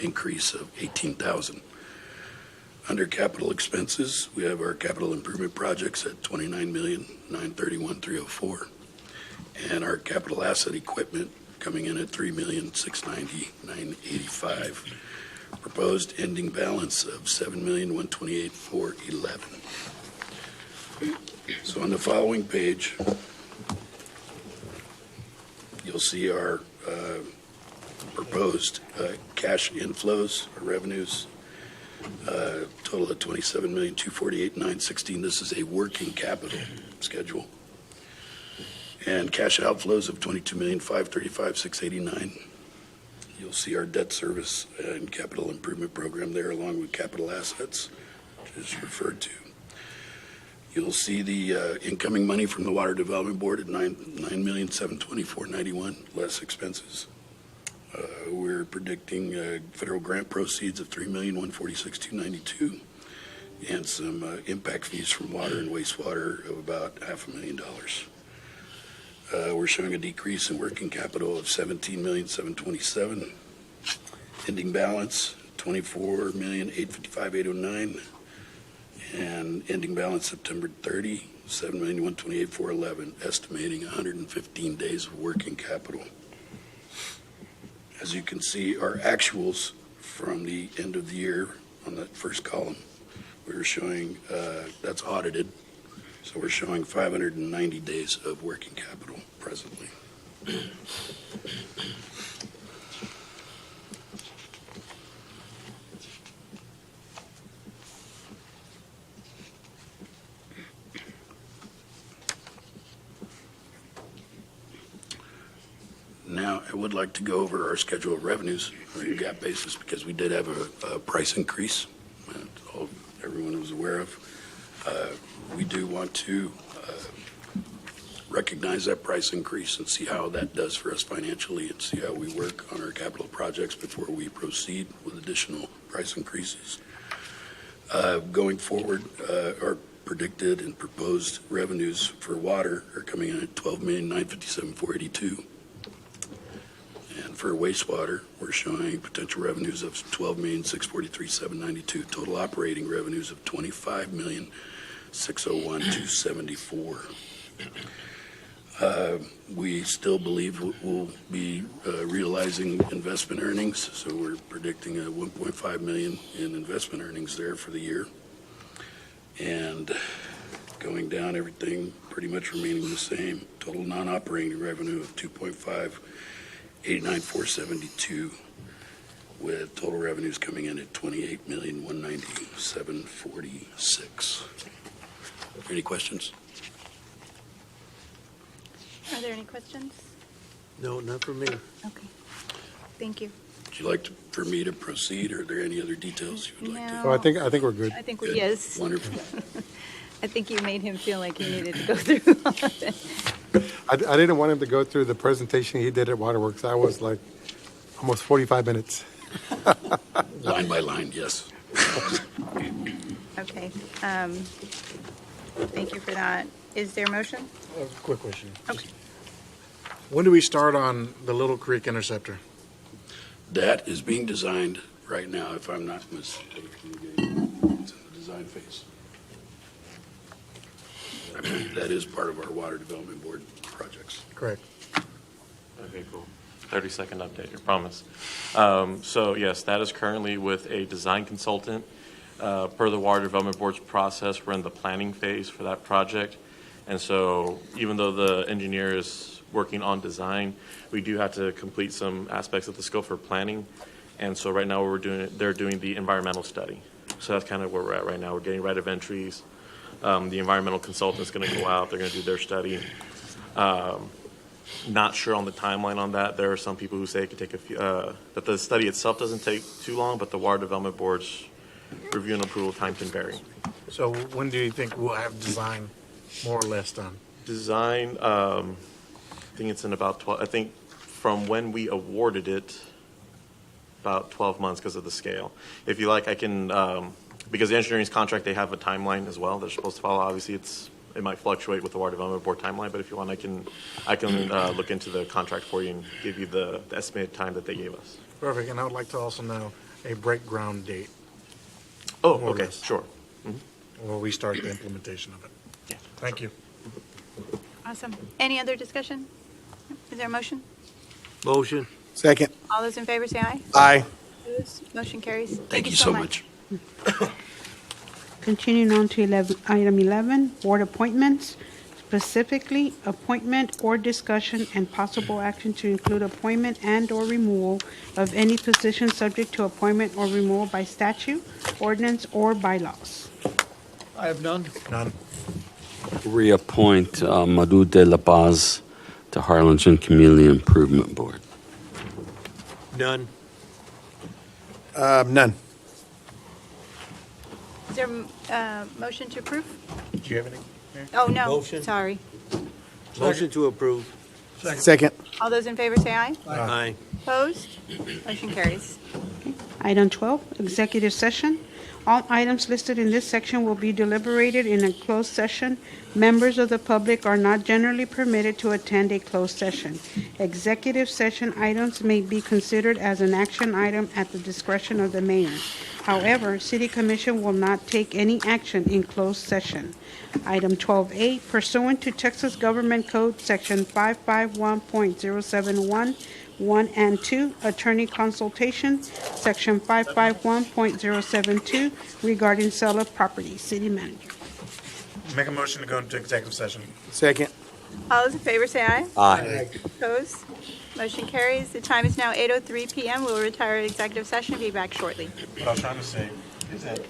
increase of $18,000. Under capital expenses, we have our capital improvement projects at $29,931,304, and our capital asset equipment coming in at $3,690,985. Proposed ending balance of $7,128,411. So on the following page, you'll see our proposed cash inflows or revenues. Total of $27,248,916. This is a working capital schedule. And cash outflows of $22,535,689. You'll see our debt service and capital improvement program there, along with capital assets, which is referred to. You'll see the incoming money from the Water Development Board at $9,724,91, less expenses. We're predicting federal grant proceeds of $3,146,292, and some impact fees from water and wastewater of about $500,000. We're showing a decrease in working capital of $17,727,000. Ending balance $24,855,809, and ending balance September 30, $7,128,411, estimating 115 days of working capital. As you can see, our actuals from the end of the year on that first column, we're showing that's audited. So we're showing 590 days of working capital presently. Now, I would like to go over our schedule of revenues on a GAAP basis because we did have a price increase that everyone was aware of. We do want to recognize that price increase and see how that does for us financially and see how we work on our capital projects before we proceed with additional price increases. Going forward, our predicted and proposed revenues for water are coming in at $12,957,482. And for wastewater, we're showing potential revenues of $12,643,792. Total operating revenues of $25,601,274. We still believe we'll be realizing investment earnings, so we're predicting a $1.5 million in investment earnings there for the year. And going down, everything pretty much remaining the same. Total non-operating revenue of $2.589472, with total revenues coming in at $28,197,46. Any questions? Are there any questions? No, not for me. Okay. Thank you. Would you like for me to proceed, or are there any other details you would like to? No. I think we're good. I think Good. yes. Wonderful. I think you made him feel like he needed to go through all of it. I didn't want him to go through the presentation he did at Waterworks. I was like almost 45 minutes. Line by line, yes. Okay. Thank you for that. Is there a motion? Quick question. Okay. When do we start on the Little Creek Interceptor? That is being designed right now, if I'm not mistaken. It's in the design phase. I believe that is part of our Water Development Board projects. Correct. Okay, cool. 30-second update, I promise. So yes, that is currently with a design consultant. Per the Water Development Board's process, we're in the planning phase for that project. And so even though the engineer is working on design, we do have to complete some aspects of the scope for planning. And so right now they're doing the environmental study. So that's kind of where we're at right now. We're getting right of entries. The environmental consultant's going to go out. They're going to do their study. Not sure on the timeline on that. There are some people who say it could take a few, that the study itself doesn't take too long, but the Water Development Board's review and approval time can vary. So when do you think we'll have design more or less done? Design, I think it's in about 12, I think from when we awarded it, about 12 months because of the scale. If you like, I can, because the engineering's contract, they have a timeline as well they're supposed to follow. Obviously, it might fluctuate with the Water Development Board timeline, but if you want, I can look into the contract for you and give you the estimated time that they gave us. Perfect, and I would like to also know a break ground date. Oh, More or okay, less. sure. Where we start the implementation of it. Yeah. Thank you. Awesome. Any other discussion? Is there a motion? Motion. Second. All those in favor say aye. Aye. Opposed? Motion carries. Thank you so much. Continuing on to item 11, board appointments, specifically appointment or discussion and possible action to include appointment and/or removal of any position subject to appointment or removal by statute, ordinance, or bylaws. I have none. None. Reappoint Madhu de la Paz to Harlingen Community Improvement Board. None. None. Is there a motion to approve? Do you have anything? Mayor? Oh, no. Motion. Sorry. Motion to approve. Second. All those in favor say aye. Aye. Opposed? Motion carries. Item 12, executive session. All items listed in this section will be deliberated in a closed session. Members of the public are not generally permitted to attend a closed session. Executive session items may be considered as an action item at the discretion of the mayor. However, City Commission will not take any action in closed session. Item 12A, pursuant to Texas Government Code Section 551.071, 1 and 2, attorney consultation, Section 551.072, regarding sale of property. City Manager. Make a motion to go into executive session. Second. All those in favor say aye. Aye. Opposed? Motion carries. The time is now 8:03 p.m. We'll retire executive session and be back shortly. What I was trying to say is that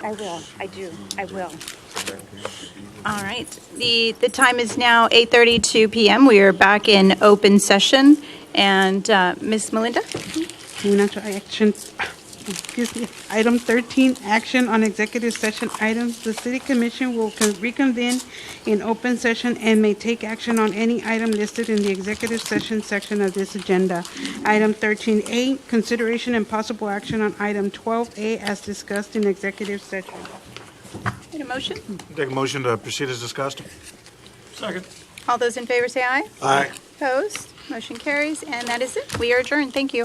I will. I do. I will. All right. The time is now 8:32 p.m. We are back in open session. And Ms. Melinda? Moving on to action, excuse me, item 13, action on executive session items. The city commission will reconvene in open session and may take action on any item listed in the executive session section of this agenda. Item 13A, consideration and possible action on item 12A as discussed in executive session. Need a motion? Take a motion to proceed as discussed. Second. All those in favor say aye. Aye. Opposed? Motion carries, and that is it. We are adjourned. Thank you.